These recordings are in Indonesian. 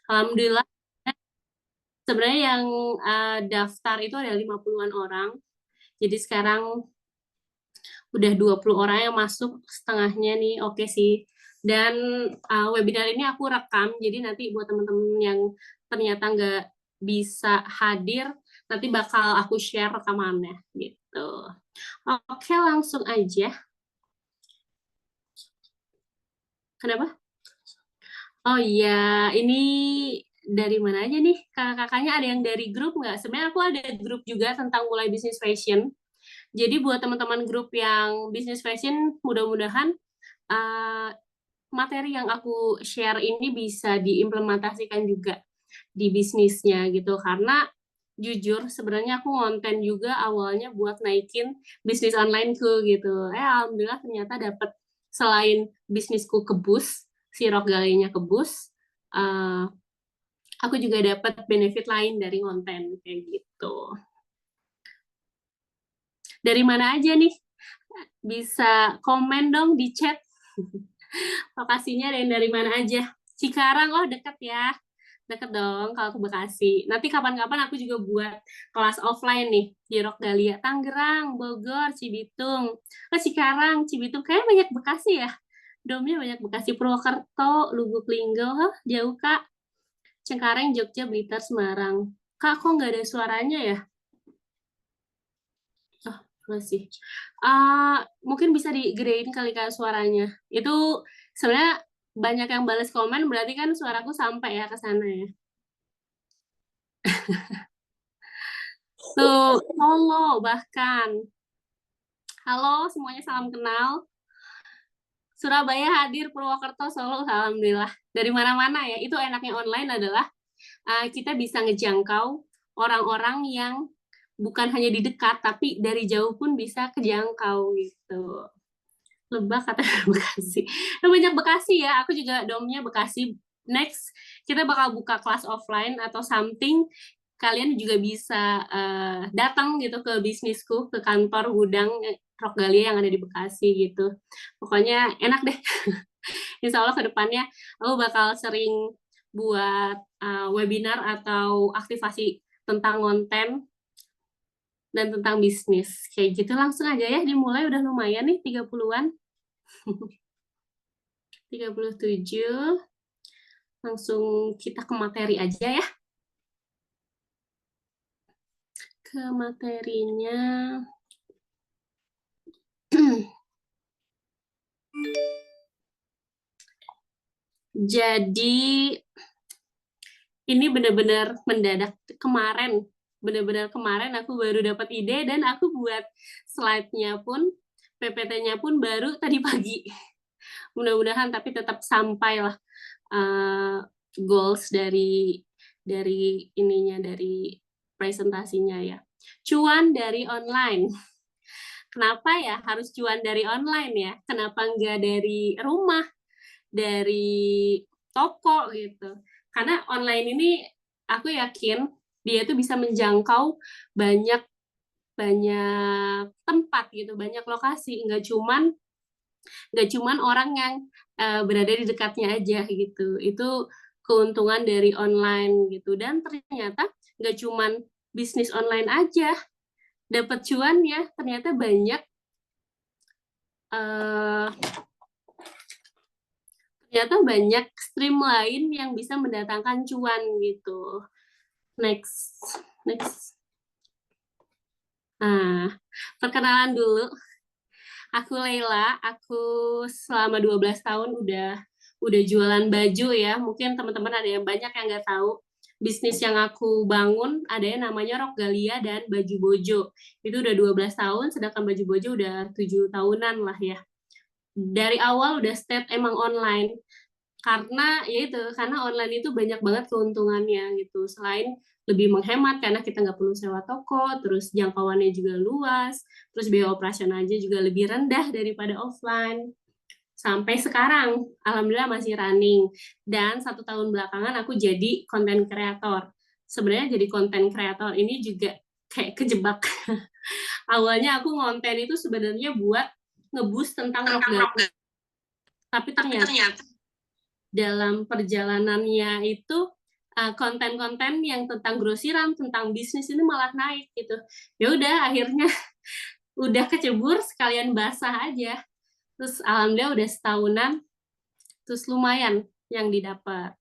Alhamdulillah, sebenarnya yang daftar itu ada 50-an orang. Jadi sekarang udah 20 orang yang masuk, setengahnya nih, oke sih. Dan webinar ini aku rekam, jadi nanti buat teman-teman yang ternyata nggak bisa hadir, nanti bakal aku share rekamannya, gitu. Oke, langsung aja. Kenapa? Oh iya, ini dari mana aja nih? Kakak-kakaknya ada yang dari grup nggak? Sebenarnya aku ada grup juga tentang mulai bisnis fashion. Jadi buat teman-teman grup yang bisnis fashion, mudah-mudahan uh, materi yang aku share ini bisa diimplementasikan juga di bisnisnya gitu. Karena jujur sebenarnya aku ngonten juga awalnya buat naikin bisnis onlineku gitu. Alhamdulillah ternyata dapat, selain bisnisku kebus, si Rock Galley-nya kebus, uh, aku juga dapat benefit lain dari konten kayak gitu. Dari mana aja nih? Bisa komen dong di chat. Lokasinya dari mana aja? Cikarang, oh deket ya. Deket dong kalau ke Bekasi. Nanti kapan-kapan aku juga buat kelas offline nih di Rock Dahlia, Tangerang, Bogor, Cibitung. Oh, Cikarang, Cibitung. Kayaknya banyak Bekasi ya. Domnya banyak Bekasi, Purwokerto, Lubuk Linggau. Hah, jauh Kak. Cengkareng, Jogja, Blitar, Semarang. Kak, kok nggak ada suaranya ya? Oh, masih. Mungkin bisa digedein kali Kak suaranya. Itu sebenarnya banyak yang balas komen, berarti kan suaraku sampai ya ke sana ya. Tuh, Solo bahkan. Halo, semuanya salam kenal. Surabaya hadir, Purwokerto, Solo, alhamdulillah. Dari mana-mana ya. Itu enaknya online adalah kita bisa ngejangkau orang-orang yang bukan hanya di dekat, tapi dari jauh pun bisa kejangkau gitu. Lebak kata Bekasi. Banyak Bekasi ya. Aku juga domnya Bekasi. Next, kita bakal buka kelas offline atau something. Kalian juga bisa datang gitu ke bisnisku, ke kantor gudang Rock Dahlia yang ada di Bekasi gitu. Pokoknya enak deh. Insya Allah ke depannya aku bakal sering buat webinar atau aktivasi tentang konten dan tentang bisnis. Kayak gitu langsung aja ya dimulai, udah lumayan nih 30-an. 37. Langsung kita ke materi aja ya. Ke materinya. Jadi ini benar-benar mendadak kemarin. Benar-benar kemarin aku baru dapat ide dan aku buat slide-nya pun, PPT-nya pun baru tadi pagi. Mudah-mudahan tapi tetap sampai lah goals dari ininya, dari presentasinya ya. Cuan dari online. Kenapa ya harus cuan dari online ya? Kenapa nggak dari rumah, dari toko gitu? Karena online ini aku yakin dia tuh bisa menjangkau banyak banyak tempat gitu, banyak lokasi, nggak cuman orang yang berada di dekatnya aja gitu. Itu keuntungan dari online gitu. Dan ternyata nggak cuman bisnis online aja dapat cuan ya, ternyata banyak uh, ternyata banyak stream lain yang bisa mendatangkan cuan gitu. Next, next. Nah, perkenalan dulu. Aku Leila, aku selama 12 tahun udah jualan baju ya. Mungkin teman-teman ada yang banyak yang nggak tahu. Bisnis yang aku bangun ada yang namanya Rock Dahlia dan Baju Bojo. Itu udah 12 tahun, sedangkan Baju Bojo udah 7 tahunan lah ya. Dari awal udah start emang online. Karena online itu banyak banget keuntungannya gitu. Selain lebih menghemat karena kita nggak perlu sewa toko, terus jangkauannya juga luas, terus biaya operasionalnya juga lebih rendah daripada offline. Sampai sekarang, alhamdulillah masih running. Dan 1 tahun belakangan aku jadi konten kreator. Sebenarnya jadi konten kreator ini juga kayak kejebak. Awalnya aku ngonten itu sebenarnya buat ngeboost tentang rock garden. Tapi ternyata dalam perjalanannya itu konten-konten yang tentang grosiran, tentang bisnis ini malah naik gitu. Ya udah akhirnya udah kecebur sekalian basah aja. Terus alhamdulillah udah setahunan, terus lumayan yang didapat.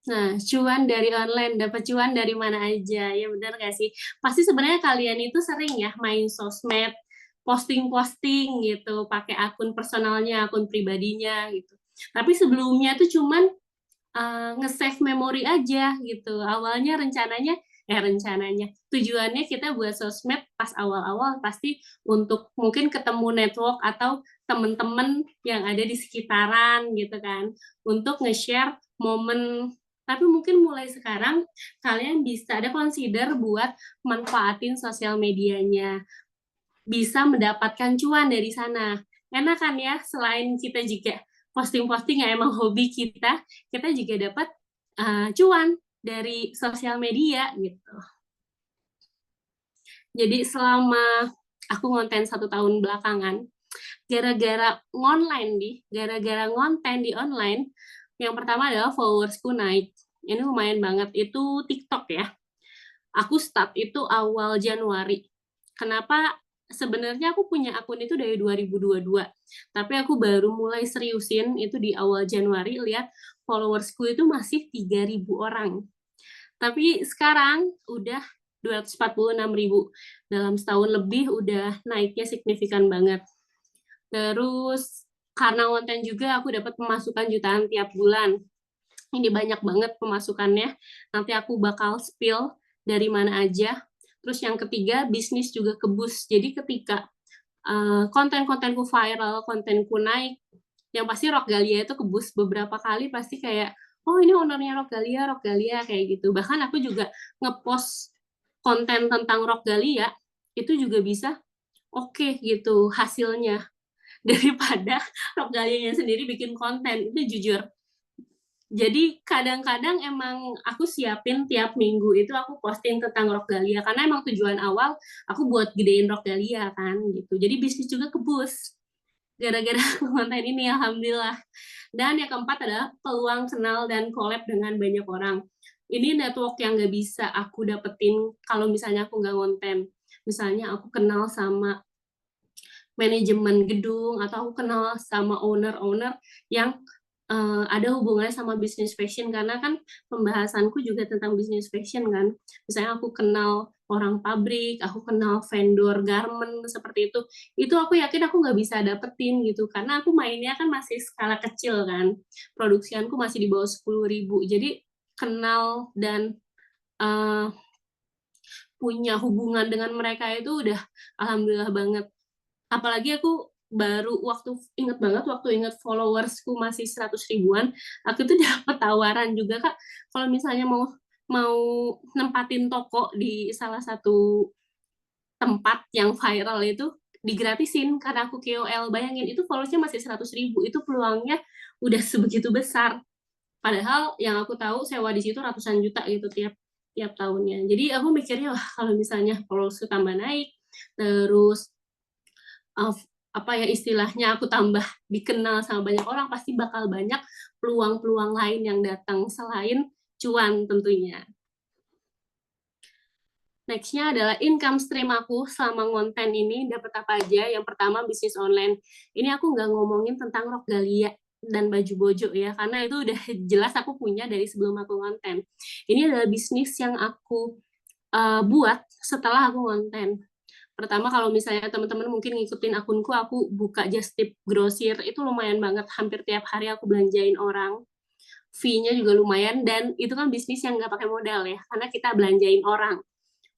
Nah, cuan dari online, dapat cuan dari mana aja, ya benar nggak sih? Pasti sebenarnya kalian itu sering ya main sosmed, posting-posting gitu, pakai akun personalnya, akun pribadinya gitu. Tapi sebelumnya tuh cuman nge-save memori aja gitu. Awalnya rencananya, tujuannya kita buat sosmed pas awal-awal pasti untuk mungkin ketemu network atau teman-teman yang ada di sekitaran gitu kan, untuk nge-share momen. Tapi mungkin mulai sekarang kalian bisa ada consider buat manfaatin sosial medianya, bisa mendapatkan cuan dari sana. Enak kan ya, selain kita juga posting-posting yang emang hobi kita, kita juga dapat cuan dari sosial media gitu. Jadi selama aku ngonten 1 tahun belakangan, gara-gara ngonten di online, yang pertama adalah followersku naik. Ini lumayan banget, itu TikTok ya. Aku start itu awal Januari. Kenapa? Sebenarnya aku punya akun itu dari 2022, tapi aku baru mulai seriusin itu di awal Januari, lihat followersku itu masih 3.000 orang. Tapi sekarang udah 246.000. Dalam setahun lebih udah naiknya signifikan banget. Terus karena konten juga aku dapat pemasukan jutaan tiap bulan. Ini banyak banget pemasukannya. Nanti aku bakal spill dari mana aja. Terus yang ketiga, bisnis juga kebus. Jadi ketika konten-kontenku viral, kontenku naik, yang pasti Rockgalia itu kebus beberapa kali, pasti kayak, oh ini ownernya Rockgalia, kayak gitu. Bahkan aku juga ngepost konten tentang Rockgalia, itu juga bisa oke gitu hasilnya daripada Rockgalianya sendiri bikin konten, itu jujur. Jadi kadang-kadang emang aku siapin tiap minggu itu aku posting tentang Rockgalia, karena emang tujuan awal aku buat gedein Rockgalia kan gitu. Jadi bisnis juga kebus gara-gara konten ini, alhamdulillah. Dan yang keempat adalah peluang kenal dan collab dengan banyak orang. Ini network yang nggak bisa aku dapetin kalau misalnya aku nggak konten. Misalnya aku kenal sama manajemen gedung, atau aku kenal sama owner-owner yang ada hubungannya sama bisnis fashion, karena kan pembahasanku juga tentang bisnis fashion kan. Misalnya aku kenal orang pabrik, aku kenal vendor garment seperti itu aku yakin aku nggak bisa dapetin gitu, karena aku mainnya kan masih skala kecil kan, produksianku masih di bawah 10.000, jadi kenal dan uh, punya hubungan dengan mereka itu udah alhamdulillah banget. Apalagi aku baru inget followersku masih 100 ribuan, aku tuh dapat tawaran juga Kak, kalau misalnya mau mau nempatin toko di salah satu tempat yang viral itu digratisin karena aku KOL. Bayangin itu followersnya masih 100 ribu, itu peluangnya udah sebegitu besar. Padahal yang aku tahu sewa di situ ratusan juta gitu tiap tiap tahunnya. Jadi aku mikirnya wah kalau misalnya followersku tambah naik, terus uh, apa ya istilahnya aku tambah dikenal sama banyak orang, pasti bakal banyak peluang-peluang lain yang datang selain cuan tentunya. Nextnya adalah income stream aku selama ngonten ini dapat apa aja. Yang pertama bisnis online. Ini aku nggak ngomongin tentang Rockgalia dan baju bojo ya, karena itu udah jelas aku punya dari sebelum aku ngonten. Ini adalah bisnis yang aku buat setelah aku ngonten. Pertama kalau misalnya teman-teman mungkin ngikutin akunku, aku buka just tip grosir, itu lumayan banget, hampir tiap hari aku belanjain orang. Fee-nya juga lumayan, dan itu kan bisnis yang nggak pakai modal ya, karena kita belanjain orang.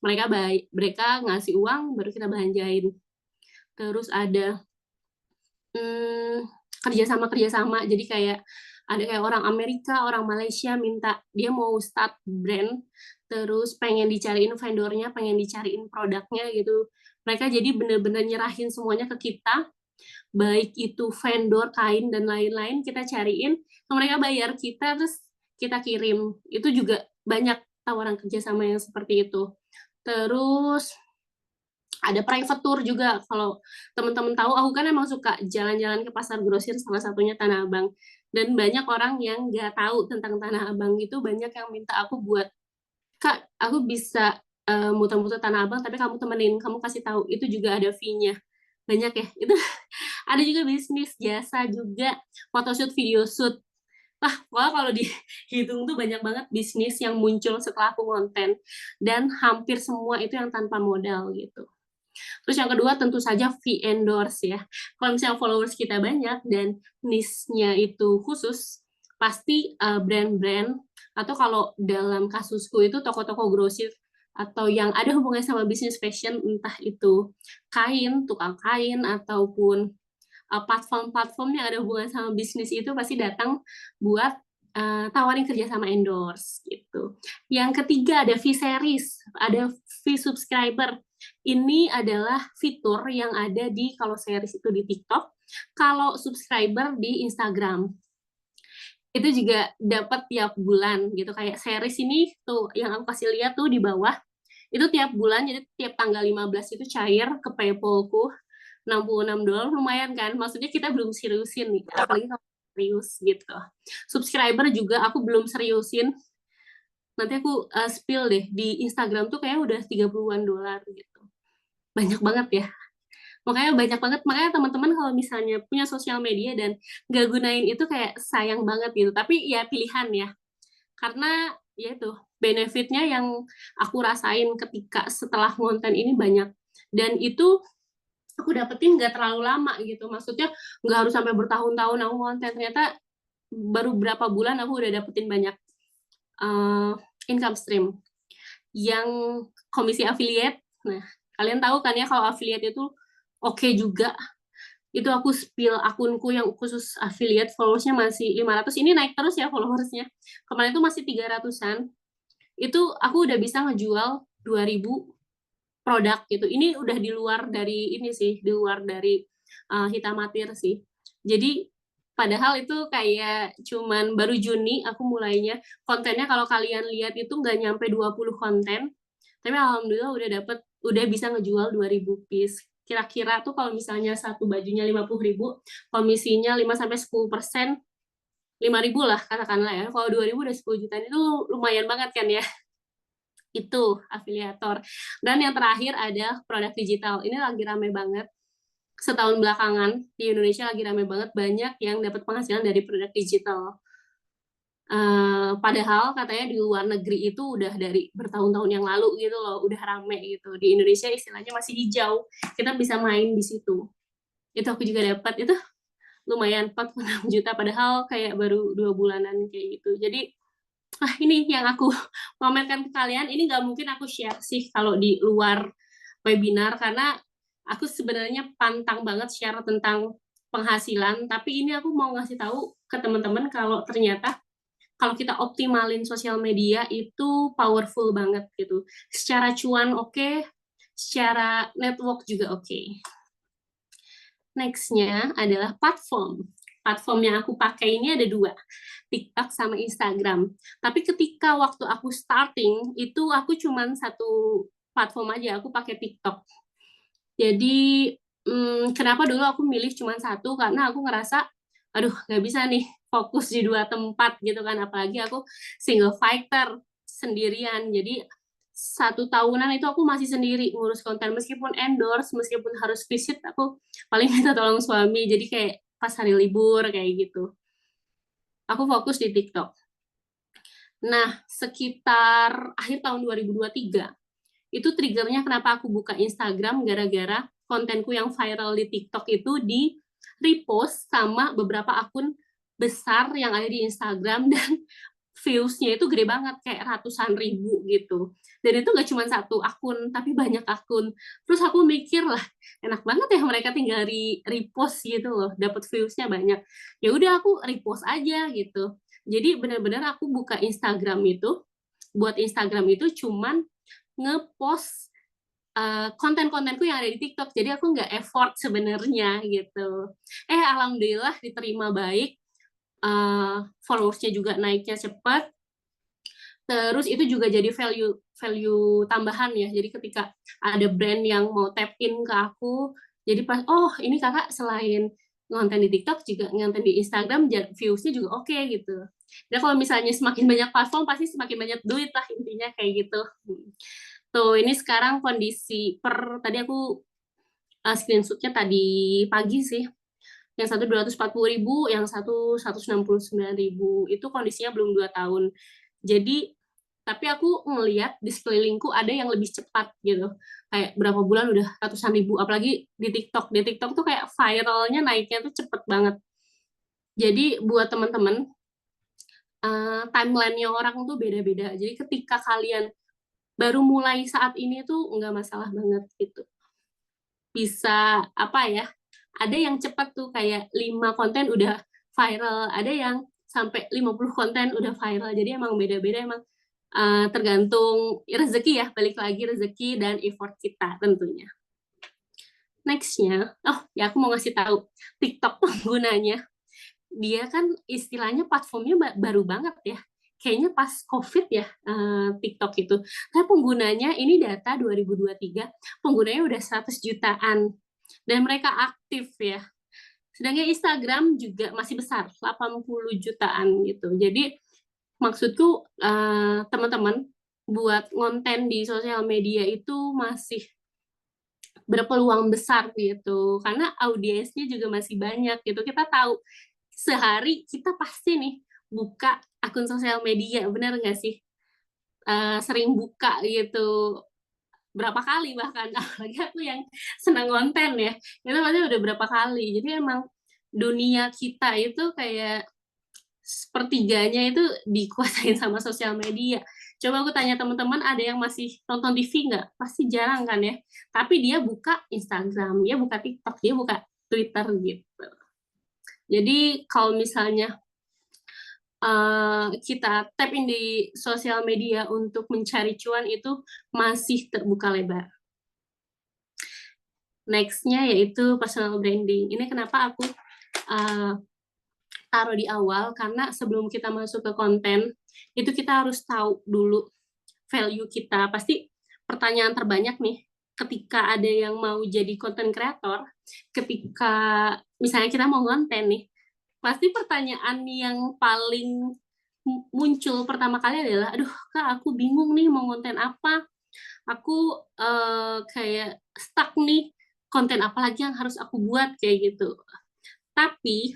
Mereka ngasih uang, baru kita belanjain. Terus ada kerjasama, jadi kayak ada kayak orang Amerika, orang Malaysia minta dia mau start brand, terus pengen dicariin vendornya, pengen dicariin produknya gitu. Mereka jadi bener-bener nyerahin semuanya ke kita, baik itu vendor, kain, dan lain-lain, kita cariin, mereka bayar kita, terus kita kirim. Itu juga banyak tawaran kerjasama yang seperti itu. Terus ada private tour juga. Kalau teman-teman tahu, aku kan emang suka jalan-jalan ke pasar grosir, salah satunya Tanah Abang. Dan banyak orang yang nggak tahu tentang Tanah Abang itu, banyak yang minta aku buat, "Kak, aku bisa muter-muter Tanah Abang, tapi kamu temenin, kamu kasih tahu." Itu juga ada fee-nya. Banyak ya, itu ada juga bisnis jasa juga, photoshoot, video shoot. Wah, pokoknya kalau dihitung tuh banyak banget bisnis yang muncul setelah aku konten, dan hampir semua itu yang tanpa modal gitu. Terus yang kedua tentu saja fee endorse ya. Kalau misalnya followers kita banyak dan niche-nya itu khusus, pasti brand-brand atau kalau dalam kasusku itu toko-toko grosir atau yang ada hubungannya sama bisnis fashion, entah itu kain, tukang kain, ataupun platform-platform yang ada hubungan sama bisnis itu pasti datang buat tawarin kerja sama endorse gitu. Yang ketiga ada V-series, ada V-subscriber. Ini adalah fitur yang ada di kalau series itu di TikTok, kalau subscriber di Instagram. Itu juga dapat tiap bulan gitu, kayak series ini tuh yang aku kasih lihat tuh di bawah, itu tiap bulan, jadi tiap tanggal 15 itu cair ke PayPal-ku, $66, lumayan kan, maksudnya kita belum seriusin nih, apalagi kalau serius gitu. Subscriber juga aku belum seriusin, nanti aku spill deh, di Instagram tuh kayaknya udah 30-an dolar gitu. Banyak banget ya. Makanya banyak banget, makanya teman-teman kalau misalnya punya sosial media dan nggak gunain itu kayak sayang banget gitu. Tapi ya pilihan ya. Karena ya itu, benefitnya yang aku rasain ketika setelah konten ini banyak. Dan itu aku dapetin nggak terlalu lama gitu. Maksudnya nggak harus sampai bertahun-tahun aku konten. Ternyata baru berapa bulan aku udah dapetin banyak income stream. Yang komisi affiliate, nah kalian tahu kan ya kalau affiliate itu oke juga. Itu aku spill akunku yang khusus affiliate, followersnya masih 500, ini naik terus ya followersnya. Kemarin itu masih 300-an. Itu aku udah bisa ngejual 2.000 produk gitu. Ini udah di luar dari ini sih, di luar dari Hitamatir sih. Jadi padahal itu kayak cuman baru Juni aku mulainya. Kontennya kalau kalian lihat itu nggak nyampe 20 konten. Tapi alhamdulillah udah bisa ngejual 2.000 piece. Kira-kira tuh kalau misalnya satu bajunya 50.000, komisinya 5-10%, 5.000 lah katakanlah ya. Kalau 2.000 udah 10 jutaan, itu lumayan banget kan ya. Itu afiliator. Dan yang terakhir ada produk digital. Ini lagi rame banget. Setahun belakangan di Indonesia lagi rame banget, banyak yang dapat penghasilan dari produk digital. Padahal katanya di luar negeri itu udah dari bertahun-tahun yang lalu gitu loh, udah rame gitu. Di Indonesia istilahnya masih hijau, kita bisa main di situ. Itu aku juga dapat, itu lumayan 46 juta, padahal kayak baru 2 bulanan kayak gitu. Jadi ini yang aku pamerkan ke kalian. Ini nggak mungkin aku share sih kalau di luar webinar, karena aku sebenarnya pantang banget share tentang penghasilan, tapi ini aku mau ngasih tahu ke teman-teman kalau ternyata kalau kita optimalin sosial media itu powerful banget gitu. Secara cuan oke, secara network juga oke. Next-nya adalah platform. Platform yang aku pakai ini ada 2, TikTok sama Instagram. Tapi ketika waktu aku starting, itu aku cuman satu platform aja, aku pakai TikTok. Jadi, kenapa dulu aku milih cuman satu, karena aku ngerasa, aduh nggak bisa nih fokus di 2 tempat gitu kan, apalagi aku single fighter, sendirian. Jadi 1 tahunan itu aku masih sendiri ngurus konten, meskipun endorse, meskipun harus visit, aku paling minta tolong suami. Jadi kayak pas hari libur kayak gitu. Aku fokus di TikTok. Nah, sekitar akhir tahun 2023, itu triggernya kenapa aku buka Instagram, gara-gara kontenku yang viral di TikTok itu di repost sama beberapa akun besar yang ada di Instagram, dan views-nya itu gede banget, kayak ratusan ribu gitu. Dan itu nggak cuma satu akun, tapi banyak akun. Terus aku mikir lah, enak banget ya mereka tinggal repost gitu loh, dapat views-nya banyak. Ya udah aku repost aja gitu. Jadi benar-benar aku buka Instagram itu, buat Instagram itu cuman ngepost konten-kontenku yang ada di TikTok. Jadi aku nggak effort sebenarnya gitu. Alhamdulillah diterima baik, followersnya juga naiknya cepat. Terus itu juga jadi value tambahan ya. Jadi ketika ada brand yang mau tap in ke aku, jadi pas, oh ini kakak selain ngonten di TikTok juga ngonten di Instagram, views-nya juga oke gitu. Dan kalau misalnya semakin banyak platform pasti semakin banyak duit lah, intinya kayak gitu. Tuh, ini sekarang kondisi tadi aku screenshot-nya tadi pagi sih. Yang satu 240.000, yang satu 169.000. Itu kondisinya belum 2 tahun. Jadi, tapi aku ngelihat di sekelilingku ada yang lebih cepat gitu. Kayak berapa bulan udah ratusan ribu, apalagi di TikTok. Di TikTok tuh kayak viralnya naiknya tuh cepet banget. Jadi buat teman-teman, timeline-nya orang tuh beda-beda. Jadi ketika kalian baru mulai saat ini tuh nggak masalah banget gitu. Bisa apa ya? Ada yang cepat tuh kayak 5 konten udah viral, ada yang sampai 50 konten udah viral. Jadi emang beda-beda, emang tergantung rezeki ya, balik lagi rezeki dan effort kita tentunya. Nextnya, oh ya aku mau ngasih tahu TikTok penggunanya. Dia kan istilahnya platformnya baru banget ya. Kayaknya pas COVID ya, TikTok itu. Tapi penggunanya ini data 2023, penggunanya udah 100 jutaan. Dan mereka aktif ya. Sedangkan Instagram juga masih besar, 80 jutaan gitu. Jadi maksudku teman-teman buat konten di sosial media itu masih berpeluang besar gitu, karena audiensnya juga masih banyak gitu. Kita tahu sehari kita pasti nih buka akun sosial media, benar nggak sih? Sering buka gitu, berapa kali bahkan, apalagi aku yang senang konten ya, itu pasti udah berapa kali. Jadi emang dunia kita itu kayak sepertiganya itu dikuasain sama sosial media. Coba aku tanya teman-teman, ada yang masih nonton TV nggak? Pasti jarang kan ya. Tapi dia buka Instagram, dia buka TikTok, dia buka Twitter gitu. Jadi kalau misalnya kita tap in di sosial media untuk mencari cuan itu masih terbuka lebar. Next-nya yaitu personal branding. Ini kenapa aku taruh di awal, karena sebelum kita masuk ke konten, itu kita harus tahu dulu value kita. Pasti pertanyaan terbanyak nih, ketika ada yang mau jadi content creator, ketika misalnya kita mau konten nih, pasti pertanyaan yang paling muncul pertama kali adalah, aduh Kak, aku bingung nih mau konten apa, aku kayak stuck nih, konten apa lagi yang harus aku buat, kayak gitu. Tapi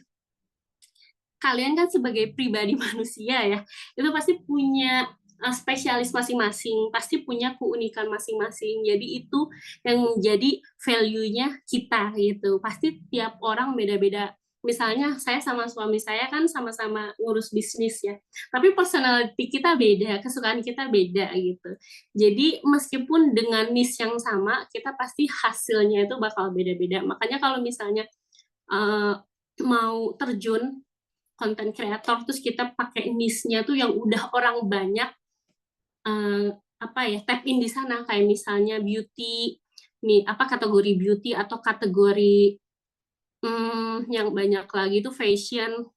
kalian kan sebagai pribadi manusia ya, itu pasti punya spesialis masing-masing, pasti punya keunikan masing-masing. Jadi itu yang menjadi value-nya kita gitu. Pasti tiap orang beda-beda. Misalnya saya sama suami saya kan sama-sama ngurus bisnis ya, tapi personality kita beda, kesukaan kita beda gitu. Jadi meskipun dengan niche yang sama, kita pasti hasilnya itu bakal beda-beda. Makanya kalau misalnya mau terjun konten kreator terus kita pakai niche-nya tuh yang udah orang banyak apa ya, tap in di sana, kayak misalnya beauty nih, apa kategori beauty atau kategori yang banyak lagi tuh fashion.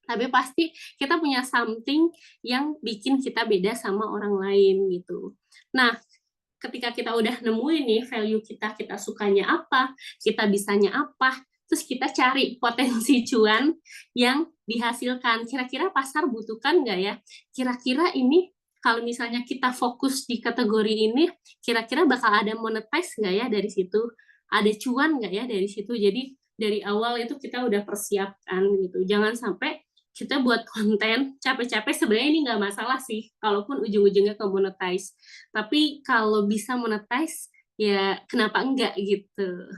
Tapi pasti kita punya something yang bikin kita beda sama orang lain gitu. Nah, ketika kita udah nemuin nih value kita, kita sukanya apa, kita bisanya apa, terus kita cari potensi cuan yang dihasilkan. Kira-kira pasar butuhkan nggak ya? Kira-kira ini kalau misalnya kita fokus di kategori ini, kira-kira bakal ada monetize nggak ya dari situ? Ada cuan nggak ya dari situ? Jadi dari awal itu kita udah persiapkan gitu. Jangan sampai kita buat konten capek-capek, sebenarnya ini nggak masalah sih, kalaupun ujung-ujungnya ke monetize. Tapi kalau bisa monetize, ya kenapa enggak gitu.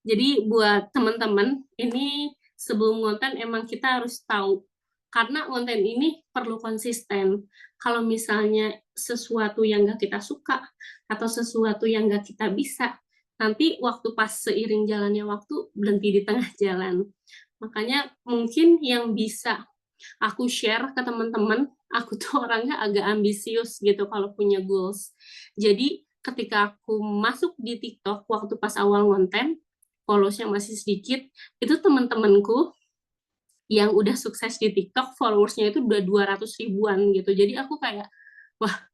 Jadi buat teman-teman, ini sebelum konten emang kita harus tahu, karena konten ini perlu konsisten. Kalau misalnya sesuatu yang nggak kita suka, atau sesuatu yang nggak kita bisa, nanti waktu pas seiring jalannya waktu, berhenti di tengah jalan. Makanya mungkin yang bisa aku share ke teman-teman, aku tuh orangnya agak ambisius gitu kalau punya goals. Jadi ketika aku masuk di TikTok waktu pas awal konten, followersnya masih sedikit, itu teman-temanku yang udah sukses di TikTok, followersnya itu udah 200 ribuan gitu. Jadi aku kayak, wah,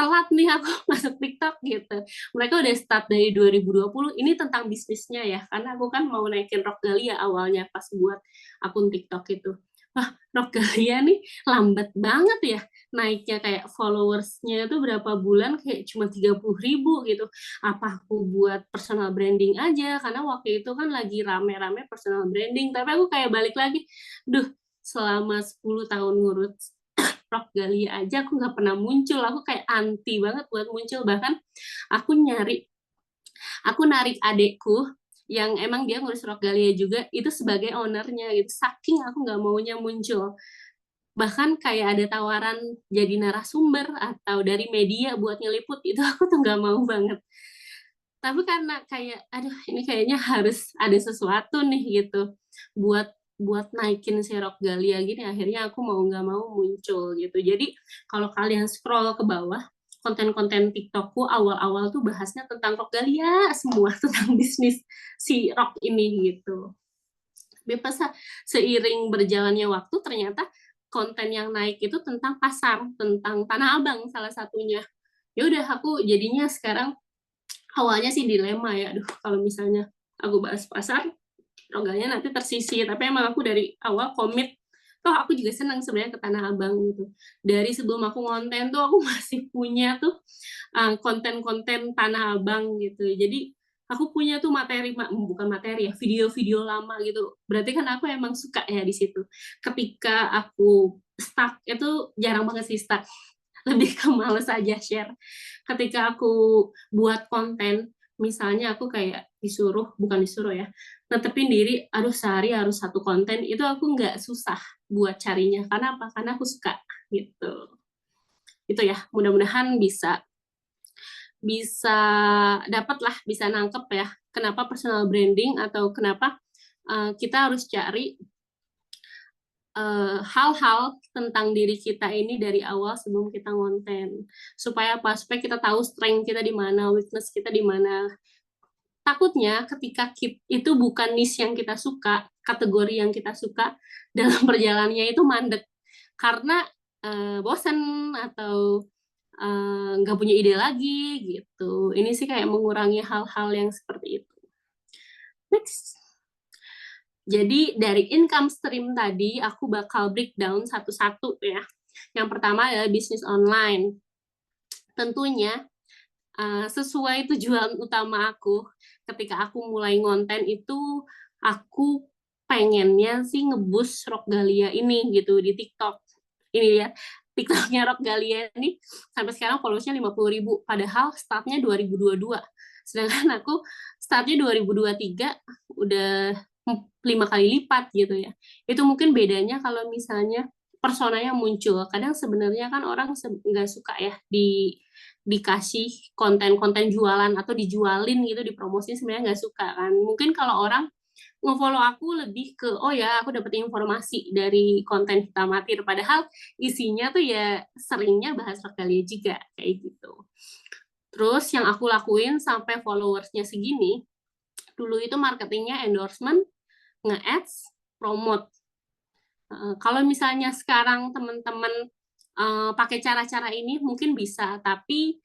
telat nih aku masuk TikTok gitu. Mereka udah start dari 2020, ini tentang bisnisnya ya, karena aku kan mau naikin Rock Dahlia awalnya pas buat akun TikTok itu. Wah, Rock Dahlia nih lambat banget ya naiknya, kayak followersnya itu berapa bulan kayak cuma 30.000 gitu. Apa aku buat personal branding aja, karena waktu itu kan lagi rame-rame personal branding, tapi aku kayak balik lagi, duh selama 10 tahun ngurus Rock Dahlia aja aku nggak pernah muncul, aku kayak anti banget buat muncul, bahkan aku narik adekku yang emang dia ngurus Rock Dahlia juga itu sebagai ownernya gitu, saking aku nggak maunya muncul. Bahkan kayak ada tawaran jadi narasumber atau dari media buat ngeliput, itu aku tuh nggak mau banget. Tapi karena kayak, aduh ini kayaknya harus ada sesuatu nih gitu, buat buat naikin si Rock Dahlia gini, akhirnya aku mau nggak mau muncul gitu. Jadi kalau kalian scroll ke bawah, konten-konten TikTokku awal-awal tuh bahasnya tentang Rock Dahlia semua, tentang bisnis si Rock ini gitu. Tapi pas seiring berjalannya waktu ternyata konten yang naik itu tentang pasar, tentang Tanah Abang salah satunya. Ya udah aku jadinya sekarang awalnya sih dilema ya, aduh kalau misalnya aku bahas pasar, rogalnya nanti tersisih. Tapi emang aku dari awal komit, toh aku juga senang sebenarnya ke Tanah Abang gitu. Dari sebelum aku ngonten tuh aku masih punya tuh konten-konten Tanah Abang gitu. Jadi aku punya tuh materi, bukan materi ya, video-video lama gitu. Berarti kan aku emang suka ya di situ. Ketika aku stuck itu jarang banget sih stuck, lebih ke males aja share. Ketika aku buat konten, misalnya aku kayak bukan disuruh ya, netepin diri, aduh sehari harus satu konten, itu aku nggak susah buat carinya. Karena apa? Karena aku suka gitu. Itu ya, mudah-mudahan bisa bisa dapat lah, bisa nangkep ya, kenapa personal branding atau kenapa kita harus cari hal-hal tentang diri kita ini dari awal sebelum kita ngonten. Supaya apa? Supaya kita tahu strength kita di mana, weakness kita di mana. Takutnya ketika itu bukan niche yang kita suka, kategori yang kita suka, dalam perjalanannya itu mandek. Karena bosan atau nggak punya ide lagi gitu. Ini sih kayak mengurangi hal-hal yang seperti itu. Next. Jadi dari income stream tadi aku bakal breakdown satu-satu ya. Yang pertama adalah bisnis online. Tentunya sesuai tujuan utama aku ketika aku mulai ngonten itu, aku pengennya sih ngebus Rock Dahlia ini gitu di TikTok. Ini ya, TikToknya Rock Dahlia ini sampai sekarang followersnya 50.000, padahal startnya 2022. Sedangkan aku startnya 2023 udah 5 kali lipat gitu ya. Itu mungkin bedanya kalau misalnya personanya muncul. Kadang sebenarnya kan orang nggak suka ya dikasih konten-konten jualan atau dijualin gitu, dipromosin, sebenarnya nggak suka kan. Mungkin kalau orang nge-follow aku lebih ke, oh ya aku dapat informasi dari konten kita amatir, padahal isinya tuh ya seringnya bahas Rock-Dahlia juga, kayak gitu. Terus yang aku lakuin sampai followersnya segini, dulu itu marketingnya endorsement, nge-ads, promote. Kalau misalnya sekarang teman-teman pakai cara-cara ini mungkin bisa, tapi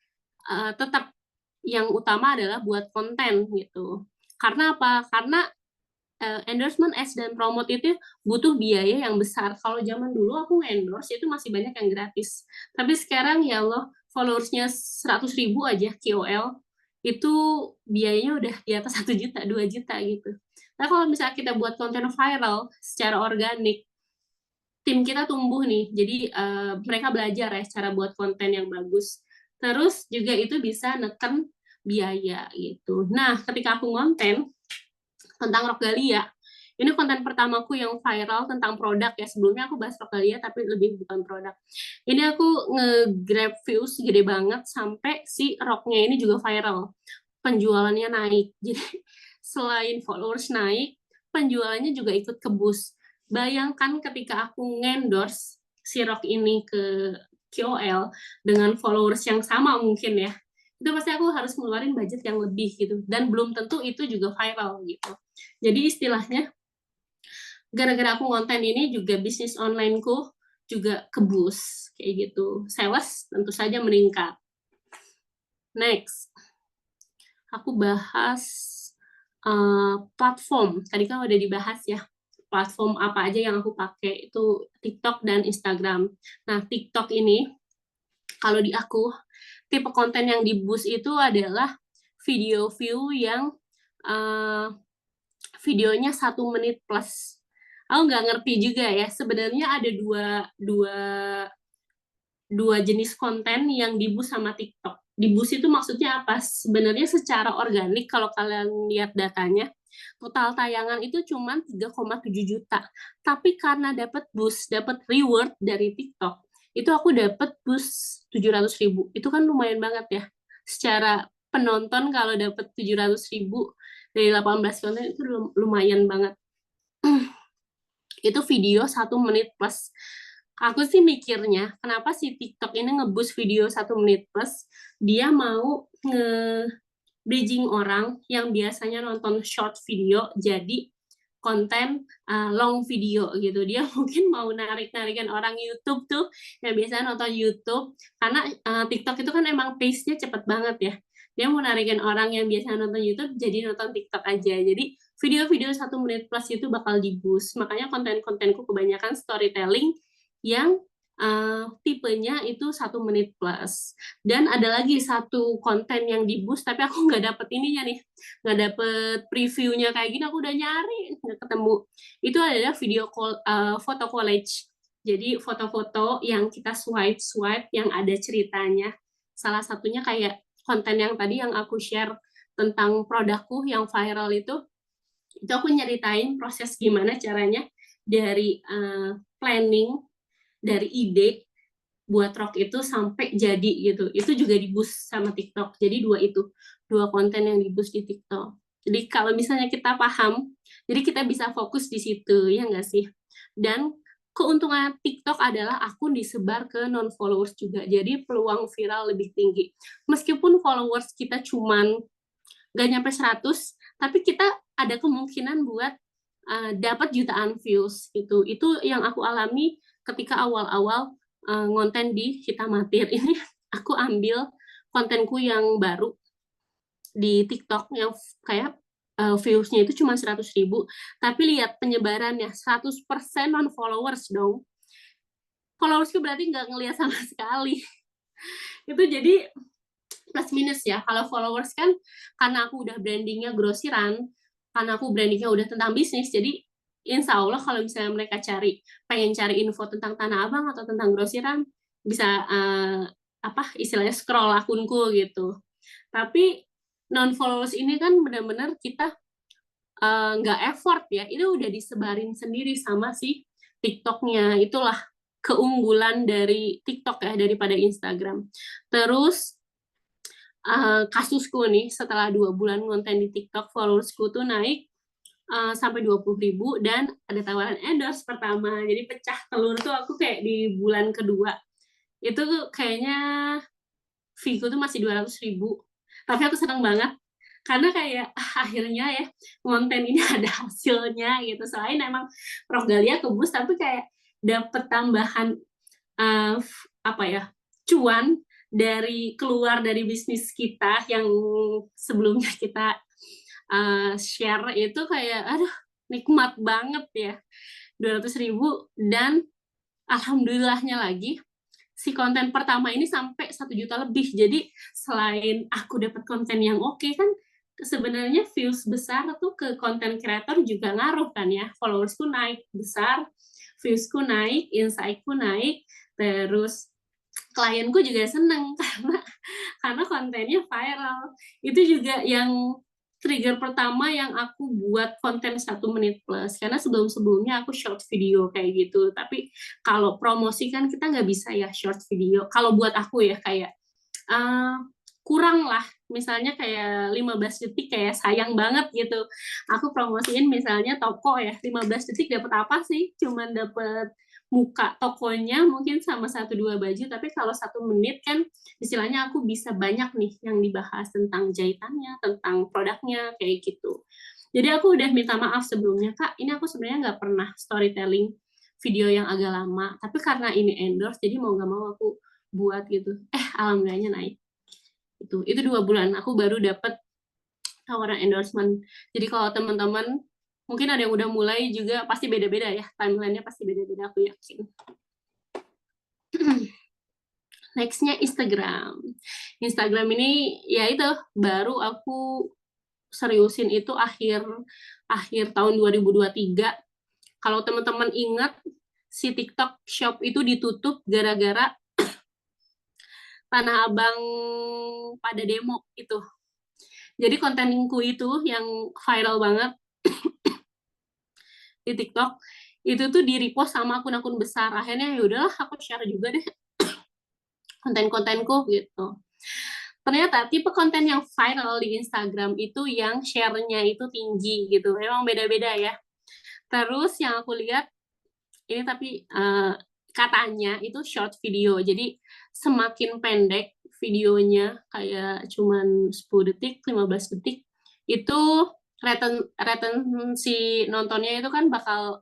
tetap yang utama adalah buat konten gitu. Karena apa? Karena endorsement, ads, dan promote itu butuh biaya yang besar. Kalau zaman dulu aku endorse itu masih banyak yang gratis. Tapi sekarang ya Allah, followersnya 100.000 aja KOL, itu biayanya udah di atas 1 juta, 2 juta gitu. Nah kalau misalnya kita buat konten viral secara organik, tim kita tumbuh nih, jadi mereka belajar ya cara buat konten yang bagus. Terus juga itu bisa neken biaya gitu. Nah, ketika aku ngonten tentang Rock Dahlia, ini konten pertamaku yang viral tentang produk ya. Sebelumnya aku bahas Rock Dahlia tapi lebih bukan produk. Ini aku nge-grab views gede banget sampai si Rocknya ini juga viral. Penjualannya naik. Jadi selain followers naik, penjualannya juga ikut ke boost. Bayangkan ketika aku ngendorse si Rock ini ke KOL dengan followers yang sama mungkin ya, itu pasti aku harus ngeluarin budget yang lebih gitu, dan belum tentu itu juga viral gitu. Jadi istilahnya gara-gara aku konten ini juga bisnis onlineku juga kebus kayak gitu, sales tentu saja meningkat. Next, aku bahas platform. Tadi kan udah dibahas ya, platform apa aja yang aku pakai, itu TikTok dan Instagram. Nah, TikTok ini, kalau di aku, tipe konten yang di-boost itu adalah video view yang videonya 1 menit plus. Aku nggak ngerti juga ya, sebenarnya ada dua jenis konten yang di-boost sama TikTok. Di-boost itu maksudnya apa? Sebenarnya secara organik, kalau kalian lihat datanya, total tayangan itu cuma 3,7 juta. Tapi karena dapat boost, dapat reward dari TikTok, itu aku dapat boost 700.000. Itu kan lumayan banget ya. Secara penonton kalau dapat 700.000 dari 18 konten itu lumayan banget. Itu video 1 menit plus. Aku sih mikirnya, kenapa sih TikTok ini nge-boost video 1 menit plus? Dia mau nge-bridging orang yang biasanya nonton short video jadi konten long video gitu. Dia mungkin mau narik-narikan orang YouTube tuh yang biasanya nonton YouTube, karena TikTok itu kan emang pace-nya cepet banget ya. Dia mau narikin orang yang biasa nonton YouTube jadi nonton TikTok aja. Jadi video-video 1 menit plus itu bakal di-boost. Makanya konten-kontenku kebanyakan storytelling yang tipenya itu 1 menit plus. Dan ada lagi satu konten yang di-boost, tapi aku nggak dapet ininya nih, nggak dapet previewnya kayak gini, aku udah nyari, nggak ketemu. Itu adalah video foto collage. Jadi foto-foto yang kita swipe yang ada ceritanya. Salah satunya kayak konten yang tadi yang aku share tentang produkku yang viral itu aku nyeritain proses gimana caranya dari planning, dari ide buat rok itu sampai jadi gitu. Itu juga di-boost sama TikTok. Jadi dua konten yang di-boost di TikTok. Jadi kalau misalnya kita paham, jadi kita bisa fokus di situ, ya nggak sih? Dan keuntungan TikTok adalah akun disebar ke non-followers juga. Jadi peluang viral lebih tinggi. Meskipun followers kita cuman nggak nyampe 100, tapi kita ada kemungkinan buat dapat jutaan views gitu. Itu yang aku alami ketika awal-awal ngonten di Hitamatir. Ini aku ambil kontenku yang baru di TikTok yang kayak views-nya itu cuma 100.000, tapi lihat penyebarannya 100% non followers dong. Followersku berarti nggak ngelihat sama sekali. Itu jadi plus minus ya. Kalau followers kan karena aku udah brandingnya grosiran, karena aku brandingnya udah tentang bisnis, jadi insya Allah kalau misalnya mereka pengen cari info tentang Tanah Abang atau tentang grosiran, bisa istilahnya scroll akunku gitu. Tapi non followers ini kan benar-benar kita nggak effort ya, itu udah disebarin sendiri sama si TikToknya. Itulah keunggulan dari TikTok ya daripada Instagram. Terus kasusku nih, setelah 2 bulan konten di TikTok, followersku tuh naik sampai 20.000 dan ada tawaran endorse pertama. Jadi pecah telur tuh aku kayak di bulan kedua. Itu kayaknya fee-ku tuh masih 200.000. Tapi aku senang banget karena kayak akhirnya ya konten ini ada hasilnya gitu. Selain emang Rogalia kebus, tapi kayak dapet tambahan cuan dari keluar dari bisnis kita yang sebelumnya kita share, itu kayak aduh nikmat banget ya, 200.000. Dan alhamdulillahnya lagi si konten pertama ini sampai 1 juta lebih. Jadi selain aku dapat konten yang oke kan, sebenarnya views besar tuh ke konten kreator juga ngaruh kan ya. Followersku naik besar, viewsku naik, insightku naik, terus klienku juga seneng karena kontennya viral. Itu juga yang trigger pertama yang aku buat konten 1 menit plus, karena sebelum-sebelumnya aku short video kayak gitu. Tapi kalau promosi kan kita nggak bisa ya short video. Kalau buat aku ya kayak kurang lah, misalnya kayak 15 detik kayak sayang banget gitu. Aku promosiin misalnya toko ya, 15 detik dapat apa sih? Cuman dapat muka tokonya mungkin sama 1-2 baju, tapi kalau 1 menit kan istilahnya aku bisa banyak nih yang dibahas tentang jahitannya, tentang produknya, kayak gitu. Jadi aku udah minta maaf sebelumnya, Kak, ini aku sebenarnya nggak pernah storytelling video yang agak lama, tapi karena ini endorse, jadi mau nggak mau aku buat gitu. Alhamdulillahnya naik. Itu 2 bulan aku baru dapat tawaran endorsement. Jadi kalau teman-teman mungkin ada yang udah mulai juga pasti beda-beda ya, timeline-nya pasti beda-beda aku yakin. Next-nya Instagram. Instagram ini ya itu baru aku seriusin itu akhir tahun 2023. Kalau teman-teman ingat si TikTok Shop itu ditutup gara-gara Tanah Abang pada demo itu. Jadi kontenku itu yang viral banget di TikTok itu tuh di repost sama akun-akun besar. Akhirnya ya udahlah aku share juga deh konten-kontenku gitu. Ternyata tipe konten yang viral di Instagram itu yang share-nya itu tinggi gitu. Emang beda-beda ya. Terus yang aku lihat ini tapi katanya itu short video. Jadi semakin pendek videonya kayak cuman 10 detik, 15 detik itu retensi nontonnya itu kan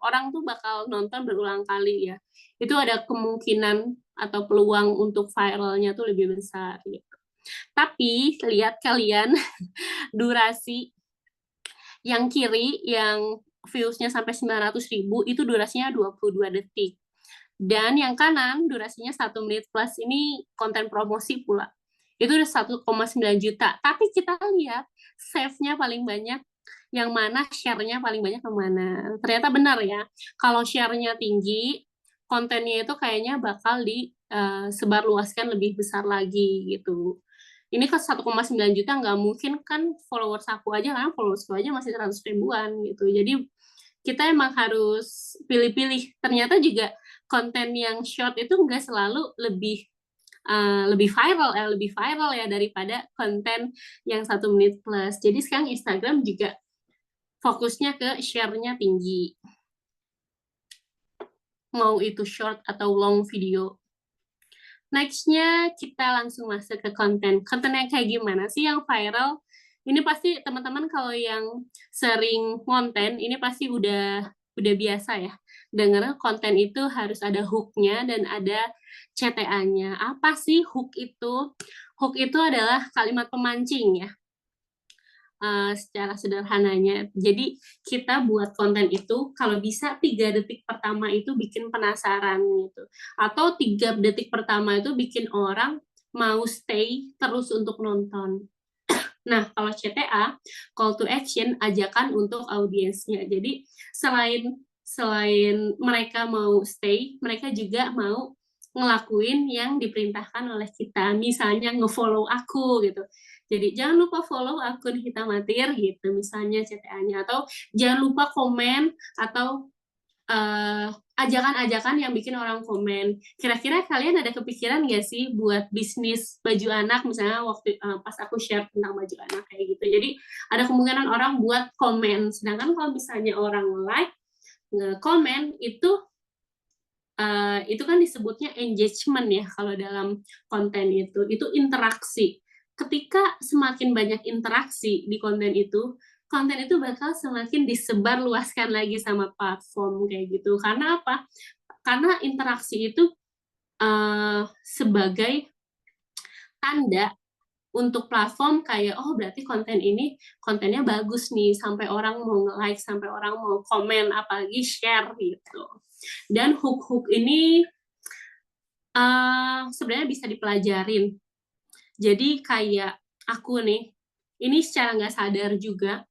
orang tuh bakal nonton berulang kali ya. Itu ada kemungkinan atau peluang untuk viralnya tuh lebih besar gitu. Tapi lihat kalian durasi yang kiri yang views-nya sampai 900.000 itu durasinya 22 detik. Dan yang kanan durasinya 1 menit plus, ini konten promosi pula. Itu udah 1,9 juta. Tapi kita lihat save-nya paling banyak yang mana, share-nya paling banyak yang mana. Ternyata benar ya, kalau share-nya tinggi, kontennya itu kayaknya bakal disebarluaskan lebih besar lagi gitu. Ini kan 1,9 juta nggak mungkin kan followers aku aja, karena followers aku aja masih 100 ribuan gitu. Jadi kita emang harus pilih-pilih. Ternyata juga konten yang short itu nggak selalu lebih viral ya daripada konten yang 1 menit plus. Jadi sekarang Instagram juga fokusnya ke share-nya tinggi. Mau itu short atau long video. Next-nya kita langsung masuk ke konten. Konten yang kayak gimana sih yang viral? Ini pasti teman-teman kalau yang sering konten, ini pasti udah biasa ya. Dengar konten itu harus ada hook-nya dan ada CTA-nya. Apa sih hook itu? Hook itu adalah kalimat pemancing ya. Secara sederhananya. Jadi kita buat konten itu kalau bisa 3 detik pertama itu bikin penasaran gitu. Atau 3 detik pertama itu bikin orang mau stay terus untuk nonton. Nah, kalau CTA, call to action, ajakan untuk audiensnya. Jadi selain mereka mau stay, mereka juga mau ngelakuin yang diperintahkan oleh kita. Misalnya nge-follow aku gitu. Jadi jangan lupa follow akun Hitamatir gitu, misalnya CTA-nya. Atau jangan lupa komen atau ajakan-ajakan yang bikin orang komen. Kira-kira kalian ada kepikiran nggak sih buat bisnis baju anak, misalnya waktu pas aku share tentang baju anak kayak gitu. Jadi ada kemungkinan orang buat komen. Sedangkan kalau misalnya orang like, nge-komen, itu kan disebutnya engagement ya kalau dalam konten itu interaksi. Ketika semakin banyak interaksi di konten itu bakal semakin disebarluaskan lagi sama platform kayak gitu. Karena apa? Karena interaksi itu sebagai tanda untuk platform kayak, oh berarti kontennya bagus nih, sampai orang mau nge-like, sampai orang mau komen, apalagi share gitu. Dan hook-hook ini sebenarnya bisa dipelajarin. Jadi kayak aku nih, ini secara nggak sadar juga,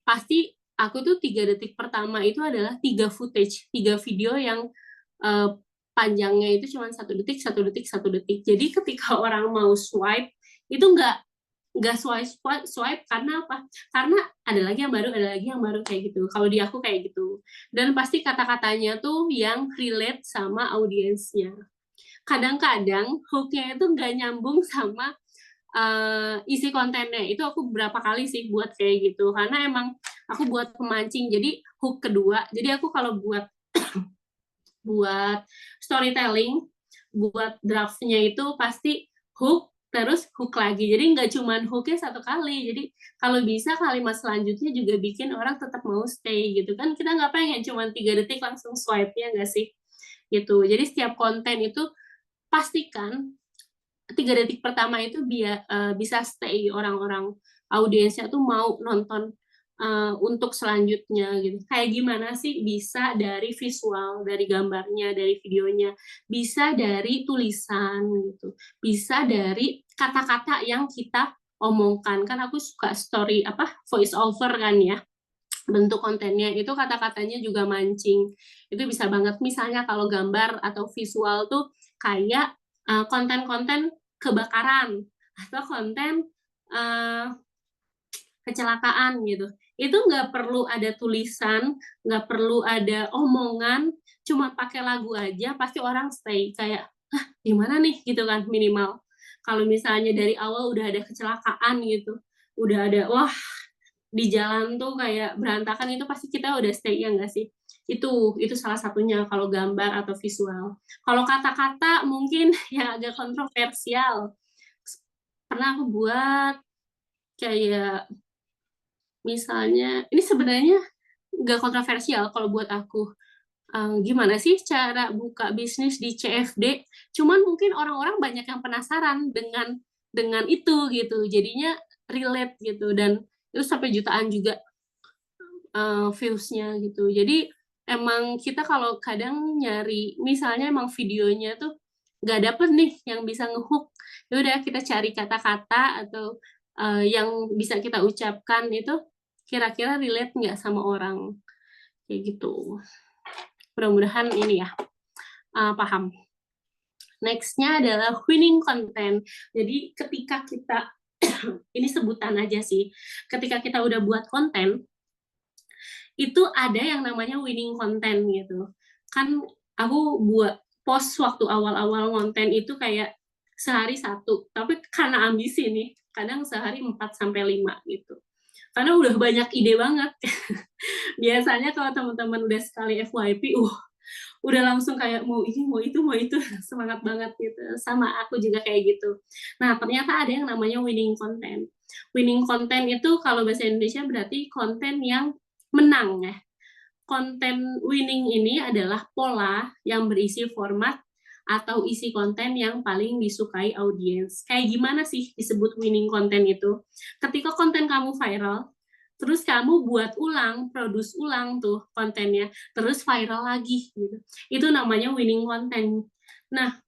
pasti aku tuh 3 detik pertama itu adalah 3 footage, 3 video yang panjangnya itu cuma 1 detik, 1 detik, 1 detik. Jadi ketika orang mau swipe, itu nggak swipe karena apa? Karena ada lagi yang baru kayak gitu. Kalau di aku kayak gitu. Dan pasti kata-katanya tuh yang relate sama audiensnya. Kadang-kadang hook-nya itu nggak nyambung sama isi kontennya. Itu aku berapa kali sih buat kayak gitu. Karena emang aku buat pemancing. Jadi hook kedua. Jadi aku kalau buat storytelling, buat draftnya itu pasti hook, terus hook lagi. Jadi nggak cuma hooknya 1 kali. Jadi kalau bisa kalimat selanjutnya juga bikin orang tetap mau stay gitu kan. Kita nggak pengen cuma 3 detik langsung swipe, ya nggak sih? Gitu. Jadi setiap konten itu pastikan 3 detik pertama itu bisa stay orang-orang audiensnya tuh mau nonton untuk selanjutnya gitu. Kayak gimana sih bisa dari visual, dari gambarnya, dari videonya, bisa dari tulisan gitu, bisa dari kata-kata yang kita omongkan. Kan aku suka story voice over kan ya. Bentuk kontennya itu kata-katanya juga mancing. Itu bisa banget misalnya kalau gambar atau visual tuh kayak konten-konten kebakaran atau konten uh, kecelakaan gitu. Itu nggak perlu ada tulisan, nggak perlu ada omongan, cuma pakai lagu aja pasti orang stay kayak, hah gimana nih gitu kan minimal. Kalau misalnya dari awal udah ada kecelakaan gitu, udah ada wah di jalan tuh kayak berantakan, itu pasti kita udah stay ya nggak sih? Itu salah satunya kalau gambar atau visual. Kalau kata-kata mungkin yang agak kontroversial. Pernah aku buat kayak misalnya, ini sebenarnya nggak kontroversial kalau buat aku. Gimana sih cara buka bisnis di CFD? Cuman mungkin orang-orang banyak yang penasaran dengan itu gitu. Jadinya relate gitu, dan itu sampai jutaan juga views-nya gitu. Jadi emang kita kalau kadang nyari, misalnya emang videonya tuh nggak dapet nih yang bisa ngehook, ya udah kita cari kata-kata atau yang bisa kita ucapkan itu kira-kira relate nggak sama orang, kayak gitu. Mudah-mudahan ini ya paham. Next-nya adalah winning content. Jadi ketika kita ini sebutan aja sih, ketika kita udah buat konten, itu ada yang namanya winning content gitu. Kan aku buat post waktu awal-awal konten itu kayak sehari satu, tapi karena ambisi nih, kadang sehari 4 sampai 5 gitu. Karena udah banyak ide banget. Biasanya kalau teman-teman udah sekali FYP, udah langsung kayak mau ini, mau itu, semangat banget gitu. Sama aku juga kayak gitu. Nah, ternyata ada yang namanya winning content. Winning content itu kalau bahasa Indonesia berarti konten yang menang ya. Konten winning ini adalah pola yang berisi format atau isi konten yang paling disukai audiens. Kayak gimana sih disebut winning content itu? Ketika konten kamu viral, terus kamu buat ulang, produce ulang tuh kontennya, terus viral lagi gitu. Itu namanya winning content. Nah,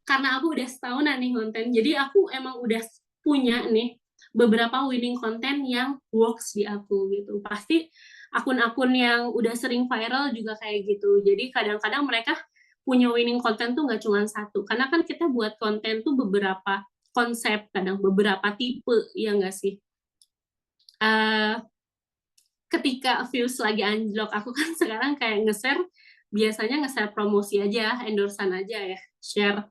karena aku udah setahunan nih konten, jadi aku emang udah punya nih beberapa winning content yang works di aku gitu. Pasti akun-akun yang udah sering viral juga kayak gitu. Jadi kadang-kadang mereka punya winning content tuh nggak cuma satu. Karena kan kita buat konten tuh beberapa konsep, kadang beberapa tipe, ya nggak sih? Ketika views lagi anjlok, aku kan sekarang kayak nge-share, biasanya nge-share promosi aja, endorsean aja ya, share.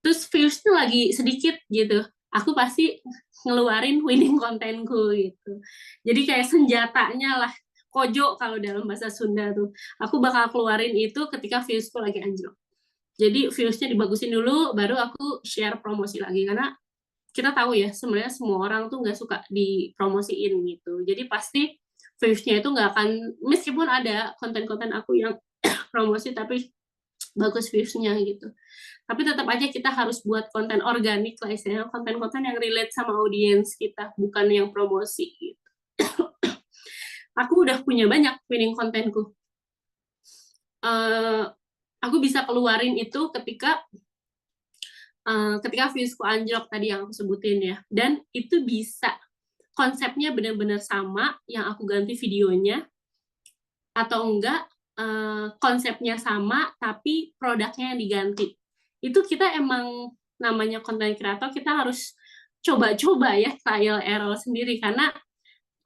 Terus views tuh lagi sedikit gitu, aku pasti ngeluarin winning kontenku gitu. Jadi kayak senjatanya lah, kojo kalau dalam bahasa Sunda tuh. Aku bakal keluarin itu ketika viewsku lagi anjlok. Jadi viewsnya dibagusin dulu, baru aku share promosi lagi. Karena kita tahu ya, sebenarnya semua orang tuh nggak suka dipromosiin gitu. Jadi pasti viewsnya itu nggak akan, meskipun ada konten-konten aku yang promosi, tapi bagus viewsnya gitu. Tapi tetap aja kita harus buat konten organik lah istilahnya, konten-konten yang relate sama audiens kita, bukan yang promosi gitu. Aku udah punya banyak winning kontenku. Aku bisa keluarin itu ketika viewsku anjlok tadi yang aku sebutin ya. Dan itu bisa konsepnya benar-benar sama yang aku ganti videonya, atau enggak konsepnya sama tapi produknya yang diganti. Itu kita emang namanya content creator, kita harus coba-coba ya, trial error sendiri, karena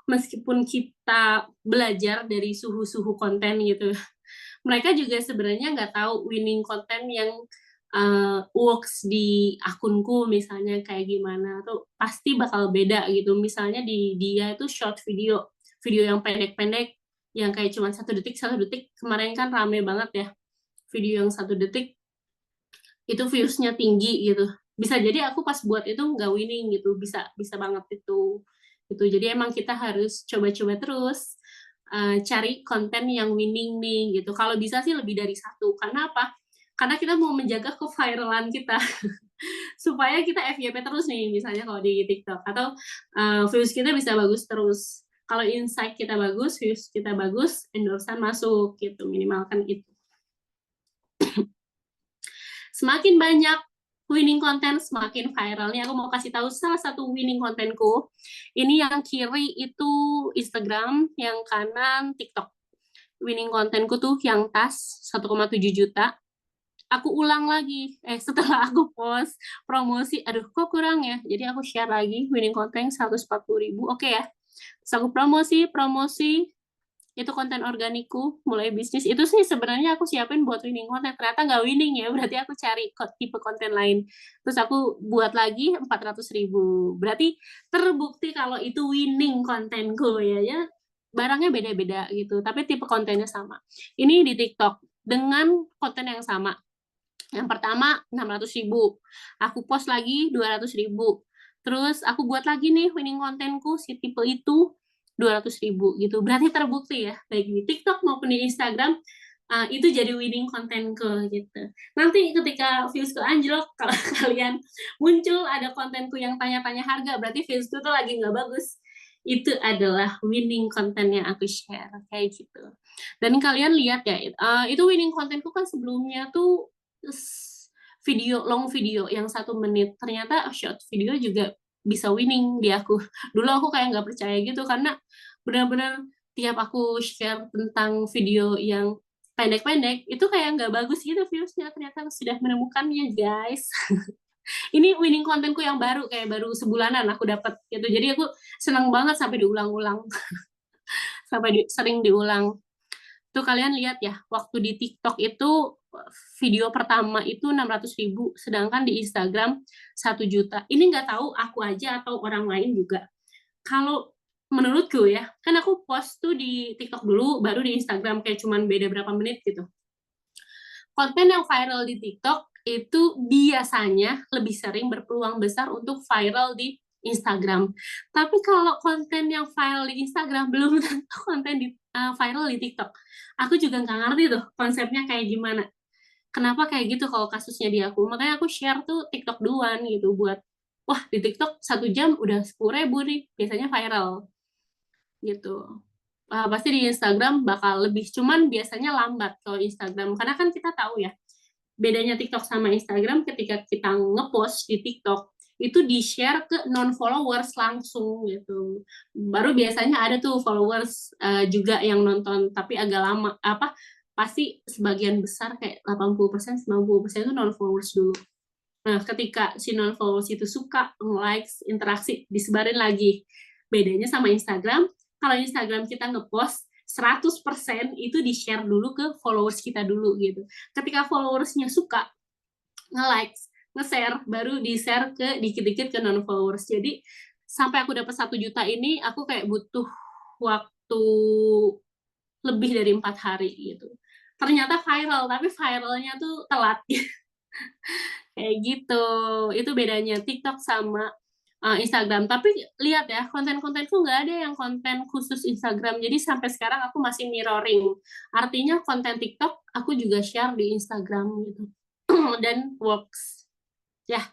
meskipun kita belajar dari suhu-suhu konten gitu, mereka juga sebenarnya nggak tahu winning content yang works di akunku misalnya kayak gimana, tuh pasti bakal beda gitu. Misalnya di dia itu short video yang pendek-pendek, yang kayak cuma 1 detik kemarin kan rame banget ya, video yang 1 detik itu viewsnya tinggi gitu. Bisa jadi aku pas buat itu nggak winning gitu, bisa bisa banget itu gitu. Jadi emang kita harus coba-coba terus cari konten yang winning nih gitu. Kalau bisa sih lebih dari satu. Karena apa? Karena kita mau menjaga keviralan kita. supaya kita FYP terus nih, misalnya kalau di TikTok, atau views kita bisa bagus terus. Kalau insight kita bagus, views kita bagus, endorsean masuk gitu, minimalkan itu. Semakin banyak winning content, semakin viral. Nih aku mau kasih tahu salah satu winning kontenku. Ini yang kiri itu Instagram, yang kanan TikTok. Winning kontenku tuh yang tas 1,7 juta. Aku ulang lagi, setelah aku post promosi, aduh kok kurang ya, jadi aku share lagi winning content 140.000, oke ya. Terus aku promosi, itu konten organikku, mulai bisnis, itu sih sebenarnya aku siapin buat winning content, ternyata nggak winning ya, berarti aku cari tipe konten lain. Terus aku buat lagi 400.000, berarti terbukti kalau itu winning kontenku ya, barangnya beda-beda gitu, tapi tipe kontennya sama. Ini di TikTok, dengan konten yang sama. Yang pertama 600.000, aku post lagi 200.000, terus aku buat lagi nih winning kontenku si tipe itu 200.000 gitu, berarti terbukti ya, baik di TikTok maupun di Instagram, itu jadi winning kontenku gitu. Nanti ketika viewsku anjlok, kalau kalian muncul ada kontenku yang tanya-tanya harga, berarti viewsku tuh lagi nggak bagus. Itu adalah winning konten yang aku share, kayak gitu. Dan kalian lihat ya, itu winning kontenku kan sebelumnya tuh long video yang 1 menit, ternyata short video juga bisa winning di aku. Dulu aku kayak nggak percaya gitu, karena benar-benar tiap aku share tentang video yang pendek-pendek, itu kayak nggak bagus gitu viewsnya, ternyata aku sudah menemukannya guys. Ini winning kontenku yang baru, kayak baru sebulanan aku dapat gitu, jadi aku senang banget sampai diulang-ulang. Sampai sering diulang. Tuh kalian lihat ya, waktu di TikTok itu video pertama itu 600.000, sedangkan di Instagram 1 juta. Ini nggak tahu aku aja atau orang lain juga. Kalau menurutku ya, kan aku post tuh di TikTok dulu, baru di Instagram, kayak cuman beda berapa menit gitu. Konten yang viral di TikTok itu biasanya lebih sering berpeluang besar untuk viral di Instagram. Tapi kalau konten yang viral di Instagram belum tentu konten viral di TikTok. Aku juga nggak ngerti tuh konsepnya kayak gimana. Kenapa kayak gitu kalau kasusnya di aku. Makanya aku share tuh TikTok duluan gitu buat, wah di TikTok 1 jam udah 10.000 nih, biasanya viral gitu. Pasti di Instagram bakal lebih, cuman biasanya lambat kalau Instagram. Karena kan kita tahu ya, bedanya TikTok sama Instagram, ketika kita ngepost di TikTok, itu di-share ke non-followers langsung gitu. Baru biasanya ada tuh followers juga yang nonton, tapi agak lama, pasti sebagian besar kayak 80%, 90% itu non-followers dulu. Nah, ketika si non-followers itu suka, likes, interaksi, disebarin lagi. Bedanya sama Instagram, kalau Instagram kita ngepost, 100% itu di-share dulu ke followers kita dulu gitu. Ketika followersnya suka, nge-likes, nge-share, baru di-share ke dikit-dikit ke non-followers. Jadi sampai aku dapat 1 juta ini, aku kayak butuh waktu lebih dari 4 hari gitu. Ternyata viral, tapi viralnya tuh telat. Kayak gitu. Itu bedanya TikTok sama Instagram. Tapi lihat ya, konten-kontenku nggak ada yang konten khusus Instagram. Jadi sampai sekarang aku masih mirroring. Artinya konten TikTok aku juga share di Instagram gitu. Dan works. Ya,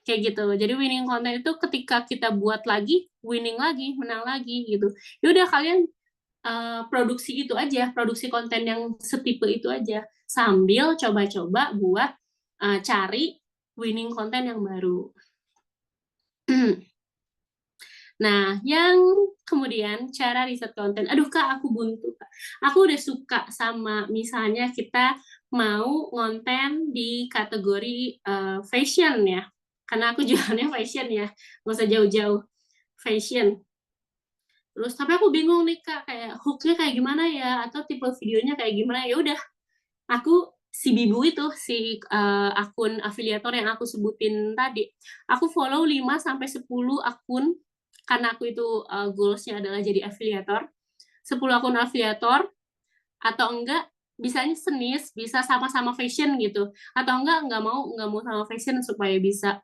kayak gitu. Jadi winning content itu ketika kita buat lagi, winning lagi, menang lagi gitu. Yaudah kalian produksi itu aja, produksi konten yang setipe itu aja. Sambil coba-coba buat cari winning content yang baru. Nah, yang kemudian cara riset konten. Aduh Kak, aku buntu Kak. Aku udah suka sama misalnya kita mau konten di kategori fashion ya. Karena aku jualannya fashion ya. Nggak usah jauh-jauh. Fashion. Terus tapi aku bingung nih Kak, kayak hook-nya kayak gimana ya, atau tipe videonya kayak gimana. Ya udah, aku si Bibu itu, si akun afiliator yang aku sebutin tadi, aku follow 5-10 akun, karena aku itu goals-nya adalah jadi afiliator, 10 akun afiliator, atau enggak, bisanya senis, bisa sama-sama fashion gitu, atau enggak mau sama fashion supaya bisa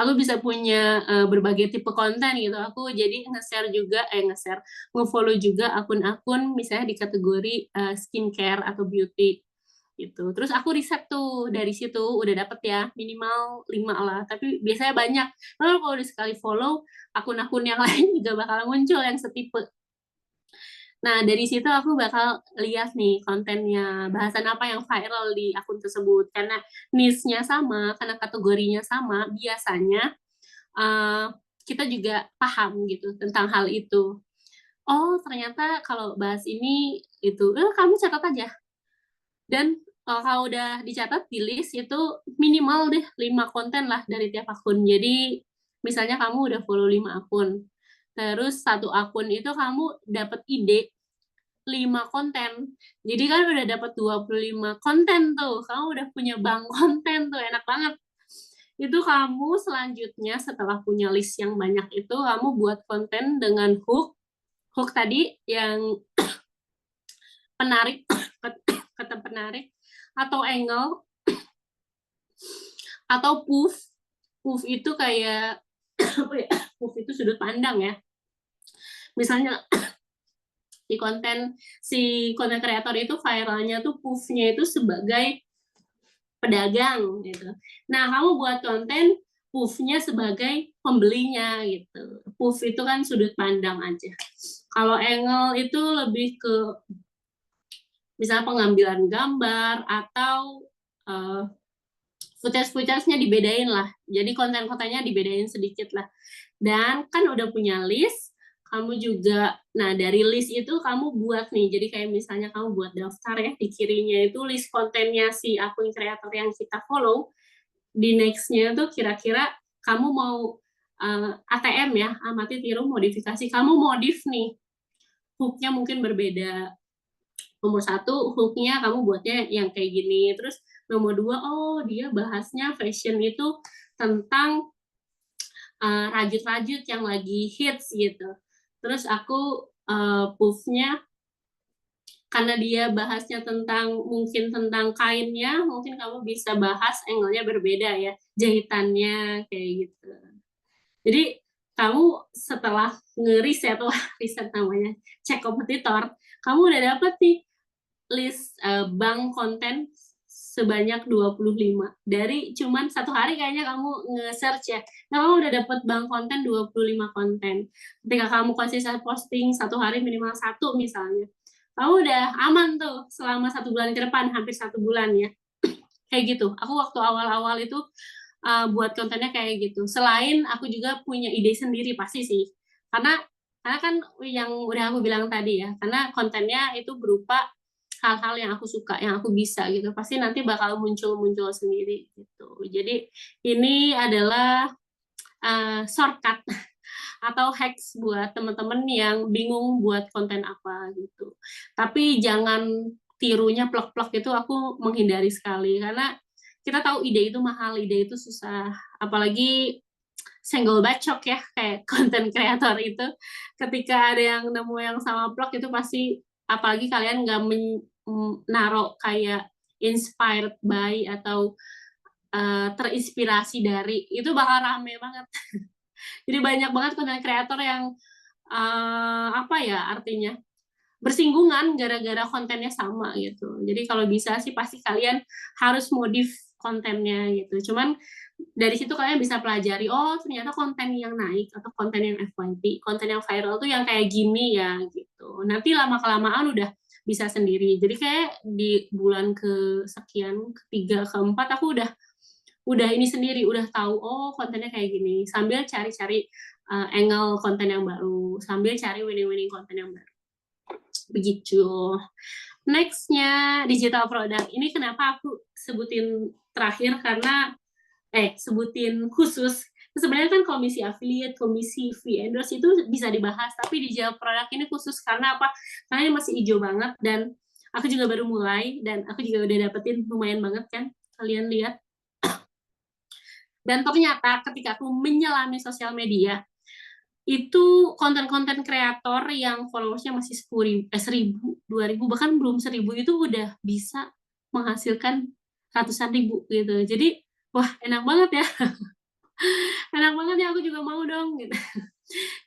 aku bisa punya berbagai tipe konten gitu. Aku jadi nge-follow juga akun-akun misalnya di kategori skincare atau beauty. gitu. Terus aku riset tuh, dari situ udah dapet ya minimal 5 lah, tapi biasanya banyak. Lalu kalau udah sekali follow, akun-akun yang lain juga bakal muncul yang setipe. Nah, dari situ aku bakal lihat nih kontennya, bahasan apa yang viral di akun tersebut. Karena niche-nya sama, karena kategorinya sama, biasanya eh, kita juga paham gitu tentang hal itu. Oh, ternyata kalau bahas ini itu, kamu catat aja. Dan kalau udah dicatat di list itu minimal deh 5 konten lah dari tiap akun. Jadi misalnya kamu udah follow 5 akun. Terus satu akun itu kamu dapat ide 5 konten. Jadi kan udah dapat 25 konten tuh. Kamu udah punya bank konten tuh, enak banget. Itu kamu selanjutnya setelah punya list yang banyak itu, kamu buat konten dengan hook. Hook tadi yang penarik, kata penarik, atau angle, atau puff. Puff itu kayak, apa ya? Puff itu sudut pandang ya. Misalnya si konten kreator itu viralnya tuh puffnya itu sebagai pedagang gitu. Nah, kamu buat konten puffnya sebagai pembelinya gitu. Puff itu kan sudut pandang aja. Kalau angle itu lebih ke misalnya pengambilan gambar atau uh, footage-nya dibedain lah. Jadi konten-kontennya dibedain sedikit lah. Dan kan udah punya list, kamu juga, nah dari list itu kamu buat nih, jadi kayak misalnya kamu buat daftar ya, di kirinya itu list kontennya si akun kreator yang kita follow, di next-nya tuh kira-kira kamu mau ATM ya, amati tiru modifikasi, kamu modif nih, hook-nya mungkin berbeda. Nomor 1, hook-nya kamu buatnya yang kayak gini, terus nomor 2, oh dia bahasnya fashion itu tentang rajut-rajut yang lagi hits gitu. Terus aku puff-nya karena dia bahasnya mungkin tentang kainnya, mungkin kamu bisa bahas angle-nya berbeda ya, jahitannya kayak gitu. Jadi kamu setelah ngeriset, riset namanya, cek kompetitor, kamu udah dapet nih list bank konten sebanyak 25 dari cuman satu hari kayaknya kamu nge-search ya. Nah, kamu udah dapet bank konten 25 konten. Ketika kamu konsisten posting satu hari minimal 1 misalnya, kamu udah aman tuh selama 1 bulan ke depan, hampir 1 bulan ya. Kayak gitu. Aku waktu awal-awal itu buat kontennya kayak gitu. Selain aku juga punya ide sendiri pasti sih. Karena kan yang udah aku bilang tadi ya, karena kontennya itu berupa hal-hal yang aku suka, yang aku bisa gitu, pasti nanti bakal muncul sendiri gitu. Jadi ini adalah shortcut atau hacks buat teman-teman yang bingung buat konten apa gitu. Tapi jangan tirunya plek-plek, itu aku menghindari sekali karena kita tahu ide itu mahal, ide itu susah, apalagi senggol bacok ya kayak konten kreator itu, ketika ada yang nemu yang sama plek itu pasti, apalagi kalian nggak naruh kayak inspired by atau terinspirasi dari, itu bakal rame banget. Jadi banyak banget konten kreator yang apa ya artinya, bersinggungan gara-gara kontennya sama gitu. Jadi kalau bisa sih pasti kalian harus modif kontennya gitu. Cuman dari situ kalian bisa pelajari, oh ternyata konten yang naik atau konten yang FYP, konten yang viral tuh yang kayak gini ya gitu. Nanti lama-kelamaan udah bisa sendiri. Jadi kayak di bulan kesekian, ketiga, keempat, aku udah ini sendiri, udah tahu, oh kontennya kayak gini. Sambil cari-cari angle konten yang baru, sambil cari winning-winning konten yang baru. Begitu. Next-nya digital product. Ini kenapa aku sebutin terakhir karena sebutin khusus. Sebenarnya kan komisi affiliate, komisi fee endorse itu bisa dibahas, tapi digital product ini khusus karena apa? Karena ini masih hijau banget dan aku juga baru mulai dan aku juga udah dapetin lumayan banget kan, kalian lihat. Dan ternyata ketika aku menyelami sosial media, itu konten-konten kreator yang followersnya masih 10.000, 2.000, bahkan belum 1.000 itu udah bisa menghasilkan ratusan ribu gitu. Jadi wah enak banget ya. Enak banget ya, aku juga mau dong gitu.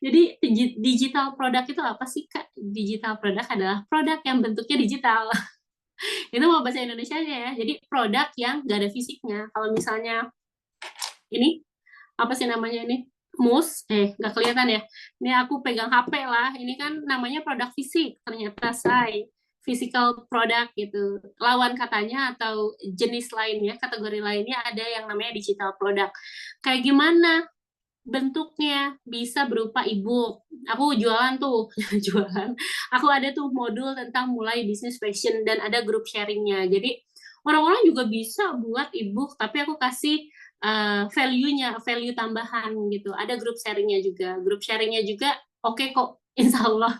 Jadi digital product itu apa sih Kak? Digital product adalah produk yang bentuknya digital. Itu mau bahasa Indonesianya ya. Jadi produk yang nggak ada fisiknya. Kalau misalnya ini apa sih namanya ini? Mus, nggak kelihatan ya. Ini aku pegang HP lah. Ini kan namanya produk fisik. Ternyata saya physical product gitu. Lawan katanya atau jenis lainnya, kategori lainnya ada yang namanya digital product. Kayak gimana? Bentuknya bisa berupa e-book. Aku jualan tuh, jualan. Aku ada tuh modul tentang mulai bisnis fashion dan ada grup sharingnya. Jadi orang-orang juga bisa buat e-book, tapi aku kasih value-nya, value tambahan gitu. Ada grup sharingnya juga. Grup sharingnya juga oke kok, insya Allah.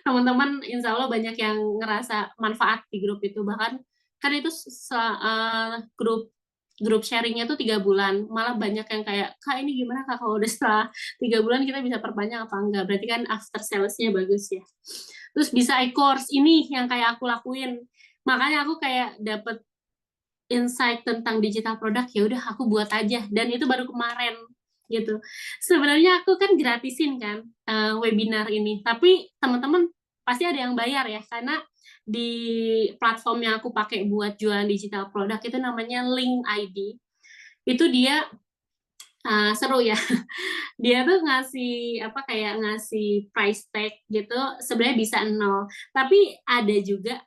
Teman-teman insya Allah banyak yang ngerasa manfaat di grup itu. Bahkan kan itu grup grup sharingnya tuh 3 bulan, malah banyak yang kayak, kak ini gimana kak kalau udah setelah 3 bulan kita bisa perpanjang apa enggak, berarti kan after salesnya bagus ya. Terus bisa e-course, ini yang kayak aku lakuin, makanya aku kayak dapet insight tentang digital produk, ya udah aku buat aja, dan itu baru kemarin gitu. Sebenarnya aku kan gratisin kan webinar ini, tapi teman-teman pasti ada yang bayar ya, karena di platform yang aku pakai buat jualan digital produk itu namanya Link ID. Itu dia seru ya. Dia tuh ngasih apa kayak ngasih price tag gitu, sebenarnya bisa 0. Tapi ada juga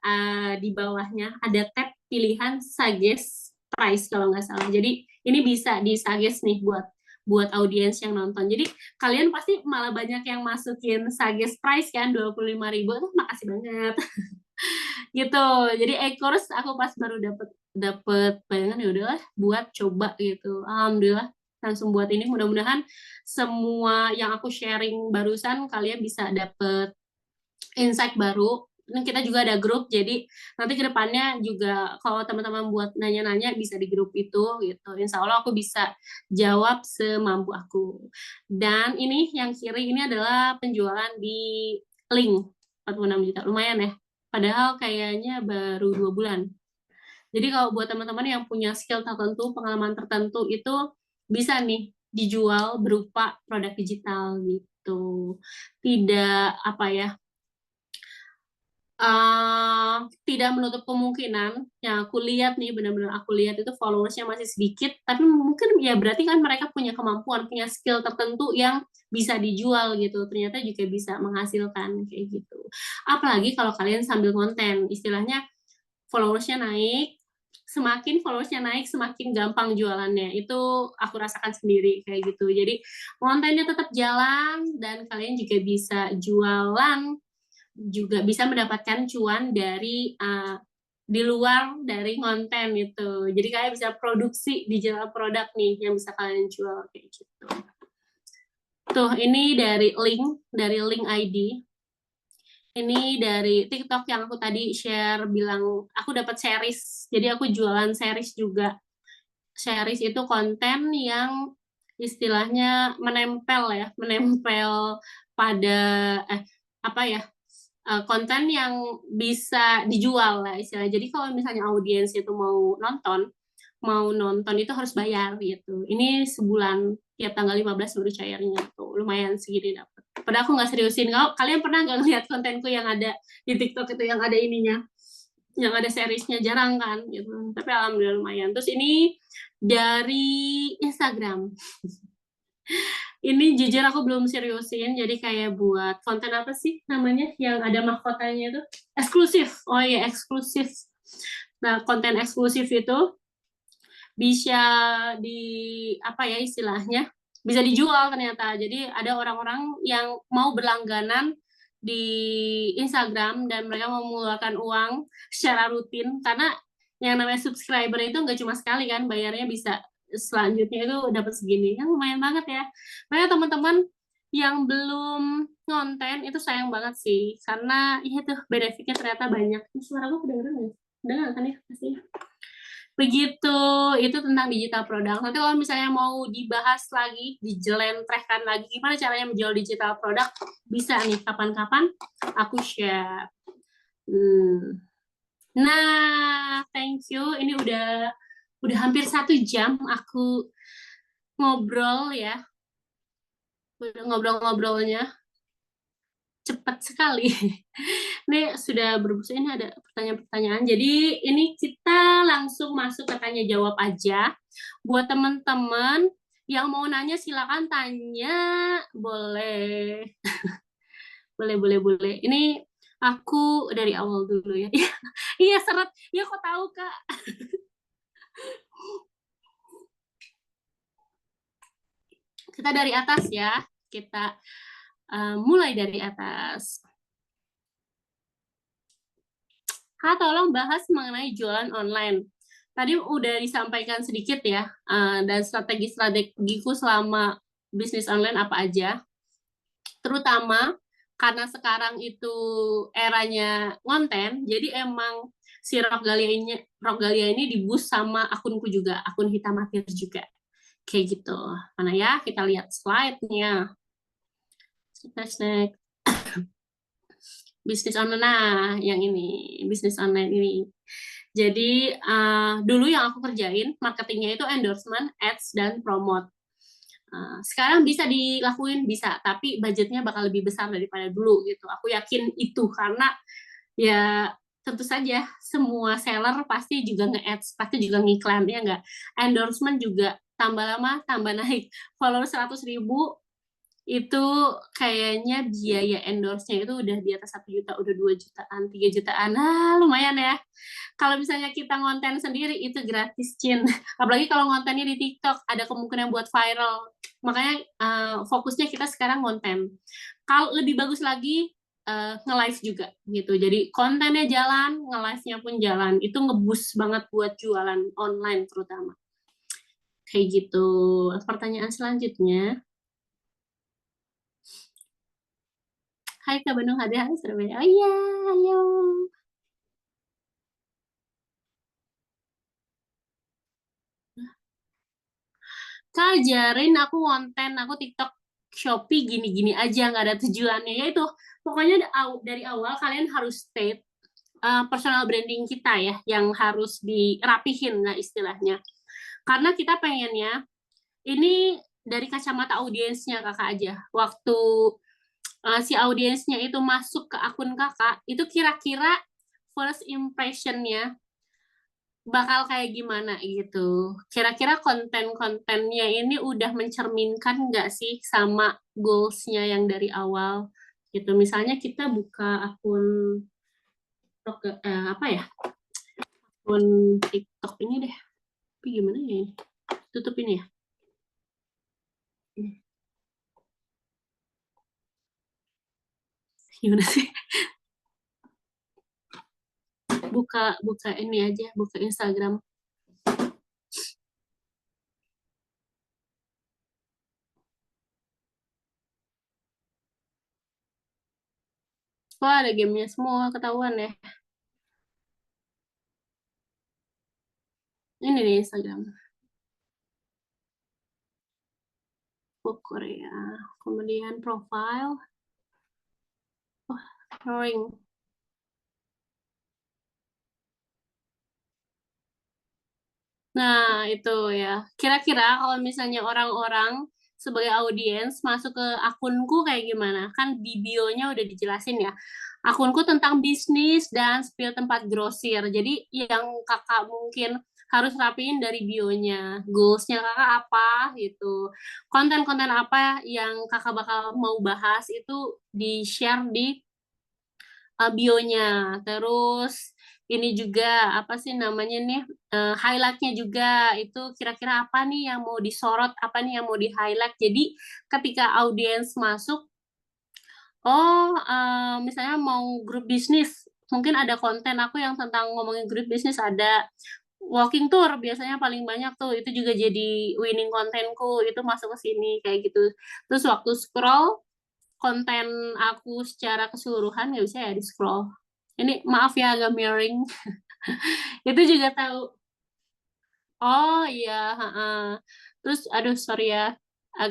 di bawahnya ada tab pilihan suggest price kalau nggak salah. Jadi ini bisa di suggest nih buat audiens yang nonton. Jadi kalian pasti malah banyak yang masukin suggest price kan 25.000 tuh, makasih banget. Gitu. Jadi e-course aku pas baru dapet dapet bayangan, ya udahlah buat coba gitu. Alhamdulillah langsung buat ini, mudah-mudahan semua yang aku sharing barusan kalian bisa dapet insight baru. Dan kita juga ada grup, jadi nanti kedepannya juga kalau teman-teman buat nanya-nanya bisa di grup itu gitu. Insya Allah aku bisa jawab semampu aku. Dan ini yang kiri ini adalah penjualan di link 46 juta, lumayan ya. Padahal kayaknya baru 2 bulan. Jadi kalau buat teman-teman yang punya skill tertentu, pengalaman tertentu itu bisa nih dijual berupa produk digital gitu. Tidak apa ya, tidak menutup kemungkinan yang aku lihat nih, benar-benar aku lihat itu followersnya masih sedikit, tapi mungkin ya berarti kan mereka punya kemampuan, punya skill tertentu yang bisa dijual gitu, ternyata juga bisa menghasilkan kayak gitu. Apalagi kalau kalian sambil konten, istilahnya followersnya naik, semakin followersnya naik semakin gampang jualannya, itu aku rasakan sendiri kayak gitu. Jadi kontennya tetap jalan dan kalian juga bisa jualan, juga bisa mendapatkan cuan dari di luar dari konten itu. Jadi kalian bisa produksi digital produk nih yang bisa kalian jual kayak gitu. Tuh, ini dari link ID. Ini dari TikTok yang aku tadi share bilang aku dapat series. Jadi aku jualan series juga. Series itu konten yang istilahnya menempel pada apa ya, konten yang bisa dijual lah istilahnya. Jadi kalau misalnya audiens itu mau nonton itu harus bayar gitu. Ini sebulan tiap tanggal 15 baru cairnya tuh. Lumayan segini dapat. Padahal aku nggak seriusin. Kalau kalian pernah nggak ngeliat kontenku yang ada di TikTok itu yang ada ininya, yang ada seriesnya, jarang kan gitu. Tapi alhamdulillah lumayan. Terus ini dari Instagram. Ini jujur aku belum seriusin, jadi kayak buat konten apa sih namanya yang ada mahkotanya itu? Eksklusif. Oh iya, eksklusif. Nah, konten eksklusif itu bisa di apa ya istilahnya? Bisa dijual ternyata. Jadi ada orang-orang yang mau berlangganan di Instagram dan mereka mau mengeluarkan uang secara rutin, karena yang namanya subscriber itu nggak cuma sekali kan, bayarnya bisa selanjutnya itu dapat segini, yang lumayan banget ya. Makanya teman-teman yang belum ngonten itu sayang banget sih, karena ya tuh benefitnya ternyata banyak. Ini suara gue kedengeran nggak? Dengar kan ya pasti. Begitu, itu tentang digital product. Nanti kalau misalnya mau dibahas lagi, dijelentrehkan lagi, gimana caranya menjual digital product, bisa nih kapan-kapan aku share. Nah, thank you. Ini udah hampir 1 jam aku ngobrol ya. Udah ngobrol-ngobrolnya. cepat sekali. Ini sudah berbus ini ada pertanyaan-pertanyaan. Jadi ini kita langsung masuk ke tanya jawab aja. Buat teman-teman yang mau nanya silakan tanya, boleh. Boleh. Ini aku dari awal dulu ya. Iya, seret. Ya kok tahu, Kak? Kita dari atas ya. Kita mulai dari atas. Kak, tolong bahas mengenai jualan online. Tadi udah disampaikan sedikit ya, dan strategi-strategiku selama bisnis online apa aja. Terutama karena sekarang itu eranya konten, jadi emang si Rogalia ini diboost sama akunku juga, akun hitam akhir juga. Kayak gitu. Mana ya? Kita lihat slide-nya. Next. Bisnis online, nah yang ini, bisnis online ini. Jadi dulu yang aku kerjain, marketingnya itu endorsement, ads, dan promote. Sekarang bisa dilakuin, bisa, tapi budgetnya bakal lebih besar daripada dulu gitu. Aku yakin itu, karena ya tentu saja semua seller pasti juga nge-ads, pasti juga ngiklan, ya nggak? Endorsement juga tambah lama, tambah naik. Follower 100.000, itu kayaknya biaya endorse-nya itu udah di atas 1 juta, udah 2 jutaan, 3 jutaan. Nah, lumayan ya. Kalau misalnya kita ngonten sendiri itu gratis, Cin. Apalagi kalau ngontennya di TikTok, ada kemungkinan buat viral. Makanya fokusnya kita sekarang ngonten. Kalau lebih bagus lagi, nge-live juga gitu. Jadi kontennya jalan, nge-live-nya pun jalan. Itu nge-boost banget buat jualan online terutama. Kayak gitu. Pertanyaan selanjutnya. Hai Kak Bandung, hai Surabaya. Oh iya, halo. Kak, ajarin aku konten, aku TikTok, Shopee gini-gini aja, nggak ada tujuannya. Ya itu, pokoknya dari awal kalian harus state personal branding kita ya, yang harus dirapihin lah istilahnya. Karena kita pengennya, ini dari kacamata audiensnya kakak aja. Waktu si audiensnya itu masuk ke akun kakak, itu kira-kira first impressionnya bakal kayak gimana gitu. Kira-kira konten-kontennya ini udah mencerminkan nggak sih sama goals-nya yang dari awal gitu. Misalnya kita buka akun apa ya? Akun TikTok ini deh. Tapi gimana ya? Tutup ini ya. Gimana sih? Buka ini aja, buka Instagram. Wah, ada gamenya semua ketahuan ya. Ini nih Instagram. Book Korea. Kemudian profile. Wah, drawing. Nah, itu ya. Kira-kira kalau misalnya orang-orang sebagai audiens masuk ke akunku kayak gimana? Kan di bio-nya udah dijelasin ya. Akunku tentang bisnis dan spill tempat grosir. Jadi yang kakak mungkin harus rapiin dari bio-nya. Goals-nya kakak apa gitu. Konten-konten apa yang kakak bakal mau bahas itu di-share di bio-nya. Terus ini juga apa sih namanya nih, highlight-nya juga itu kira-kira apa nih yang mau disorot, apa nih yang mau di-highlight. Jadi ketika audiens masuk, oh misalnya mau grup bisnis, mungkin ada konten aku yang tentang ngomongin grup bisnis, ada walking tour biasanya paling banyak tuh, itu juga jadi winning kontenku, itu masuk ke sini kayak gitu. Terus waktu scroll konten aku secara keseluruhan nggak bisa ya di scroll. Ini maaf ya agak miring. Itu juga tahu. Oh iya, heeh. Terus aduh sorry ya,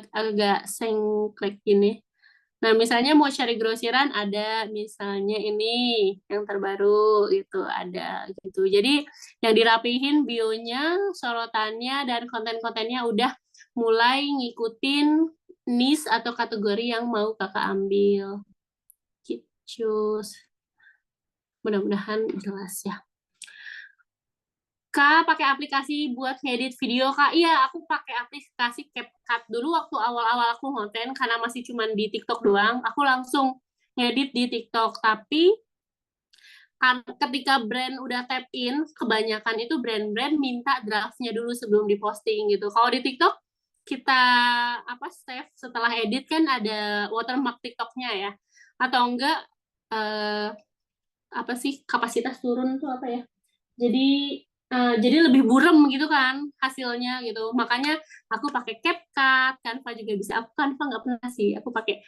agak sengklek gini. Nah, misalnya mau cari grosiran ada misalnya ini yang terbaru itu ada gitu. Jadi yang dirapihin bionya, sorotannya dan konten-kontennya udah mulai ngikutin niche atau kategori yang mau kakak ambil Cus. Mudah-mudahan jelas ya. Kak, pakai aplikasi buat ngedit video, Kak. Iya, aku pakai aplikasi CapCut dulu waktu awal-awal aku konten, karena masih cuman di TikTok doang. Aku langsung ngedit di TikTok. Tapi ketika brand udah tap in, kebanyakan itu brand-brand minta draftnya dulu sebelum diposting gitu. Kalau di TikTok, kita save setelah edit kan ada watermark TikToknya ya. Atau enggak, kapasitas turun tuh apa ya? Jadi lebih burem gitu kan hasilnya gitu. Makanya aku pakai CapCut, Canva juga bisa. Aku Canva nggak pernah sih. Aku pakai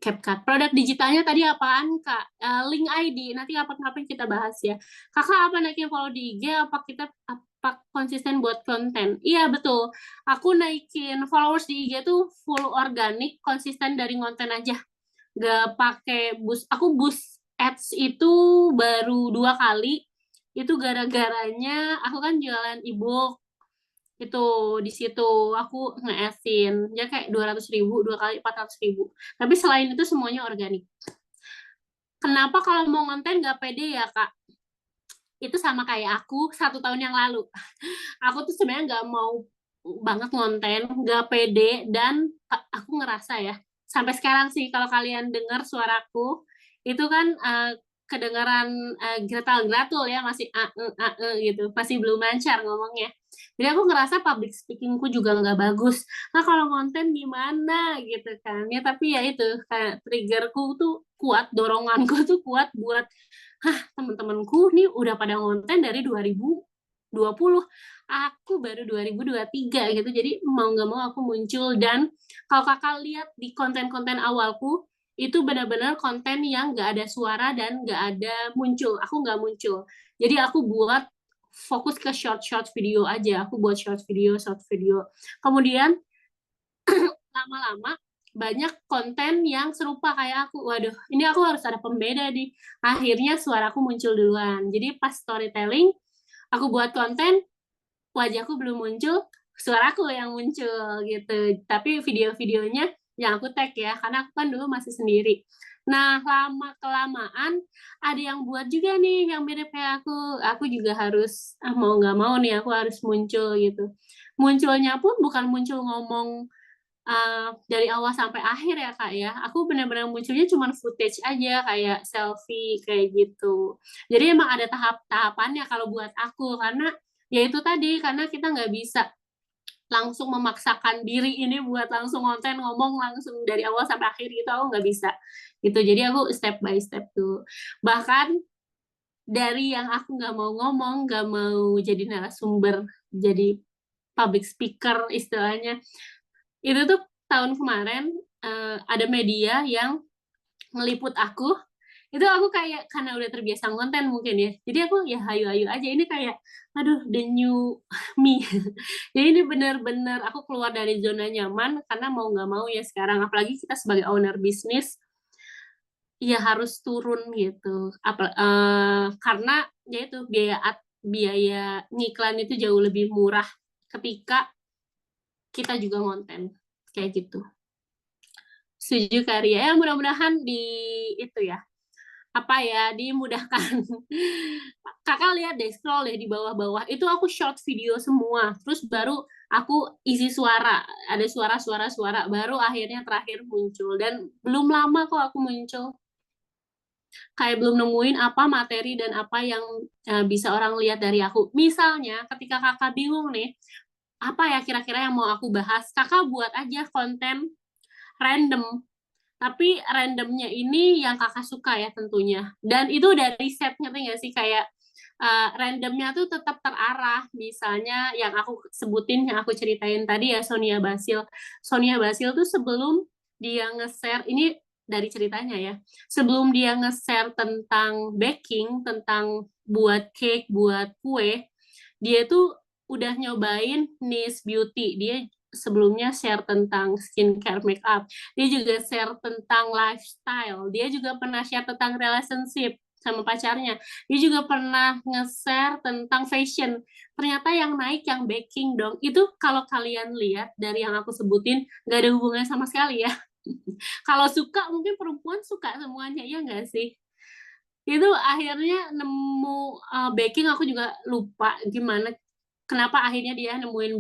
CapCut. Produk digitalnya tadi apaan, Kak? Link ID. Nanti kapan-kapan kita bahas ya. Kakak apa naikin follow di IG? Apa konsisten buat konten? Iya, betul. Aku naikin followers di IG tuh full organik, konsisten dari konten aja. Nggak pakai boost. Aku boost ads itu baru 2 kali. Itu gara-garanya aku kan jualan ebook. Itu di situ aku nge-adsin. Ya kayak 200.000, 2 kali 400.000. Tapi selain itu semuanya organik. Kenapa kalau mau konten nggak pede ya, Kak? Itu sama kayak aku 1 tahun yang lalu. Aku tuh sebenarnya nggak mau banget ngonten, nggak pede, dan aku ngerasa ya, sampai sekarang sih kalau kalian dengar suaraku, itu kan kedengaran gratal-gratul ya, masih gitu, masih belum lancar ngomongnya. Jadi aku ngerasa public speakingku juga nggak bagus. Nah kalau konten gimana gitu kan? Ya tapi ya itu, kayak triggerku tuh kuat, doronganku tuh kuat buat, teman-temanku nih udah pada ngonten dari 2020, aku baru 2023 gitu. Jadi mau nggak mau aku muncul. Dan kalau kakak lihat di konten-konten awalku, itu benar-benar konten yang nggak ada suara dan nggak ada muncul. Aku nggak muncul. Jadi aku buat fokus ke short video aja. Aku buat short video. Kemudian lama-lama banyak konten yang serupa kayak aku. Waduh, ini aku harus ada pembeda nih. Akhirnya suaraku muncul duluan. Jadi pas storytelling, aku buat konten, wajahku belum muncul, suaraku yang muncul gitu. Tapi video-videonya yang aku tag ya, karena aku kan dulu masih sendiri. Nah, lama-kelamaan ada yang buat juga nih yang mirip kayak aku. Aku juga harus, mau nggak mau nih, aku harus muncul gitu. Munculnya pun bukan muncul ngomong dari awal sampai akhir ya, Kak, ya. Aku benar-benar munculnya cuma footage aja, kayak selfie, kayak gitu. Jadi emang ada tahap-tahapannya kalau buat aku, karena ya itu tadi, karena kita nggak bisa langsung memaksakan diri ini buat langsung konten, ngomong langsung dari awal sampai akhir gitu, aku nggak bisa. Gitu, jadi aku step by step tuh. Bahkan dari yang aku nggak mau ngomong, nggak mau jadi narasumber, jadi public speaker istilahnya, itu tuh tahun kemarin ada media yang ngeliput aku. Itu aku kayak karena udah terbiasa konten mungkin ya, jadi aku ya hayu-hayu aja. Ini kayak aduh, the new me. Jadi ini bener-bener aku keluar dari zona nyaman, karena mau nggak mau ya sekarang, apalagi kita sebagai owner bisnis ya harus turun gitu. Karena ya itu biaya ngiklan itu jauh lebih murah ketika kita juga konten kayak gitu. Setuju, Karya. Ya mudah-mudahan itu ya, dimudahkan. Kakak lihat deh, scroll deh di bawah-bawah, itu aku short video semua, terus baru aku isi suara, ada suara, baru akhirnya terakhir muncul. Dan belum lama kok aku muncul, kayak belum nemuin apa materi dan apa yang bisa orang lihat dari aku. Misalnya ketika kakak bingung nih, apa ya kira-kira yang mau aku bahas, kakak buat aja konten random. Tapi randomnya ini yang kakak suka ya tentunya. Dan itu udah riset, ngerti nggak sih? Kayak randomnya tuh tetap terarah. Misalnya yang aku sebutin, yang aku ceritain tadi ya, Sonia Basil. Sonia Basil tuh sebelum dia nge-share, ini dari ceritanya ya, sebelum dia nge-share tentang baking, tentang buat cake, buat kue, dia tuh udah nyobain niche beauty. Dia sebelumnya share tentang skincare, makeup. Dia juga share tentang lifestyle. Dia juga pernah share tentang relationship sama pacarnya. Dia juga pernah nge-share tentang fashion. Ternyata yang naik yang baking dong. Itu kalau kalian lihat dari yang aku sebutin, nggak ada hubungannya sama sekali ya. Kalau suka mungkin perempuan suka semuanya, iya nggak sih? Itu akhirnya nemu baking, aku juga lupa gimana kenapa akhirnya dia nemuin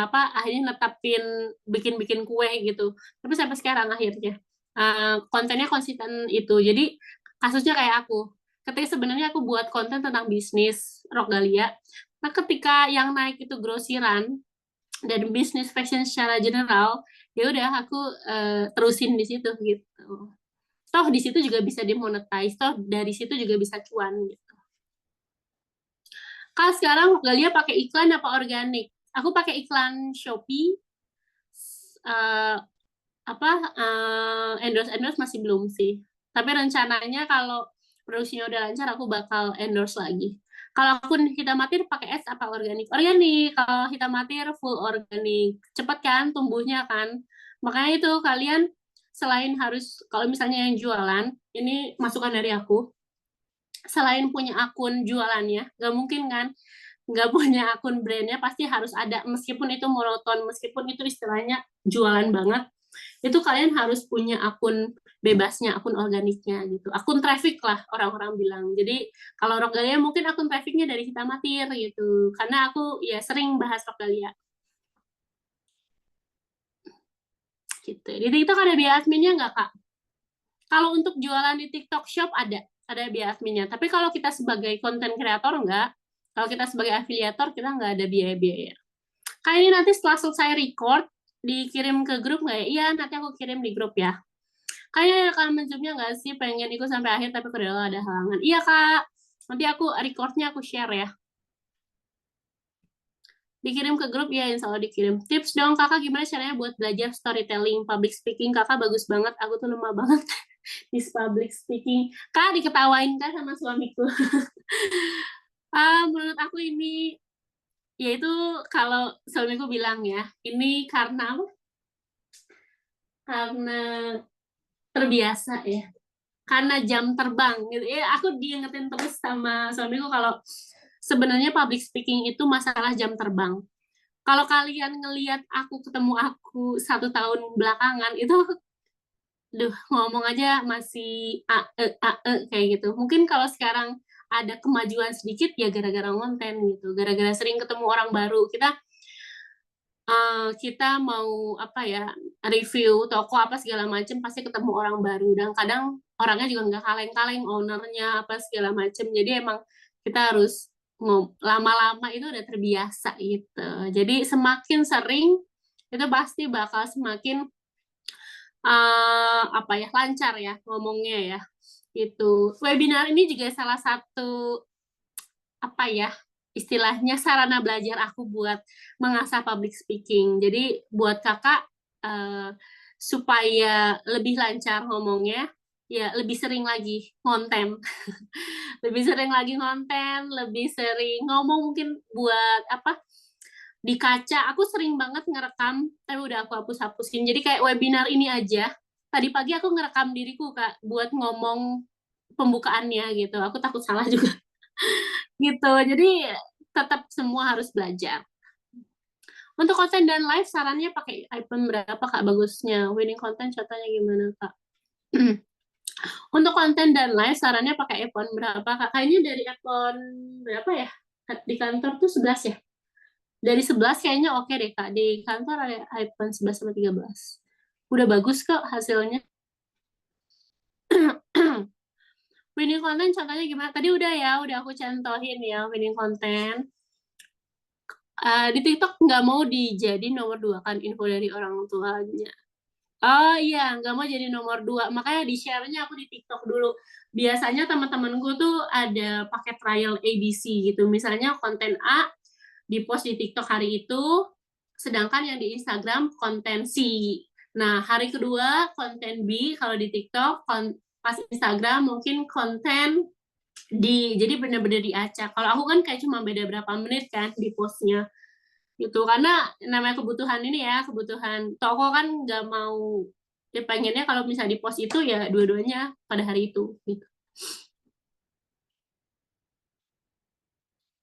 akhirnya netapin bikin-bikin kue gitu. Tapi sampai sekarang akhirnya kontennya konsisten itu. Jadi kasusnya kayak aku. Ketika sebenarnya aku buat konten tentang bisnis Rogalia, nah ketika yang naik itu grosiran dan bisnis fashion secara general, ya udah aku terusin di situ gitu. Toh di situ juga bisa dimonetize, toh dari situ juga bisa cuan gitu. Kalau sekarang Galia pakai iklan apa organik? Aku pakai iklan Shopee. eh, endorse endorse masih belum sih. Tapi rencananya kalau produksinya udah lancar aku bakal endorse lagi. Kalau akun Hitamatir pakai S apa organik? Organik. Kalau Hitamatir full organik. Cepet kan tumbuhnya kan. Makanya itu kalian selain harus kalau misalnya yang jualan, ini masukan dari aku, selain punya akun jualannya, nggak mungkin kan nggak punya akun brandnya, pasti harus ada, meskipun itu monoton, meskipun itu istilahnya jualan banget, itu kalian harus punya akun bebasnya, akun organiknya gitu, akun traffic lah orang-orang bilang. Jadi kalau Rogalia mungkin akun trafficnya dari kita matir gitu, karena aku ya sering bahas Rogalia gitu. Di TikTok ada biaya adminnya nggak, Kak? Kalau untuk jualan di TikTok Shop ada biaya adminnya. Tapi kalau kita sebagai konten kreator nggak. Kalau kita sebagai afiliator kita nggak ada biaya-biaya. Kayak ini nanti setelah selesai record dikirim ke grup nggak ya? Iya, nanti aku kirim di grup ya. Kayaknya rekaman Zoom-nya nggak sih? Pengen ikut sampai akhir tapi kedala ada halangan. Iya, Kak. Nanti aku recordnya aku share ya. Dikirim ke grup ya, insya Allah dikirim. Tips dong, Kakak gimana caranya buat belajar storytelling, public speaking? Kakak bagus banget, aku tuh lemah banget di public speaking. Kak, diketawain kan sama suamiku. Menurut aku ini, yaitu kalau suamiku bilang ya, ini karena apa? Karena terbiasa ya. Karena jam terbang gitu. Ya, aku diingetin terus sama suamiku kalau sebenarnya public speaking itu masalah jam terbang. Kalau kalian ngelihat aku ketemu aku 1 tahun belakangan itu, ngomong aja masih kayak gitu. Mungkin kalau sekarang ada kemajuan sedikit ya gara-gara konten gitu, gara-gara sering ketemu orang baru. Kita mau apa ya, review toko apa segala macam pasti ketemu orang baru, dan kadang orangnya juga nggak kaleng-kaleng, ownernya apa segala macam. Jadi emang kita harus lama-lama itu udah terbiasa gitu. Jadi semakin sering itu pasti bakal semakin apa ya, lancar ya ngomongnya ya. Itu webinar ini juga salah satu apa ya, istilahnya sarana belajar aku buat mengasah public speaking. Jadi buat kakak supaya lebih lancar ngomongnya, ya lebih sering lagi konten, lebih sering lagi konten, lebih sering ngomong, mungkin buat apa, di kaca. Aku sering banget ngerekam, tapi udah aku hapus-hapusin. Jadi kayak webinar ini aja, tadi pagi aku ngerekam diriku Kak buat ngomong pembukaannya gitu. Aku takut salah juga gitu. Jadi tetap semua harus belajar. Untuk konten dan live, sarannya pakai iPhone berapa Kak bagusnya? Winning content contohnya gimana Kak? Untuk konten dan live, sarannya pakai iPhone berapa Kak? Kayaknya dari iPhone berapa ya? Di kantor tuh 11 ya? Dari 11 kayaknya oke deh Kak. Di kantor ada iPhone 11 sama 13. Udah bagus kok hasilnya. Winning content contohnya gimana? Tadi udah ya, udah aku contohin ya winning content. Di TikTok nggak mau dijadi nomor 2 kan info dari orang tuanya. Oh iya, nggak mau jadi nomor 2. Makanya di share-nya aku di TikTok dulu. Biasanya teman-temanku tuh ada pakai trial ABC gitu. Misalnya konten A di post di TikTok hari itu, sedangkan yang di Instagram konten C. Nah, hari kedua konten B kalau di TikTok, pas Instagram mungkin konten D. Jadi bener-bener diacak. Kalau aku kan kayak cuma beda berapa menit kan di postnya gitu, karena namanya kebutuhan ini ya, kebutuhan toko kan nggak mau, ya pengennya kalau misalnya di post itu ya dua-duanya pada hari itu gitu.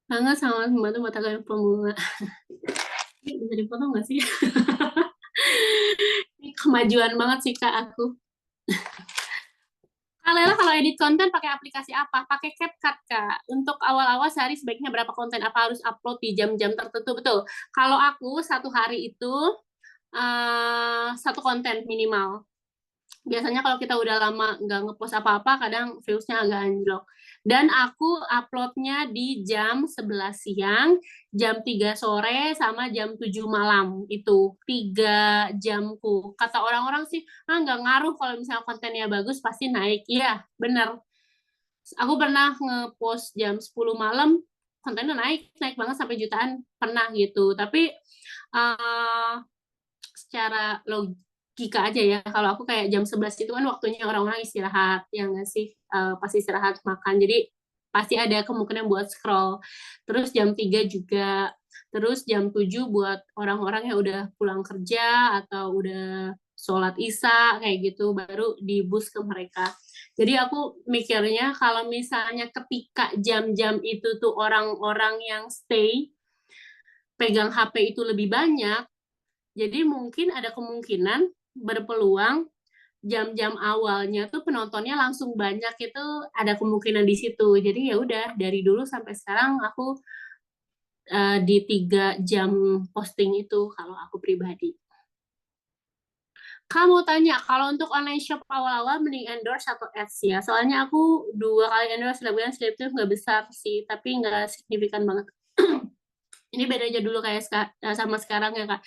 Banget sama membantu mata kuliah pemula. Ini bisa dipotong nggak sih? Ini kemajuan banget sih Kak aku. Kak Lela kalau edit konten pakai aplikasi apa? Pakai CapCut Kak. Untuk awal-awal sehari sebaiknya berapa konten? Apa harus upload di jam-jam tertentu? Betul. Kalau aku satu hari itu satu konten minimal. Biasanya kalau kita udah lama nggak ngepost apa-apa, kadang viewsnya agak anjlok. Dan aku uploadnya di jam 11 siang, jam 3 sore, sama jam 7 malam. Itu 3 jamku. Kata orang-orang sih, nggak ngaruh kalau misalnya kontennya bagus, pasti naik. Iya, bener. Aku pernah ngepost jam 10 malam, kontennya naik, naik banget sampai jutaan. Pernah gitu. Tapi uh, secara logika aja ya, kalau aku kayak jam 11 itu kan waktunya orang-orang istirahat, ya nggak sih? Pasti istirahat makan, jadi pasti ada kemungkinan buat scroll. Terus jam 3 juga, terus jam 7 buat orang-orang yang udah pulang kerja atau udah sholat isya kayak gitu, baru di boost ke mereka. Jadi aku mikirnya kalau misalnya ketika jam-jam itu tuh orang-orang yang stay pegang HP itu lebih banyak, jadi mungkin ada kemungkinan berpeluang jam-jam awalnya tuh penontonnya langsung banyak, itu ada kemungkinan di situ. Jadi ya udah dari dulu sampai sekarang aku di 3 jam posting itu kalau aku pribadi. Kamu tanya, kalau untuk online shop awal-awal mending endorse atau ads ya? Soalnya aku 2 kali endorse, selebgram nggak besar sih, tapi nggak signifikan banget. Ini bedanya dulu kayak sama sekarang ya Kak.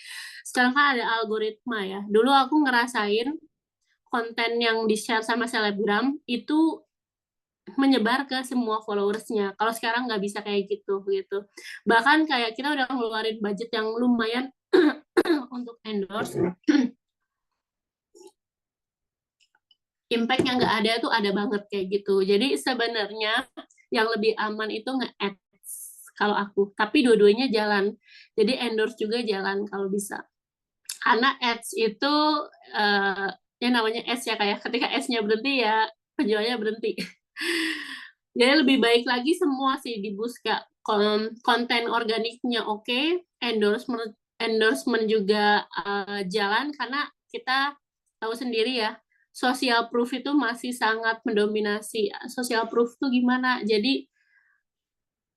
Sekarang kan ada algoritma ya. Dulu aku ngerasain konten yang di-share sama selebgram itu menyebar ke semua followersnya. Kalau sekarang nggak bisa kayak gitu gitu. Bahkan kayak kita udah ngeluarin budget yang lumayan untuk endorse, impact yang nggak ada tuh ada banget kayak gitu. Jadi sebenarnya yang lebih aman itu nge-ads kalau aku. Tapi dua-duanya jalan. Jadi endorse juga jalan kalau bisa. Karena ads itu ya namanya ads ya, kayak ketika ads-nya berhenti ya penjualnya berhenti. Jadi lebih baik lagi semua sih di boost, Kak. Konten organiknya oke, endorsement juga jalan, karena kita tahu sendiri ya, social proof itu masih sangat mendominasi. Social proof itu gimana? Jadi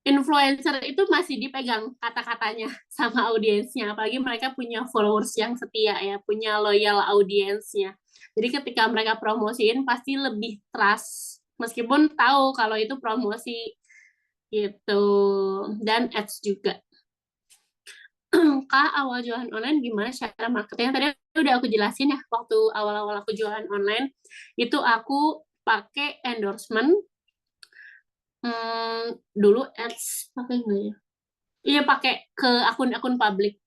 influencer itu masih dipegang kata-katanya sama audiensnya, apalagi mereka punya followers yang setia ya, punya loyal audiensnya. Jadi ketika mereka promosiin pasti lebih trust, meskipun tahu kalau itu promosi gitu, dan ads juga. Kak, awal jualan online gimana cara marketingnya? Tadi udah aku jelasin ya, waktu awal-awal aku jualan online, itu aku pakai endorsement. Dulu ads pakai nggak ya? Iya, pakai ke akun-akun publik.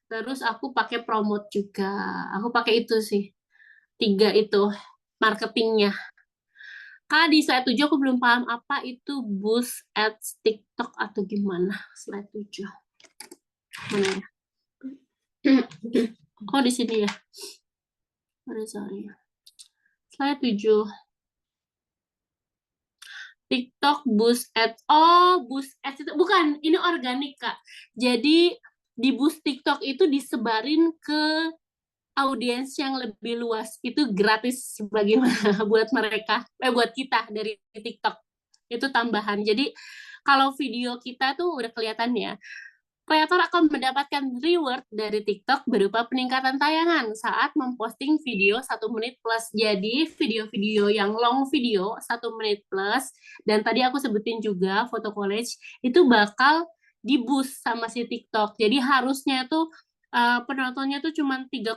Terus aku pakai promote juga. Aku pakai itu sih. 3 itu marketingnya. Kak, di slide 7 aku belum paham apa itu boost ads TikTok atau gimana. Slide 7. Mana ya? Oh, di sini ya. Sorry. Slide 7. TikTok boost ads. Oh, boost ads itu bukan, ini organik, Kak. Jadi di boost TikTok itu disebarin ke audiens yang lebih luas, itu gratis bagaimana buat mereka, buat kita dari TikTok. Itu tambahan. Jadi kalau video kita tuh udah kelihatan ya, kreator akan mendapatkan reward dari TikTok berupa peningkatan tayangan saat memposting video 1 menit plus. Jadi video-video yang long video 1 menit plus, dan tadi aku sebutin juga foto collage, itu bakal di boost sama si TikTok. Jadi harusnya tuh penontonnya tuh cuma 3,7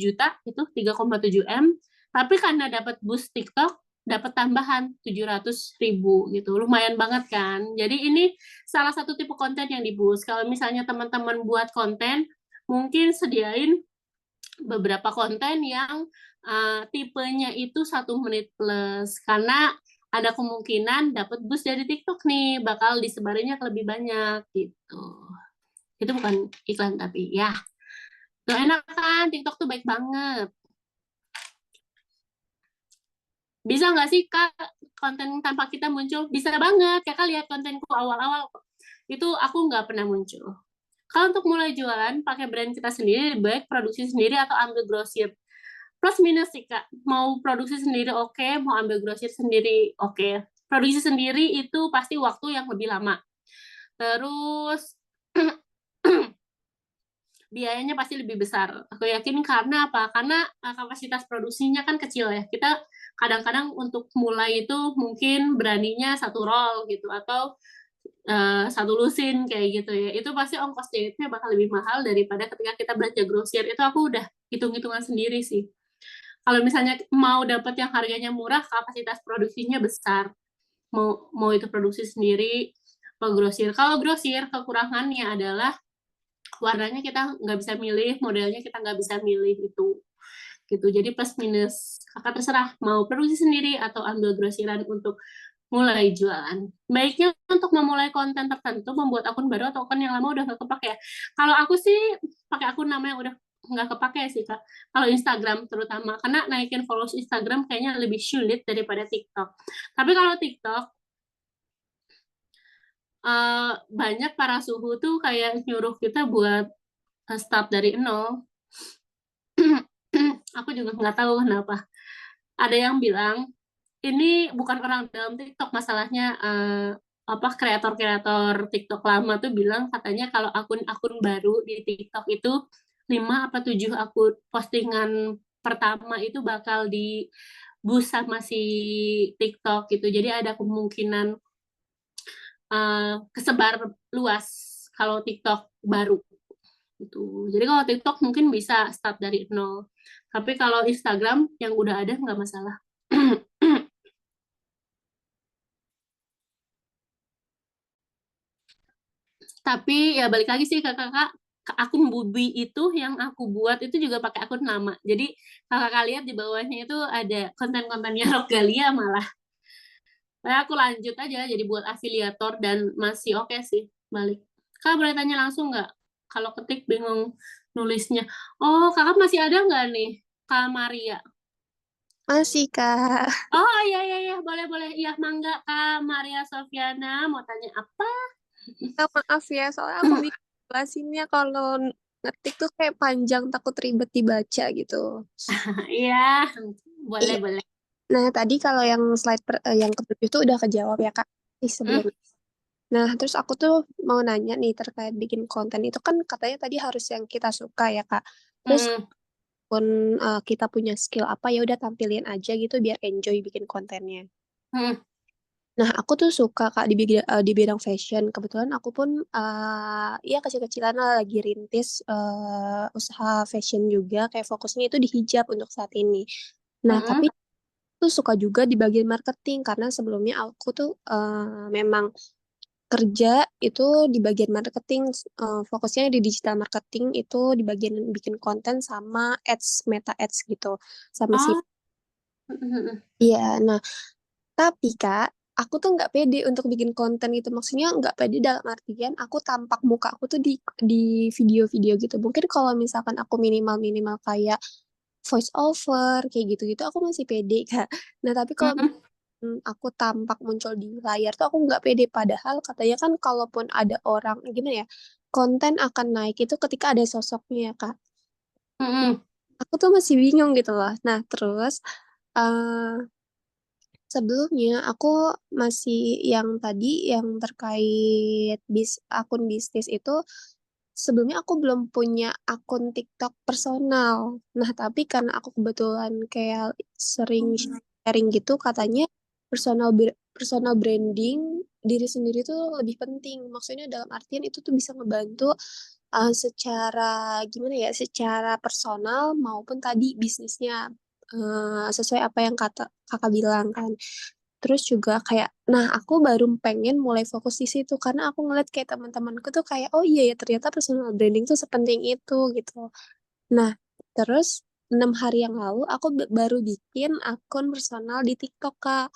juta, itu 3,7 M, tapi karena dapat boost TikTok, dapat tambahan 700.000 gitu. Lumayan banget kan. Jadi ini salah satu tipe konten yang di boost. Kalau misalnya teman-teman buat konten, mungkin sediain beberapa konten yang tipenya itu 1 menit plus, karena ada kemungkinan dapat boost dari TikTok nih, bakal disebarinnya ke lebih banyak gitu. Itu bukan iklan tapi ya. Tuh enak kan, TikTok tuh baik banget. Bisa nggak sih Kak konten tanpa kita muncul? Bisa banget. Kakak lihat kontenku awal-awal, itu aku nggak pernah muncul. Kalau untuk mulai jualan, pakai brand kita sendiri, baik produksi sendiri atau ambil grosir. plus minus sih Kak. Mau produksi sendiri oke, mau ambil grosir sendiri oke. Produksi sendiri itu pasti waktu yang lebih lama. Terus biayanya pasti lebih besar. Aku yakin karena apa? Karena kapasitas produksinya kan kecil ya. Kita kadang-kadang untuk mulai itu mungkin beraninya satu roll gitu atau satu lusin kayak gitu ya. Itu pasti ongkos jahitnya bakal lebih mahal daripada ketika kita belanja grosir. Itu aku udah hitung-hitungan sendiri sih. Kalau misalnya mau dapat yang harganya murah, kapasitas produksinya besar. Mau itu produksi sendiri atau grosir. Kalau grosir kekurangannya adalah warnanya kita nggak bisa milih, modelnya kita nggak bisa milih itu gitu. Jadi plus minus kakak terserah mau produksi sendiri atau ambil grosiran untuk mulai jualan. Baiknya untuk memulai konten tertentu, membuat akun baru atau akun yang lama udah nggak kepake ya. Kalau aku sih pakai akun lama yang udah nggak kepake sih kak. Kalau Instagram terutama, karena naikin followers Instagram kayaknya lebih sulit daripada TikTok. Tapi kalau TikTok, banyak para suhu tuh kayak nyuruh kita buat start dari nol. Aku juga nggak tahu kenapa. Ada yang bilang ini bukan orang dalam TikTok masalahnya, apa kreator-kreator TikTok lama tuh bilang katanya kalau akun-akun baru di TikTok itu 5 apa 7 akun postingan pertama itu bakal di boost sama si TikTok gitu. Jadi ada kemungkinan kesebar luas kalau TikTok baru gitu. Jadi kalau TikTok mungkin bisa start dari nol. Tapi kalau Instagram yang udah ada nggak masalah. Tapi ya balik lagi sih ke kakak, akun Bubi itu yang aku buat itu juga pakai akun lama. Jadi kakak lihat di bawahnya itu ada konten-kontennya Rogalia malah. Nah, aku lanjut aja jadi buat afiliator dan masih oke sih balik. Kak boleh tanya langsung nggak? Kalau ketik bingung nulisnya. Oh, kakak masih ada nggak nih? Kak Maria. Masih, Kak. Oh iya iya iya boleh boleh iya mangga Kak Maria Sofiana mau tanya apa? Kak, maaf ya, soalnya aku bingung jelasinnya kalau ngetik tuh kayak panjang, takut ribet dibaca gitu. Iya boleh Iya. boleh. Nah, tadi kalau yang yang ketujuh tuh udah kejawab ya, Kak, di Hmm, sebelumnya. Nah, terus aku tuh mau nanya nih terkait bikin konten itu kan katanya tadi harus yang kita suka ya, Kak. Terus hmm, pun kita punya skill apa ya udah tampilin aja gitu biar enjoy bikin kontennya. hmm, Nah, aku tuh suka Kak di bidang fashion. Kebetulan aku pun ya kecil-kecilan lah lagi rintis usaha fashion juga. Kayak fokusnya itu di hijab untuk saat ini. Nah, tapi hmm. tuh suka juga di bagian marketing karena sebelumnya aku tuh memang kerja itu di bagian marketing, fokusnya di digital marketing itu di bagian bikin konten sama ads, meta ads gitu, sama si. Oh, hmm, hmm, hmm. Iya, nah tapi Kak, aku tuh nggak pede untuk bikin konten gitu. Maksudnya nggak pede dalam artian aku tampak muka aku tuh di video-video gitu. Mungkin kalau misalkan aku minimal-minimal kayak voice over kayak gitu-gitu aku masih pede Kak. Nah tapi kalau Hmm. aku tampak muncul di layar tuh aku nggak pede. Padahal katanya kan kalaupun ada orang gimana ya, konten akan naik itu ketika ada sosoknya ya Kak. Hmm. Aku tuh masih bingung gitu loh. Nah terus eh sebelumnya aku masih yang tadi yang terkait akun bisnis itu sebelumnya aku belum punya akun TikTok personal. Nah, tapi karena aku kebetulan kayak sering sharing gitu katanya personal branding diri sendiri tuh lebih penting. Maksudnya dalam artian itu tuh bisa ngebantu secara gimana ya, secara personal maupun tadi bisnisnya sesuai apa yang kata kakak bilang kan. Terus juga kayak, nah aku baru pengen mulai fokus di situ karena aku ngeliat kayak teman-temanku tuh kayak, oh iya ya ternyata personal branding tuh sepenting itu gitu. Nah, terus 6 hari yang lalu aku baru bikin akun personal di TikTok Kak.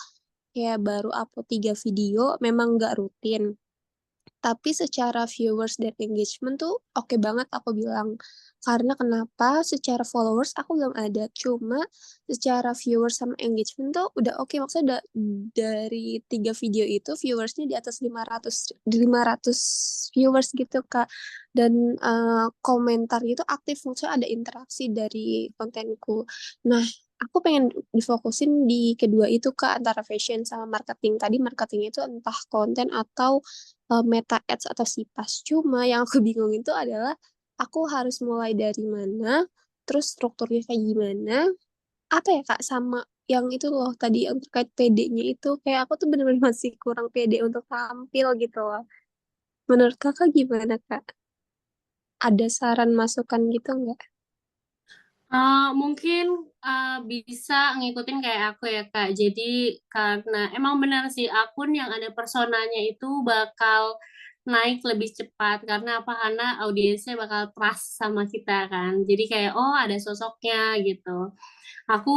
Kayak baru upload 3 video, memang nggak rutin. Tapi secara viewers dan engagement tuh oke banget aku bilang. Karena kenapa? Secara followers aku belum ada. Cuma secara viewers sama engagement tuh udah oke. Maksudnya dari 3 video itu viewersnya di atas 500 viewers gitu, Kak. Dan komentar itu aktif. Maksudnya ada interaksi dari kontenku. Nah, aku pengen difokusin di kedua itu, Kak, antara fashion sama marketing. Tadi marketing itu entah konten atau meta ads atau sipas. Cuma yang aku bingung itu adalah aku harus mulai dari mana, terus strukturnya kayak gimana, apa ya Kak, sama yang itu loh tadi yang terkait PD-nya itu kayak aku tuh bener-bener masih kurang pede untuk tampil gitu loh. Menurut Kakak gimana Kak? Ada saran masukan gitu nggak? Mungkin bisa ngikutin kayak aku ya Kak. Jadi karena emang benar sih akun yang ada personanya itu bakal naik lebih cepat karena apa? Karena audiensnya bakal trust sama kita kan. Jadi kayak oh ada sosoknya gitu. Aku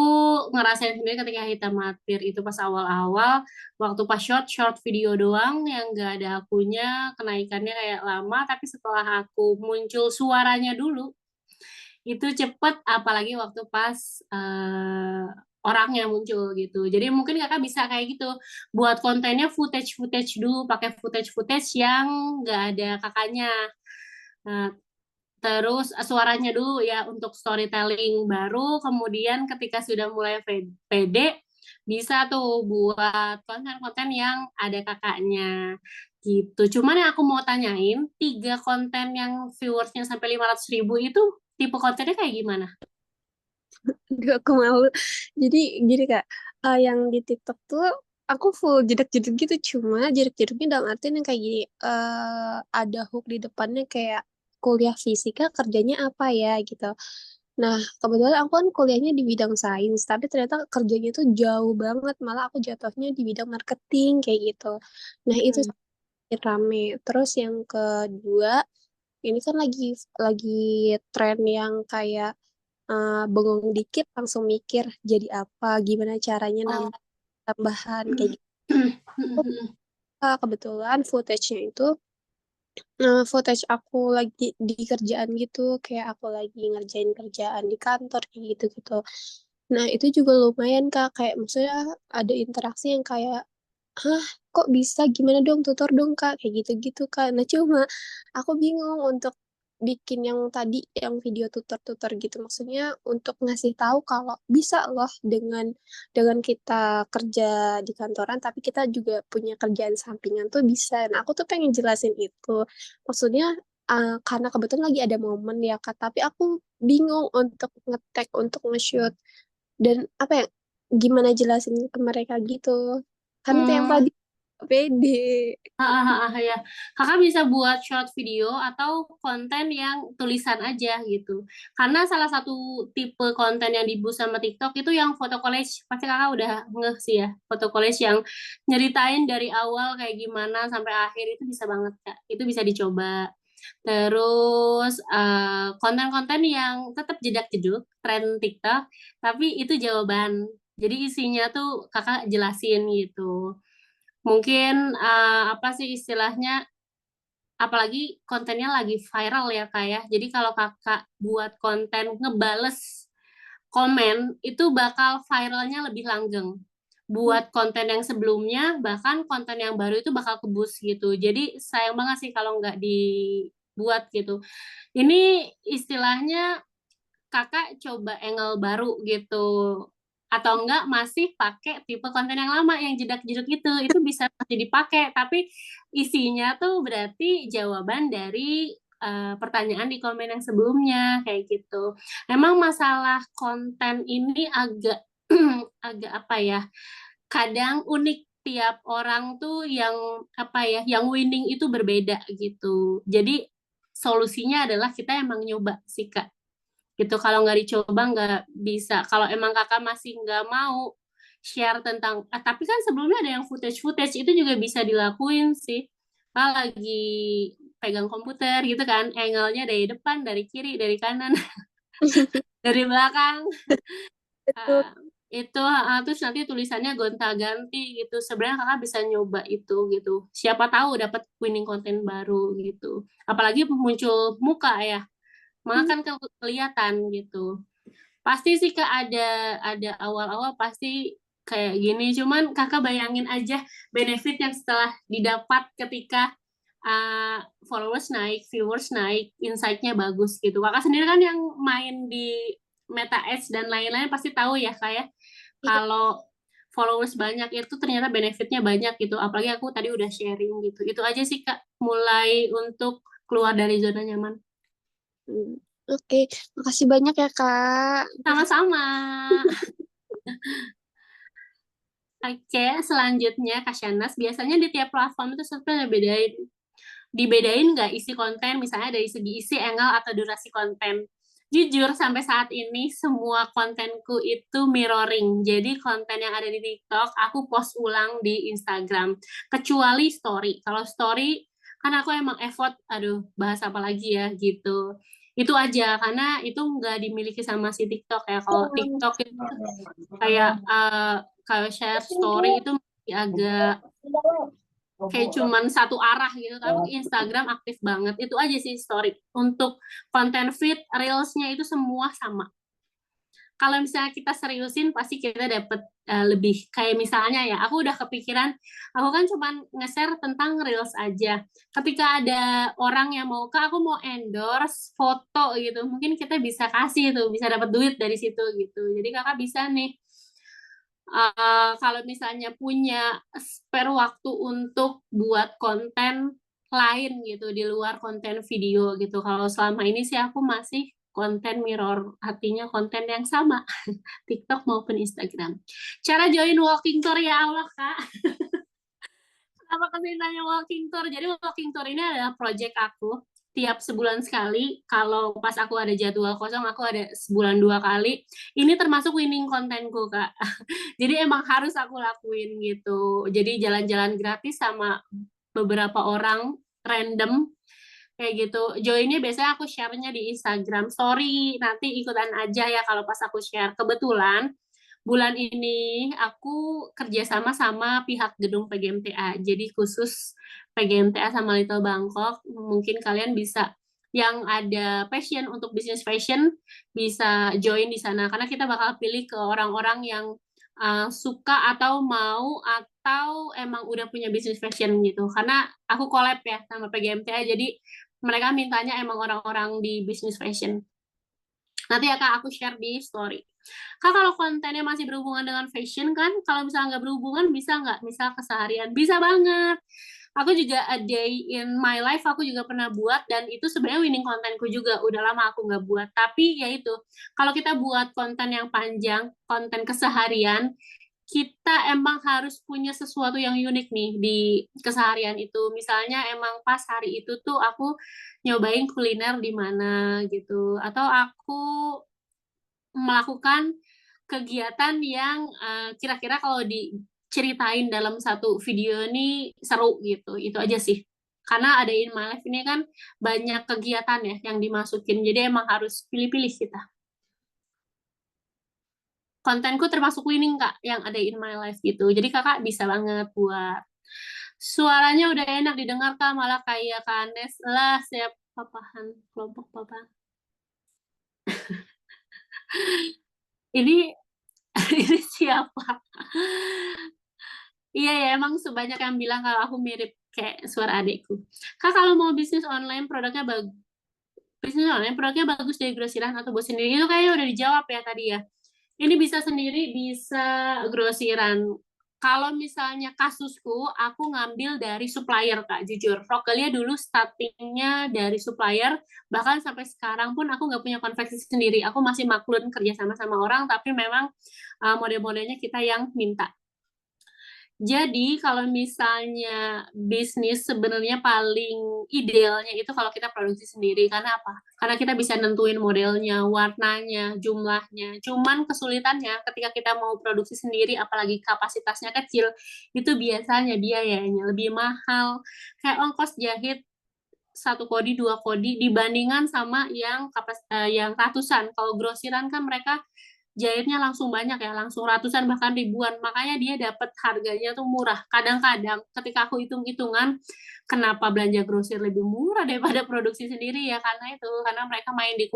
ngerasain sendiri ketika hitam matir itu pas awal-awal waktu pas short video doang yang gak ada akunya kenaikannya kayak lama tapi setelah aku muncul suaranya dulu itu cepet apalagi waktu pas eh, orangnya muncul gitu. Jadi mungkin kakak bisa kayak gitu buat kontennya footage dulu pakai footage yang nggak ada kakaknya. Nah, terus suaranya dulu ya untuk storytelling baru kemudian ketika sudah mulai pede bisa tuh buat konten-konten yang ada kakaknya gitu. Cuman yang aku mau tanyain, 3 konten yang viewersnya sampai 500.000 itu tipe kontennya kayak gimana? Aduh, aku malu. Jadi gini Kak, yang di TikTok tuh aku full jedak-jeduk gitu, cuma jedak-jeduknya dalam artian yang kayak gini, ada hook di depannya kayak kuliah fisika kerjanya apa ya gitu. Nah, kebetulan aku kan kuliahnya di bidang sains, tapi ternyata kerjanya tuh jauh banget, malah aku jatuhnya di bidang marketing kayak gitu. Nah, itu Hmm. semakin rame. Terus yang kedua, ini kan lagi tren yang kayak bengong dikit langsung mikir jadi apa, gimana caranya Oh. nambah tambahan kayak gitu. Kebetulan footage-nya itu footage aku lagi di kerjaan gitu, kayak aku lagi ngerjain kerjaan di kantor kayak gitu-gitu. Nah, itu juga lumayan Kak, kayak maksudnya ada interaksi yang kayak, hah, kok bisa? Gimana dong, tutor dong Kak, kayak gitu-gitu Kak. Nah, cuma aku bingung untuk bikin yang tadi, yang video tutor-tutor gitu. Maksudnya untuk ngasih tahu kalau bisa loh dengan kita kerja di kantoran, tapi kita juga punya kerjaan sampingan tuh bisa. Nah, aku tuh pengen jelasin itu. Maksudnya karena kebetulan lagi ada momen ya Kak, tapi aku bingung untuk ngetek, untuk nge-shoot dan apa ya, gimana jelasin ke mereka gitu, kan itu yang Hmm. tadi pede. Ya, kakak bisa buat short video atau konten yang tulisan aja gitu. Karena salah satu tipe konten yang di-boost sama TikTok itu yang foto collage. Pasti kakak udah ngeh sih ya, foto collage yang nyeritain dari awal kayak gimana sampai akhir itu bisa banget Kak. Itu bisa dicoba. Terus konten-konten yang tetap jedak-jeduk tren TikTok, tapi itu jawaban. Jadi isinya tuh kakak jelasin gitu. Mungkin apa sih istilahnya, apalagi kontennya lagi viral ya kak ya. Jadi kalau kakak buat konten ngebales komen, itu bakal viralnya lebih langgeng. Buat konten yang sebelumnya, bahkan konten yang baru itu bakal kebus gitu. Jadi sayang banget sih kalau nggak dibuat gitu. Ini istilahnya kakak coba angle baru gitu atau enggak masih pakai tipe konten yang lama yang jedak-jeduk itu bisa masih dipakai tapi isinya tuh berarti jawaban dari pertanyaan di komen yang sebelumnya kayak gitu. Emang masalah konten ini agak agak apa ya? Kadang unik tiap orang tuh yang apa ya, yang winning itu berbeda gitu. Jadi solusinya adalah kita emang nyoba sih Kak gitu. Kalau nggak dicoba nggak bisa. Kalau emang kakak masih nggak mau share tentang tapi kan sebelumnya ada yang footage itu juga bisa dilakuin sih. Kalau lagi pegang komputer gitu kan angle-nya dari depan dari kiri dari kanan dari belakang. Betul. Itu terus nanti tulisannya gonta-ganti gitu. Sebenarnya kakak bisa nyoba itu gitu. Siapa tahu dapat winning konten baru gitu. Apalagi muncul muka ya, maka Hmm. kan kelihatan gitu. Pasti sih kak ada awal-awal pasti kayak gini. Cuman kakak bayangin aja benefit yang setelah didapat ketika followers naik, viewers naik, insight-nya bagus gitu. Kakak sendiri kan yang main di Meta Ads dan lain-lain pasti tahu ya kayak Iya. kalau followers banyak itu ternyata benefitnya banyak gitu. Apalagi aku tadi udah sharing gitu. Itu aja sih Kak, mulai untuk keluar dari zona nyaman. Hmm. Oke, makasih banyak ya Kak. Makasih. Sama-sama. Oke, selanjutnya Kak Shanas, biasanya di tiap platform itu sebenarnya dibedain nggak isi konten, misalnya dari segi isi, angle, atau durasi konten. Jujur, sampai saat ini semua kontenku itu mirroring. Jadi konten yang ada di TikTok, aku post ulang di Instagram. Kecuali story. Kalau story, kan aku emang effort, aduh, bahas apa lagi ya, gitu. Itu aja, karena itu nggak dimiliki sama si TikTok ya. Kalau TikTok itu kayak kalau share story itu masih agak kayak cuman satu arah gitu, tapi Instagram aktif banget. Itu aja sih story. Untuk konten feed, reelsnya itu semua sama. Kalau misalnya kita seriusin, pasti kita dapet lebih. Kayak misalnya ya, aku udah kepikiran, aku kan cuman nge-share tentang reels aja. Ketika ada orang yang mau, Kak, aku mau endorse foto gitu, mungkin kita bisa kasih tuh, bisa dapat duit dari situ gitu. Jadi kakak bisa nih, kalau misalnya punya spare waktu untuk buat konten lain gitu di luar konten video gitu. Kalau selama ini sih aku masih konten mirror, artinya konten yang sama, TikTok maupun Instagram. Cara join walking tour ya Allah Kak. Kenapa kasih nanya walking tour? Jadi walking tour ini adalah project aku. Tiap sebulan sekali, kalau pas aku ada jadwal kosong, aku ada sebulan 2 kali. Ini termasuk winning kontenku, Kak. Jadi emang harus aku lakuin gitu. Jadi jalan-jalan gratis sama beberapa orang random kayak gitu. Joinnya biasanya aku share-nya di Instagram Story. Nanti ikutan aja ya kalau pas aku share. Kebetulan bulan ini aku kerjasama sama pihak gedung PGMTA. Jadi khusus PGMTA sama Little Bangkok, mungkin kalian bisa yang ada passion untuk bisnis fashion bisa join di sana karena kita bakal pilih ke orang-orang yang suka atau mau atau emang udah punya bisnis fashion gitu. Karena aku collab ya sama PGMTA, jadi mereka mintanya emang orang-orang di bisnis fashion. Nanti ya Kak, aku share di story. Kak, kalau kontennya masih berhubungan dengan fashion kan, kalau misalnya nggak berhubungan, bisa nggak? Misal keseharian, bisa banget. Aku juga a day in my life, aku juga pernah buat, dan itu sebenarnya winning kontenku juga. Udah lama aku nggak buat. Tapi ya itu, kalau kita buat konten yang panjang, konten keseharian, kita emang harus punya sesuatu yang unik nih di keseharian itu. Misalnya emang pas hari itu tuh aku nyobain kuliner di mana gitu. Atau aku melakukan kegiatan yang kira-kira kalau diceritain dalam satu video ini seru gitu. Itu aja sih. Karena ada In My Life ini kan banyak kegiatan ya yang dimasukin. Jadi emang harus pilih-pilih kita. Kontenku termasuk winning Kak yang ada In My Life gitu. Jadi Kakak bisa banget buat. Suaranya udah enak didengar Kak, malah kayak Kanes lah siap papahan kelompok papa. Ini ini siapa? Iya ya, emang sebanyak yang bilang kalau aku mirip kayak suara adikku. Kak, kalau mau bisnis online produknya bagus dari grosiran atau bos sendiri itu kayaknya udah dijawab ya tadi ya. Ini bisa sendiri, bisa grosiran. Kalau misalnya kasusku, aku ngambil dari supplier, Kak, jujur. Rokelia dulu startingnya dari supplier, bahkan sampai sekarang pun aku nggak punya konveksi sendiri. Aku masih maklun kerja sama orang, tapi memang model-modelnya kita yang minta. Jadi kalau misalnya bisnis sebenarnya paling idealnya itu kalau kita produksi sendiri. Karena apa? Karena kita bisa nentuin modelnya, warnanya, jumlahnya. Cuman kesulitannya ketika kita mau produksi sendiri, apalagi kapasitasnya kecil, itu biasanya biayanya lebih mahal. Kayak ongkos jahit satu kodi, dua kodi dibandingkan sama yang ratusan. Kalau grosiran kan mereka jahitnya langsung banyak ya, langsung ratusan bahkan ribuan, makanya dia dapat harganya tuh murah. Kadang-kadang ketika aku hitung-hitungan, kenapa belanja grosir lebih murah daripada produksi sendiri ya, karena itu, karena mereka main di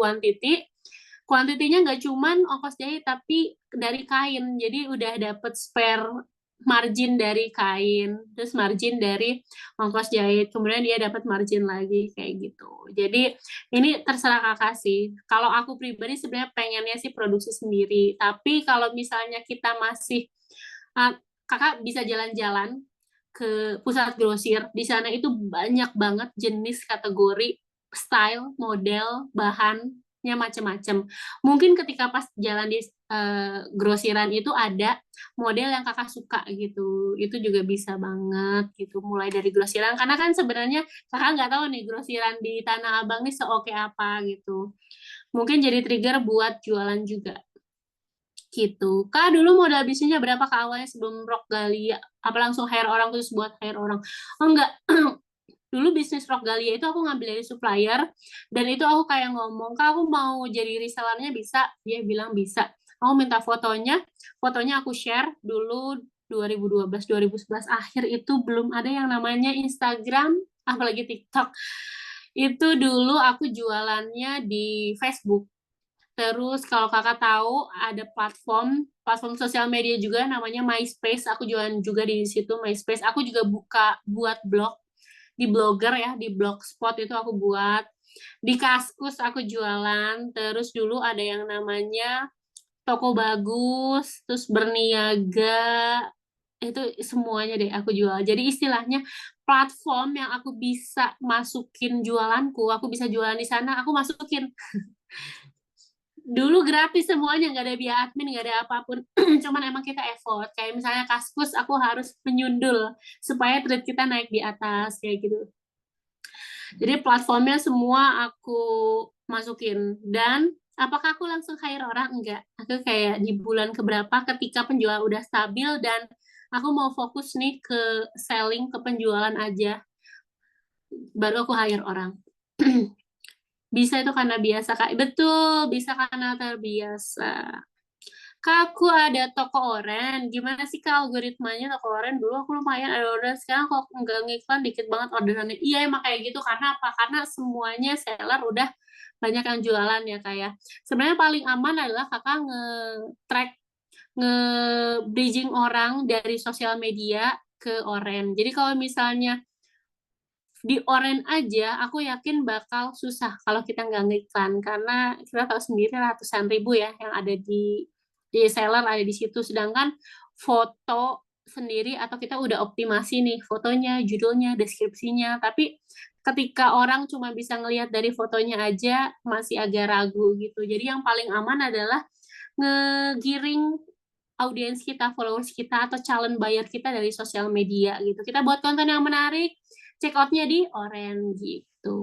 kuantitinya nggak cuman ongkos jahit, tapi dari kain, jadi udah dapet spare margin dari kain, terus margin dari ongkos jahit, kemudian dia dapat margin lagi kayak gitu. Jadi ini terserah kakak sih. Kalau aku pribadi sebenarnya pengennya sih produksi sendiri. Tapi kalau misalnya kita masih kakak bisa jalan-jalan ke pusat grosir. Di sana itu banyak banget jenis kategori, style, model, bahannya macam-macam. Mungkin ketika pas jalan di grosiran itu ada model yang kakak suka gitu, itu juga bisa banget gitu, mulai dari grosiran, karena kan sebenarnya kakak nggak tahu nih grosiran di Tanah Abang nih seoke apa gitu, mungkin jadi trigger buat jualan juga gitu. Kak dulu modal bisnisnya berapa Kak awalnya sebelum Rock Galia? Apa langsung hire orang terus buat hire orang? Oh enggak, dulu bisnis Rock Galia itu aku ngambil dari supplier, dan itu aku kayak ngomong, Kak aku mau jadi resellernya bisa? Dia bilang bisa. Aku minta fotonya aku share dulu 2012, 2011 akhir itu belum ada yang namanya Instagram, apalagi TikTok. Itu dulu aku jualannya di Facebook. Terus kalau kakak tahu ada platform sosial media juga namanya MySpace. Aku jualan juga di situ MySpace. Aku juga buka buat blog di Blogger ya, di Blogspot itu aku buat. Di Kaskus aku jualan. Terus dulu ada yang namanya Toko Bagus, terus Berniaga. Itu semuanya deh aku jual. Jadi istilahnya platform yang aku bisa masukin jualanku, aku bisa jualan di sana, aku masukin. Dulu gratis semuanya, nggak ada biaya admin, nggak ada apapun. Cuman emang kita effort, kayak misalnya Kaskus aku harus menyundul supaya trade kita naik di atas kayak gitu. Jadi platformnya semua aku masukin. Dan apakah aku langsung hire orang? Enggak, aku kayak di bulan keberapa ketika penjualan udah stabil dan aku mau fokus nih ke selling, ke penjualan aja, baru aku hire orang. Bisa itu karena biasa, Kak. Betul, bisa karena terbiasa. Kak, aku ada toko oren. Gimana sih Kak algoritmanya toko oren? Dulu aku lumayan ada orderan, sekarang kok nggak ngiklan dikit banget orderannya. Iya emang kayak gitu, karena apa? Karena semuanya seller udah banyak yang jualan ya Kak ya. Sebenarnya paling aman adalah kakak nge-track, nge-bridging orang dari sosial media ke oren. Jadi kalau misalnya di oren aja, aku yakin bakal susah kalau kita nggak ngiklan, karena kita tahu sendiri ratusan ribu ya yang ada di seller ada di situ, sedangkan foto sendiri atau kita udah optimasi nih fotonya, judulnya, deskripsinya, tapi ketika orang cuma bisa ngelihat dari fotonya aja masih agak ragu gitu. Jadi yang paling aman adalah ngegiring audiens kita, followers kita, atau calon buyer kita dari sosial media gitu. Kita buat konten yang menarik, check out-nya di Oren gitu.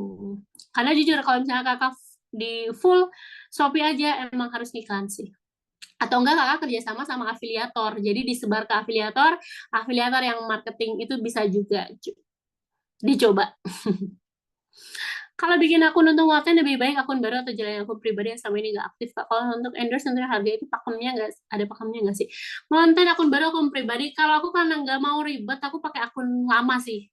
Karena jujur kalau misalnya kakak di full Shopee aja emang harus iklan sih. Atau enggak kakak kerjasama sama afiliator. Jadi disebar ke afiliator, afiliator yang marketing itu bisa juga dicoba. Kalau bikin akun untuk konten lebih baik akun baru atau jalan akun pribadi yang sama ini nggak aktif Kak. Kalau untuk endorse untuk harga itu pakemnya nggak ada pakemnya nggak sih? Konten akun baru akun pribadi. Kalau aku karena nggak mau ribet, aku pakai akun lama sih.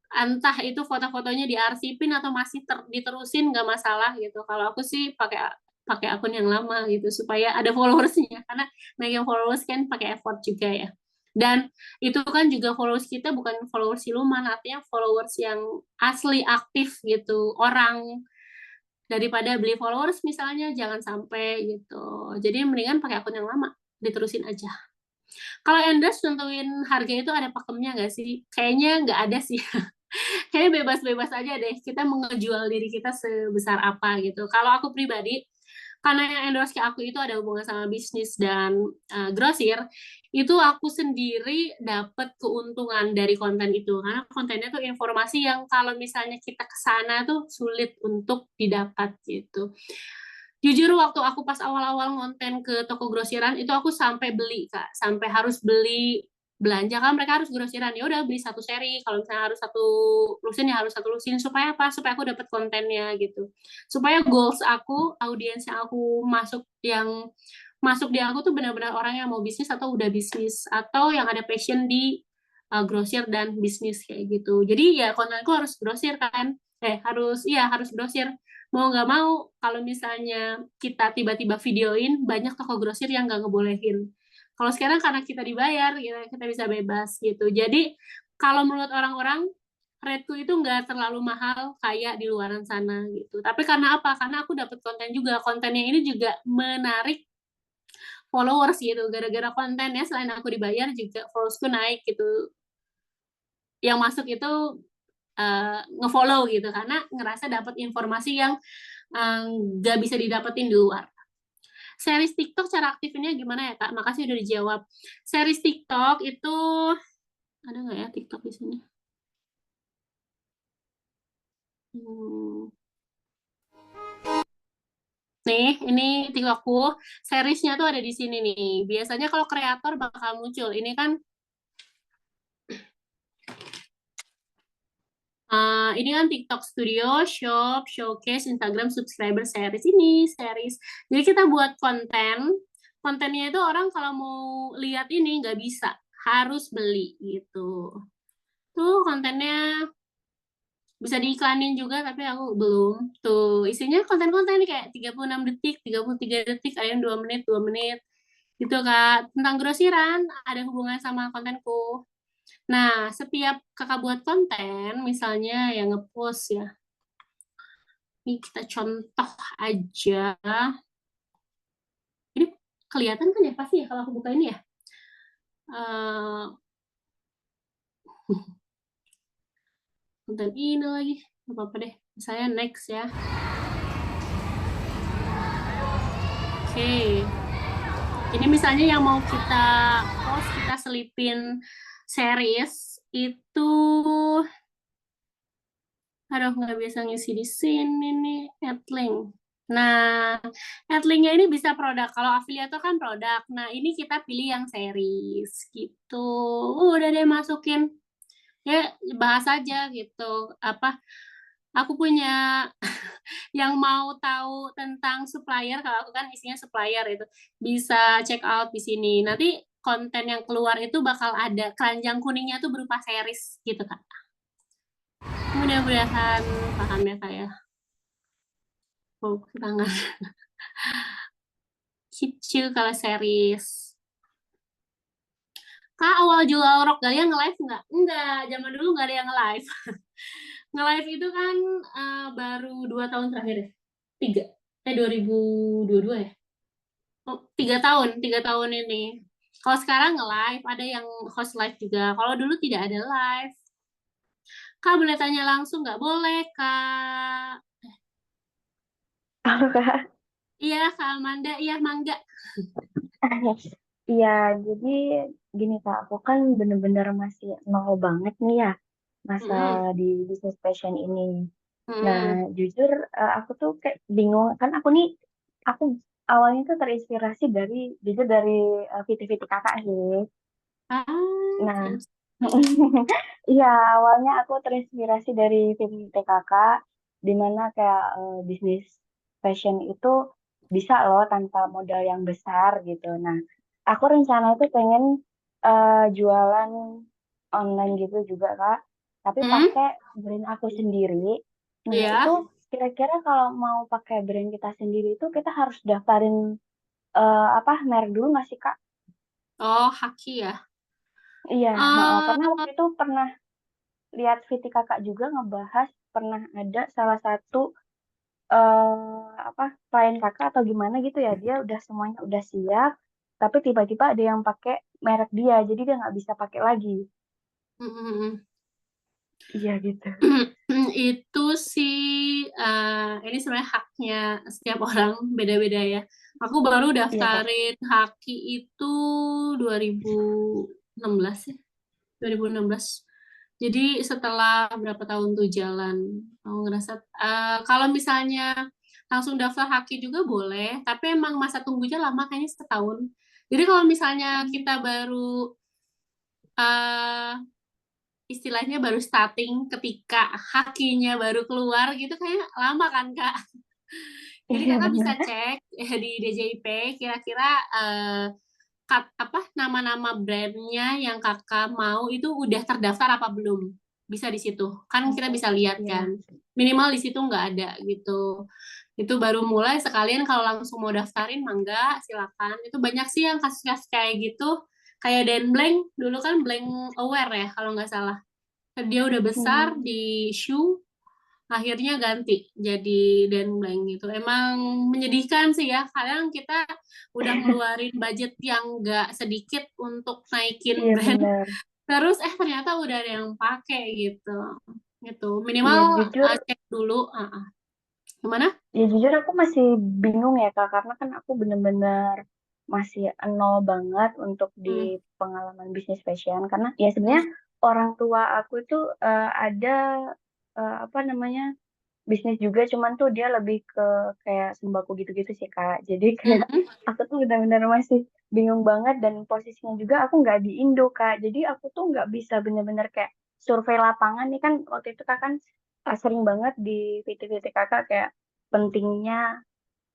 Entah itu foto-fotonya diarsipin atau masih diterusin nggak masalah gitu. Kalau aku sih pakai pakai akun yang lama gitu supaya ada followersnya, karena naikin followers kan pakai effort juga ya. Dan itu kan juga followers kita bukan followers siluman, artinya followers yang asli aktif gitu, orang, daripada beli followers misalnya, jangan sampai gitu. Jadi mendingan pakai akun yang lama, diterusin aja. Kalau endorse tentuin harga itu ada pakemnya nggak sih? Kayaknya nggak ada sih. Kayaknya bebas-bebas aja deh, kita mau ngejual diri kita sebesar apa gitu. Kalau aku pribadi, karena yang endorse ke aku itu ada hubungan sama bisnis dan grosir, itu aku sendiri dapat keuntungan dari konten itu. Karena kontennya tuh informasi yang kalau misalnya kita ke sana tuh sulit untuk didapat gitu. Jujur waktu aku pas awal-awal ngonten ke toko grosiran itu aku sampai beli Kak, sampai harus beli belanja kan mereka harus grosiran, ya udah beli satu seri, kalau misalnya harus satu lusin ya harus satu lusin, supaya apa? Supaya aku dapat kontennya gitu. Supaya goals aku, audiens yang aku masuk yang masuk di aku tuh benar-benar orang yang mau bisnis atau udah bisnis atau yang ada passion di grosir dan bisnis kayak gitu. Jadi ya kontenku harus grosir kan, harus grosir. Mau nggak mau kalau misalnya kita tiba-tiba videoin banyak toko grosir yang nggak ngebolehin. Kalau sekarang karena kita dibayar, gitu, kita bisa bebas gitu. Jadi kalau menurut orang-orang rate itu nggak terlalu mahal kayak di luaran sana gitu. Tapi karena apa? Karena aku dapat konten juga. Kontennya ini juga menarik followers gitu. Gara-gara kontennya selain aku dibayar juga followersku naik gitu. Yang masuk itu ngefollow gitu karena ngerasa dapat informasi yang nggak bisa didapetin di luar. Series TikTok cara aktifinnya gimana ya Kak? Makasih udah dijawab. Series TikTok itu ada nggak ya TikTok di sini? Hmm. Nih, ini TikTokku. Seriesnya tuh ada di sini nih. Biasanya kalau kreator bakal muncul. Ini kan ini kan TikTok Studio, Shop, Showcase, Instagram, Subscriber, Series ini, Series. Jadi kita buat konten, kontennya itu orang kalau mau lihat ini nggak bisa, harus beli gitu. Tuh kontennya bisa diiklanin juga, tapi aku belum. Tuh isinya konten-konten kayak 36 detik, 33 detik, ada yang 2 menit, 2 menit. Gitu Kak, tentang grosiran ada hubungan sama kontenku. Nah, setiap kakak buat konten, misalnya yang ngepost ya, ini kita contoh aja. Ini kelihatan kan ya pasti ya kalau aku buka ini ya. Eh, konten ini lagi, nggak apa-apa deh. Saya next ya. Oke. Ini misalnya yang mau kita post, kita selipin series itu, aduh nggak bisa ngisi di sini nih, add link. Nah, add linknya ini bisa produk. Kalau afiliator kan produk. Nah, ini kita pilih yang series gitu. Udah deh masukin. Ya, bahas aja gitu. Apa? Aku punya yang mau tahu tentang supplier. Kalau aku kan isinya supplier itu bisa check out di sini. Nanti konten yang keluar itu bakal ada keranjang kuningnya tuh berupa series gitu Kak. Mudah-mudahan paham ya Kak ya. Oh, tangan. Kecil kalau series. Kak, awal jual rok Galia nge-live nggak? Enggak, zaman dulu nggak ada yang nge-live. Nge-live itu kan baru 2 tahun terakhir ya? 3. 2022 ya? Oh, 3 tahun ini. Kalau sekarang nge-live, ada yang host live juga. Kalau dulu tidak ada live. Kak, boleh tanya langsung nggak? Boleh, Kak. Halo Kak. Iya, Kak Amanda. Iya, Mangga. Iya, jadi gini Kak, aku kan bener-bener masih nol banget nih ya masa Mm-mm. di bisnis fashion ini. Nah, Mm-mm. jujur aku tuh kayak bingung kan aku awalnya tuh terinspirasi jujur dari VT-VT kakak sih. Ah, Nah, terus. iya awalnya aku terinspirasi dari VT-VT kakak, di mana kayak bisnis fashion itu bisa loh tanpa modal yang besar gitu. Nah, aku rencana tuh pengen jualan online gitu juga Kak, tapi Hmm? pakai brand aku sendiri. Nah, itu Iya. kira-kira kalau mau pakai brand kita sendiri itu kita harus daftarin apa merek dulu nggak sih Kak? Oh, Haki ya. Iya, heeh. Karena Eh, waktu itu pernah lihat VT kakak juga ngebahas pernah ada salah satu apa klien kakak atau gimana gitu ya dia udah semuanya udah siap tapi tiba-tiba ada yang pakai merek dia jadi dia nggak bisa pakai lagi. mm-mm. Iya gitu. Itu sih ini sebenarnya haknya setiap orang beda-beda ya. Aku baru Iya kak. daftarin Haki itu 2016 ya, 2016. Jadi setelah berapa tahun tuh jalan, aku ngerasa kalau misalnya langsung daftar Haki juga boleh, tapi emang masa tunggunya lama kayaknya setahun. Jadi kalau misalnya kita baru eh, istilahnya baru starting ketika hakinya baru keluar gitu kayak lama kan Kak. Jadi Iya Kakak bisa benar. cek di DJIP, kira-kira nama-nama brandnya yang kakak mau itu udah terdaftar apa belum? Bisa di situ. Kan kita bisa lihat Iya. kan. Minimal di situ nggak ada gitu. Itu baru mulai, sekalian kalau langsung mau daftarin mangga silakan. Itu banyak sih yang kasus-kasus kayak gitu. Kayak Dan Blank, dulu kan Blank Aware ya kalau nggak salah. Dia udah besar Hmm. di shoe, akhirnya ganti jadi Dan Blank gitu. Emang menyedihkan sih ya. Kadang kita udah ngeluarin budget yang nggak sedikit untuk naikin Iya brand, benar. terus ternyata udah ada yang pakai gitu. Gitu. Iya Minimal jujur, cek dulu. Gimana? ya jujur aku masih bingung ya Kak, karena kan aku bener-bener masih nol banget untuk di Hmm. pengalaman bisnis fashion. Karena ya sebenarnya orang tua aku itu ada apa namanya bisnis juga, cuman tuh dia lebih ke kayak sembako gitu-gitu sih Kak. Jadi kayak Mm-mm. aku tuh benar-benar masih bingung banget, dan posisinya juga aku nggak di Indo Kak. Jadi aku tuh nggak bisa benar-benar kayak survei lapangan nih kan. Waktu itu Kak kan sering banget di VT-VT Kakak kayak pentingnya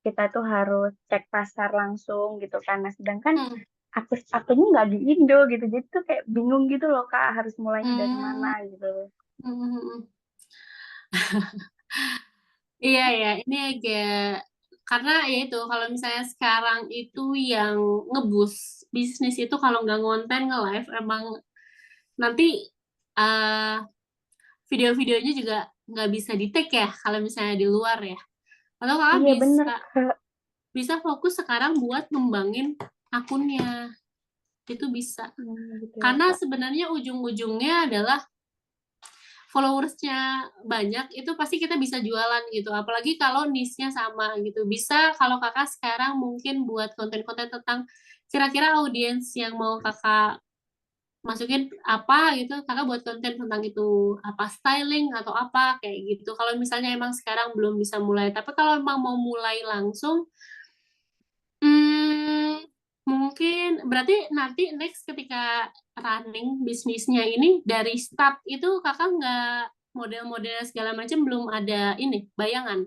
kita tuh harus cek pasar langsung gitu kan. Nah sedangkan Hmm. akunya nggak di Indo gitu. Jadi tuh kayak bingung gitu loh Kak, harus mulainya dari mana Hmm. gitu. Hmm. Iya ya, ini agak karena ya itu kalau misalnya sekarang itu yang ngebus bisnis itu kalau nggak ngonten nge-live emang nanti eh, video-videonya juga nggak bisa di-take ya kalau misalnya di luar ya. Atau kakak Iya bener bisa Kak. bisa fokus sekarang buat ngembangin akunnya. Itu bisa. Gitu ya Karena Kak. sebenarnya ujung-ujungnya adalah followersnya banyak, itu pasti kita bisa jualan gitu. Apalagi kalau niche-nya sama gitu. Bisa kalau kakak sekarang mungkin buat konten-konten tentang kira-kira audiens yang mau kakak masukin apa gitu, kakak buat konten tentang itu apa styling atau apa kayak gitu. Kalau misalnya emang sekarang belum bisa mulai, tapi kalau emang mau mulai langsung, hmm, mungkin berarti nanti next ketika running bisnisnya ini dari start itu kakak nggak model-model segala macam belum ada ini bayangan.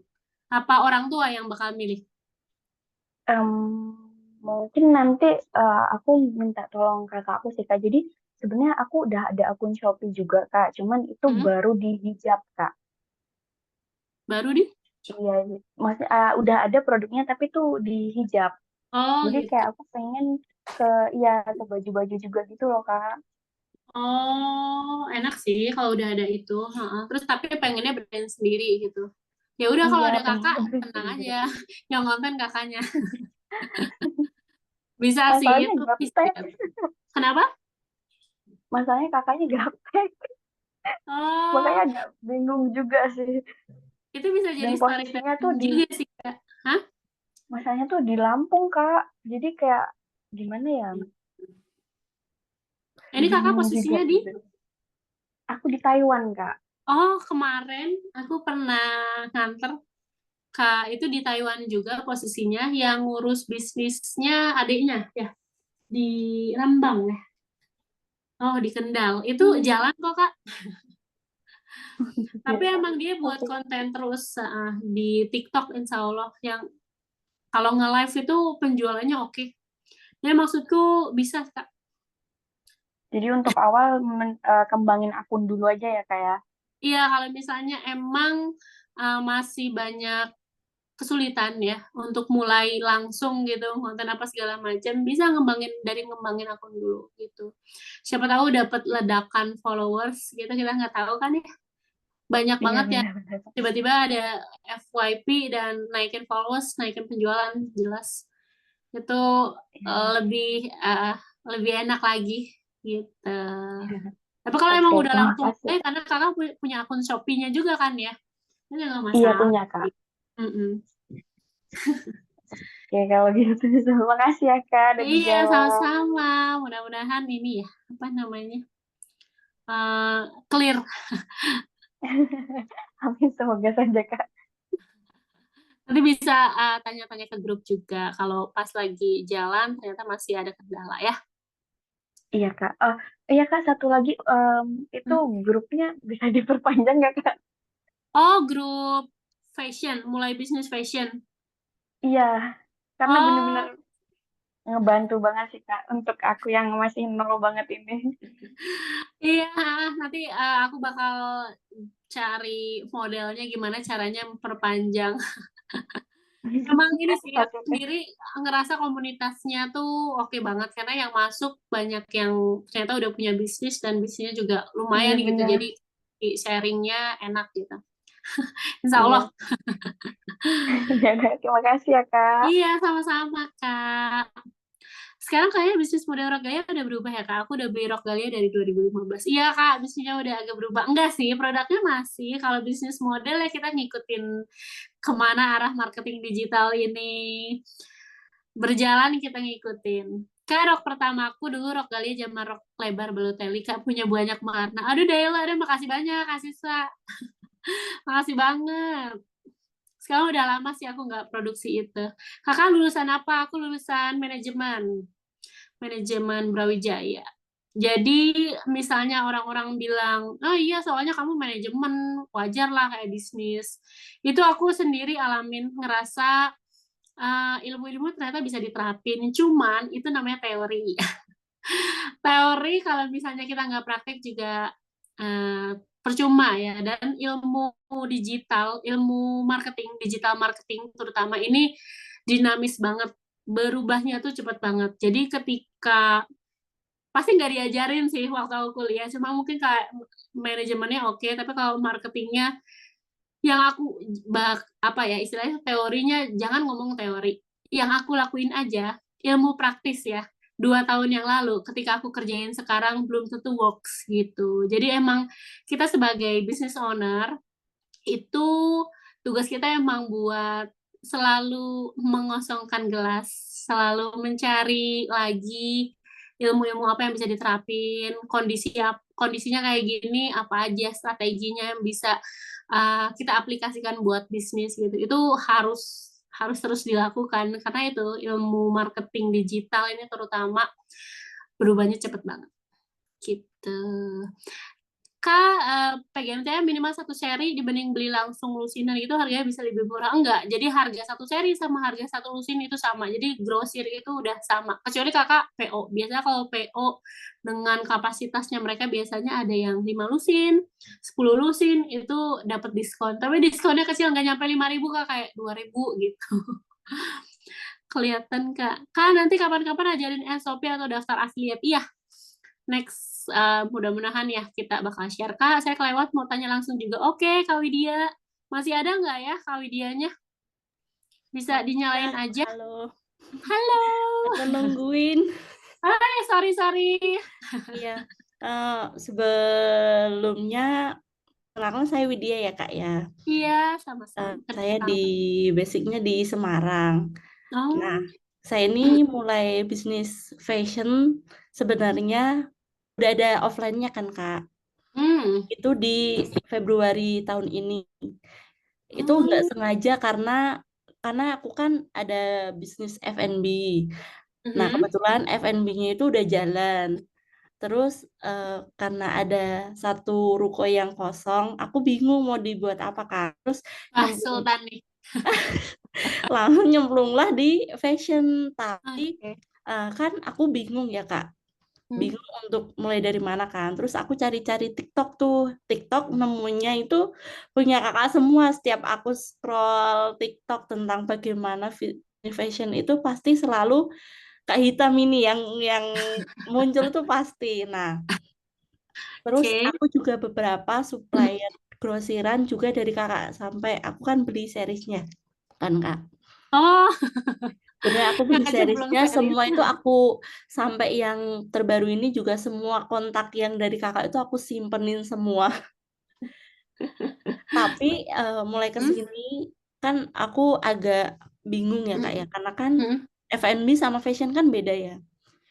Apa orang tua yang bakal milih? Em, Mungkin nanti aku minta tolong kakakku sih Kak. Jadi sebenarnya aku udah ada akun Shopee juga Kak. Cuman itu Hmm? baru di hijab Kak. Baru di? Iya, maksudnya udah ada produknya tapi tuh di hijab. Oh Jadi gitu. kayak aku pengen ke ya ke baju-baju juga gitu loh Kak. Oh, enak sih kalau udah ada itu. Heeh. Terus tapi pengennya brand sendiri gitu. Ya udah kalau Iya, ada pengen kakak, beli tenang sendiri. aja. Yang konten kakaknya. Bisa sih, Masalahnya itu bisa. gaptek. Kenapa? Masalahnya kakaknya gaptek. Makanya Oh, agak bingung juga sih. itu bisa Dan jadi posisinya tuh storytelling di juga sih, Kak. Hah? Masalahnya tuh di Lampung Kak. Jadi kayak gimana ya? Ini kakak Bingung juga posisinya di? gitu. Aku di Taiwan Kak. Oh, kemarin aku pernah nganter Kak, itu di Taiwan juga posisinya yang ngurus bisnisnya adiknya ya, di Rembang ya. Oh, di Kendal. Itu Hmm. jalan kok, Kak. Ya. Tapi emang dia buat Oke. konten terus di TikTok insya Allah yang kalau nge-live itu penjualannya oke. Ya maksudku bisa Kak. Jadi untuk awal kembangin akun dulu aja ya Kak ya. Iya kalau misalnya emang masih banyak kesulitan ya untuk mulai langsung gitu konten apa segala macam bisa ngembangin akun dulu gitu. Siapa tahu dapat ledakan followers gitu kita nggak tahu kan ya. Banyak Iya banget ya benar-benar. tiba-tiba ada FYP dan naikin followers, naikin penjualan jelas. Itu Iya. lebih enak lagi gitu. Tapi kalau emang Oke, udah terima langsung kasih. karena kakak punya akun Shopee-nya juga kan ya, itu nggak Iya masalah. punya Kak. Mm-mm. Oke kalau gitu terima kasih ya Kak udah Iya, dijawab. sama-sama. Mudah-mudahan ini ya, apa namanya, clear. Amin, semoga saja Kak. Nanti bisa tanya-tanya ke grup juga kalau pas lagi jalan ternyata masih ada kendala ya. Iya Kak. Oh iya Kak, satu lagi itu Hmm. grupnya bisa diperpanjang nggak Kak? Oh, grup fashion, mulai bisnis fashion. Iya. Karena Oh, bener-bener ngebantu banget sih Kak untuk aku yang masih nol banget ini. iya, nanti aku bakal cari modelnya gimana caranya memperpanjang. Emang ini sih aku Oke Kak. sendiri ngerasa komunitasnya tuh oke banget karena yang masuk banyak yang ternyata udah punya bisnis dan bisnisnya juga Iya lumayan gitu. benar. Jadi sharingnya enak gitu. Insya Allah. Iya. Ya udah, terima kasih ya Kak. Iya, sama-sama, Kak. Sekarang kayaknya bisnis model rok gaya udah berubah ya, Kak. Aku udah beli rok gaya dari 2015. Iya, Kak, bisnisnya udah agak berubah. Enggak sih, produknya masih. Kalau bisnis model ya kita ngikutin kemana arah marketing digital ini berjalan, kita ngikutin. Kak, rok pertama aku dulu rok Galia zaman rok lebar Balotelli, Kak, punya banyak warna. Aduh, Dayla, makasih banyak, Kak Sisa. Makasih banget. Sekarang udah lama sih aku nggak produksi itu. Kakak lulusan apa? Aku lulusan manajemen. Manajemen Brawijaya. Jadi misalnya orang-orang bilang, oh iya soalnya kamu manajemen, wajar lah kayak bisnis. Itu aku sendiri alamin, ngerasa ilmu-ilmu ternyata bisa diterapin. Cuman itu namanya teori. Teori kalau misalnya kita nggak praktek juga percuma ya. Dan ilmu digital, ilmu marketing, digital marketing terutama ini dinamis banget. Berubahnya tuh cepet banget. Jadi ketika pasti nggak diajarin sih waktu aku kuliah, cuma mungkin kayak manajemennya oke, tapi kalau marketingnya yang aku apa ya istilahnya teorinya jangan ngomong teori, yang aku lakuin aja ilmu praktis ya 2 tahun yang lalu ketika aku kerjain sekarang belum tentu works gitu. Jadi emang kita sebagai business owner itu tugas kita emang buat selalu mengosongkan gelas, selalu mencari lagi ilmu-ilmu apa yang bisa diterapin, kondisinya kayak gini, apa aja strateginya yang bisa kita aplikasikan buat bisnis gitu. Itu harus harus terus dilakukan karena itu ilmu marketing digital ini terutama berubahnya cepet banget gitu. Kak, PGMTM minimal 1 seri dibanding beli langsung lusinan itu harganya bisa lebih murah. Enggak, jadi harga 1 seri sama harga 1 lusin itu sama. Jadi grosir itu udah sama. Kecuali kakak PO. Biasanya kalau PO dengan kapasitasnya mereka biasanya ada yang 5 lusin, 10 lusin itu dapat diskon. Tapi diskonnya kecil, nggak nyampe 5.000 Kak, kayak 2.000 gitu. Kelihatan Kak. Kak, nanti kapan-kapan ajarin SOP atau daftar affiliate. Iya, next mudah-mudahan ya kita bakal share. Kak, saya kelewat mau tanya langsung juga. Oke, Kak Widya. Masih ada nggak ya Kak Widyanya? Bisa dinyalain Kak, aja. halo. Halo. Aku nungguin. Hai, sorry. Iya. Sebelumnya perkenalkan saya Widya ya Kak ya. Iya, sama-sama. Saya basicnya di Semarang. Oh. Nah, saya ini mulai bisnis fashion sebenarnya udah ada offline-nya kan Kak. Itu di Februari tahun ini. Itu nggak sengaja karena aku kan ada bisnis F&B. Nah, kebetulan F&B-nya itu udah jalan. Terus karena ada satu ruko yang kosong, aku bingung mau dibuat apa kan. Terus Sultan nih. langsung nyemplunglah di fashion. Tapi kan aku bingung ya Kak. Bingung untuk mulai dari mana kan. Terus aku cari-cari TikTok tuh. TikTok nemunya itu punya kakak semua. Setiap aku scroll TikTok tentang bagaimana fashion itu pasti selalu Kak Hitam ini yang muncul tuh pasti. Nah, terus aku juga beberapa supplier grosiran juga dari kakak sampai aku kan beli seriesnya kan Kak. Oh. Bener aku beli seriesnya semua itu aku sampai yang terbaru ini juga semua kontak yang dari kakak itu aku simpenin semua. Tapi mulai ke sini kan aku agak bingung ya Kak ya karena kan F&B sama fashion kan beda ya.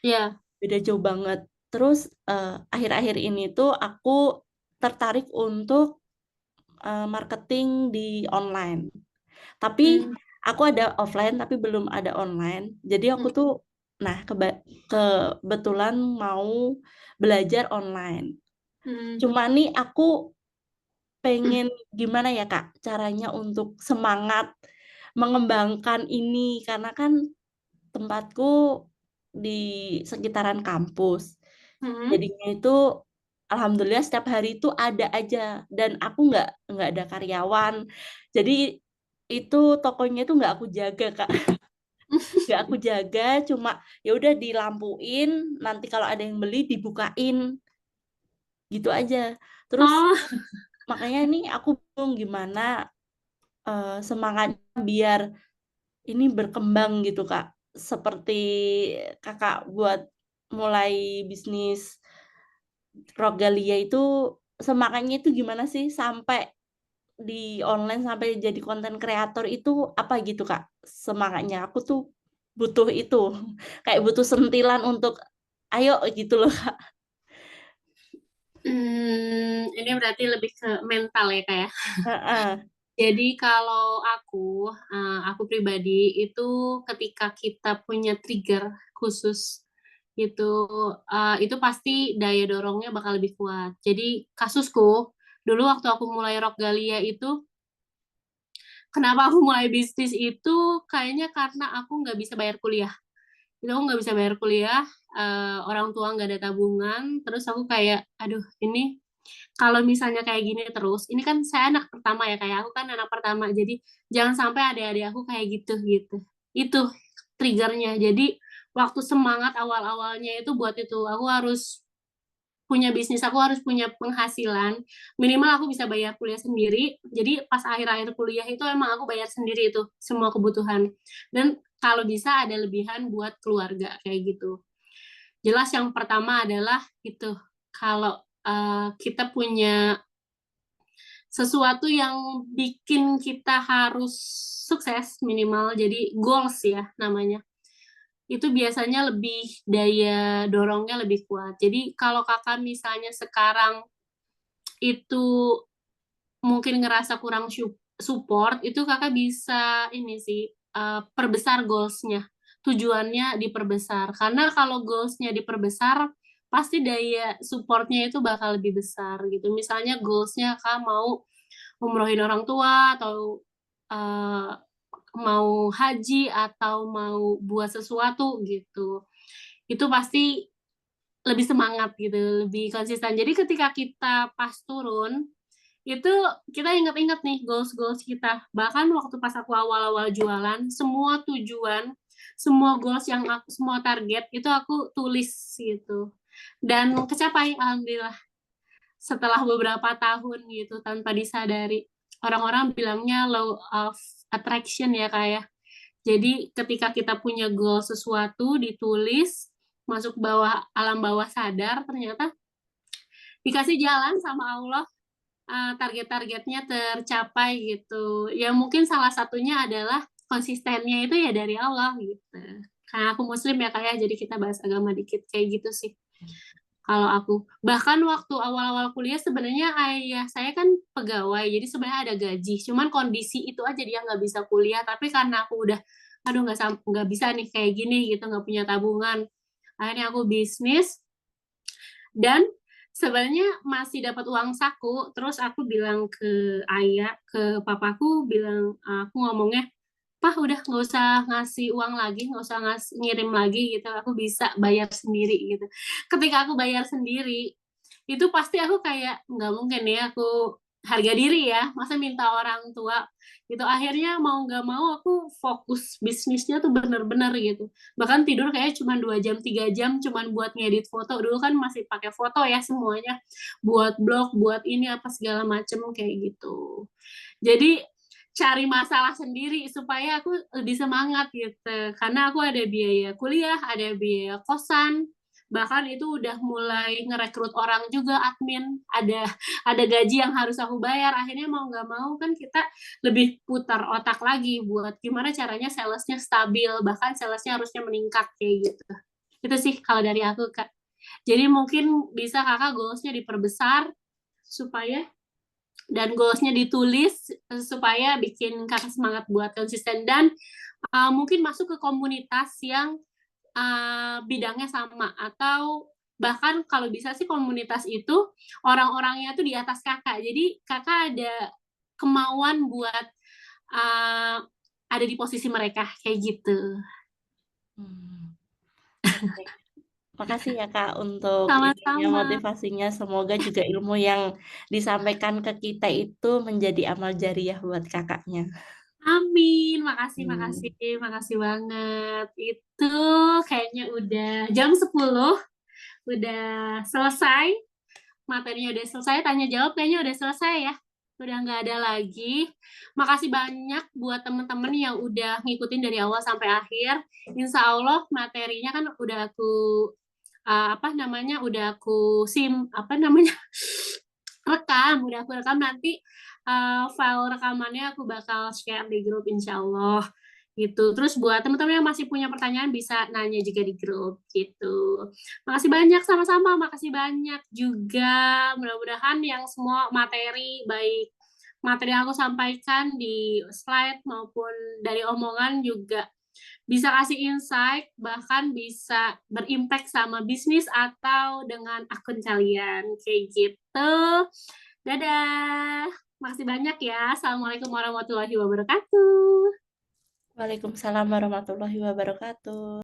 Iya. Beda jauh banget. Terus akhir-akhir ini tuh aku tertarik untuk marketing di online. Tapi aku ada offline tapi belum ada online. Jadi aku tuh kebetulan mau belajar online. Cuma nih aku pengen gimana ya Kak caranya untuk semangat mengembangkan ini karena kan tempatku di sekitaran kampus. Jadinya itu alhamdulillah setiap hari itu ada aja dan aku nggak ada karyawan. Jadi itu tokonya itu nggak aku jaga, Kak. Nggak aku jaga, cuma ya udah dilampuin, nanti kalau ada yang beli dibukain. Gitu aja. Terus Oh, makanya ini aku bingung gimana semangatnya biar ini berkembang gitu, Kak. Seperti Kakak buat mulai bisnis Rogalia itu semangatnya itu gimana sih sampai di online sampai jadi konten kreator itu apa gitu, Kak, semangatnya? Aku tuh butuh itu, kayak butuh sentilan untuk, "Ayo," gitu loh, Kak. ini berarti lebih ke mental ya, Kak, ya? Heeh. Jadi kalau aku pribadi itu ketika kita punya trigger khusus itu pasti daya dorongnya bakal lebih kuat. Jadi kasusku, dulu waktu aku mulai Rockgalia itu, kenapa aku mulai bisnis itu kayaknya karena aku nggak bisa bayar kuliah. Itu aku nggak bisa bayar kuliah, orang tua nggak ada tabungan, terus aku kayak, aduh ini kalau misalnya kayak gini terus, ini kan saya anak pertama ya, kayak aku kan anak pertama, jadi jangan sampai adik-adik aku kayak gitu gitu. Itu triggernya. Jadi waktu semangat awal-awalnya itu buat itu, aku harus punya bisnis, aku harus punya penghasilan, minimal aku bisa bayar kuliah sendiri. Jadi pas akhir-akhir kuliah itu emang aku bayar sendiri itu semua kebutuhan. Dan kalau bisa ada lebihan buat keluarga kayak gitu. Jelas yang pertama adalah itu, kalau kita punya sesuatu yang bikin kita harus sukses minimal, jadi goals ya namanya. Itu biasanya lebih daya dorongnya lebih kuat. Jadi kalau kakak misalnya sekarang itu mungkin ngerasa kurang support, itu kakak bisa ini sih perbesar goalsnya, tujuannya diperbesar. Karena kalau goalsnya diperbesar, pasti daya supportnya itu bakal lebih besar gitu. Misalnya goalsnya kakak mau umrohin orang tua atau uh, mau haji atau mau buat sesuatu gitu, itu pasti lebih semangat gitu, lebih konsisten. Jadi ketika kita pas turun itu kita ingat-ingat nih goals-goals kita. Bahkan waktu pas aku awal-awal jualan, semua tujuan, semua goals yang aku, semua target itu aku tulis gitu. Dan kecapai alhamdulillah setelah beberapa tahun gitu tanpa disadari. Orang-orang bilangnya law of attraction ya kayak. Jadi ketika kita punya goal sesuatu ditulis masuk bawah alam bawah sadar, ternyata dikasih jalan sama Allah, target-targetnya tercapai gitu. Ya mungkin salah satunya adalah konsistennya itu ya dari Allah gitu. Karena aku muslim ya kayak, jadi kita bahas agama dikit kayak gitu sih. Kalau aku bahkan waktu awal-awal kuliah sebenarnya ayah saya kan pegawai, jadi sebenarnya ada gaji. Cuman kondisi itu aja dia nggak bisa kuliah. Tapi karena aku udah, aduh nggak bisa nih kayak gini gitu, nggak punya tabungan. Akhirnya aku bisnis dan sebenarnya masih dapat uang saku. Terus aku bilang ke ayah, ke papaku, bilang aku ngomongnya, "Pah, udah nggak usah ngasih uang lagi, nggak usah ngirim lagi gitu. Aku bisa bayar sendiri gitu." Ketika aku bayar sendiri, itu pasti aku kayak nggak mungkin ya aku harga diri ya, masa minta orang tua gitu. Akhirnya mau nggak mau aku fokus bisnisnya tuh bener-bener gitu. Bahkan tidur kayak cuma 2 jam 3 jam cuman buat ngedit foto. Dulu kan masih pakai foto ya semuanya, buat blog, buat ini apa segala macem kayak gitu. Jadi cari masalah sendiri supaya aku lebih semangat gitu. Karena aku ada biaya kuliah, ada biaya kosan, bahkan itu udah mulai ngerekrut orang juga, admin, ada gaji yang harus aku bayar. Akhirnya mau nggak mau kan kita lebih putar otak lagi buat gimana caranya salesnya stabil, bahkan salesnya harusnya meningkat kayak gitu. Itu sih kalau dari aku, Kak. Jadi mungkin bisa kakak goalsnya diperbesar supaya, dan goalsnya ditulis supaya bikin kakak semangat buat konsisten, dan mungkin masuk ke komunitas yang bidangnya sama, atau bahkan kalau bisa sih komunitas itu orang-orangnya tuh di atas kakak, jadi kakak ada kemauan buat uh, ada di posisi mereka kayak gitu. Oke. Makasih ya Kak untuk ininya, Sama-sama. motivasinya. Semoga juga ilmu yang disampaikan ke kita itu menjadi amal jariah buat Kakaknya. Amin. Makasih, Hmm. makasih banget. Itu kayaknya udah jam 10, udah selesai. Materinya udah selesai, tanya jawab kayaknya udah selesai ya. Udah nggak ada lagi. Makasih banyak buat temen-temen yang udah ngikutin dari awal sampai akhir. Insya Allah materinya kan udah aku udah aku rekam nanti. File rekamannya aku bakal share di grup insya Allah gitu. Terus buat teman-teman yang masih punya pertanyaan bisa nanya juga di grup gitu. Makasih banyak, sama-sama. Makasih banyak juga. Mudah-mudahan yang semua materi, baik materi yang aku sampaikan di slide maupun dari omongan juga bisa kasih insight, bahkan bisa berimpact sama bisnis atau dengan akun kalian. Kayak gitu. Dadah. Makasih banyak ya. Assalamualaikum warahmatullahi wabarakatuh. Waalaikumsalam warahmatullahi wabarakatuh.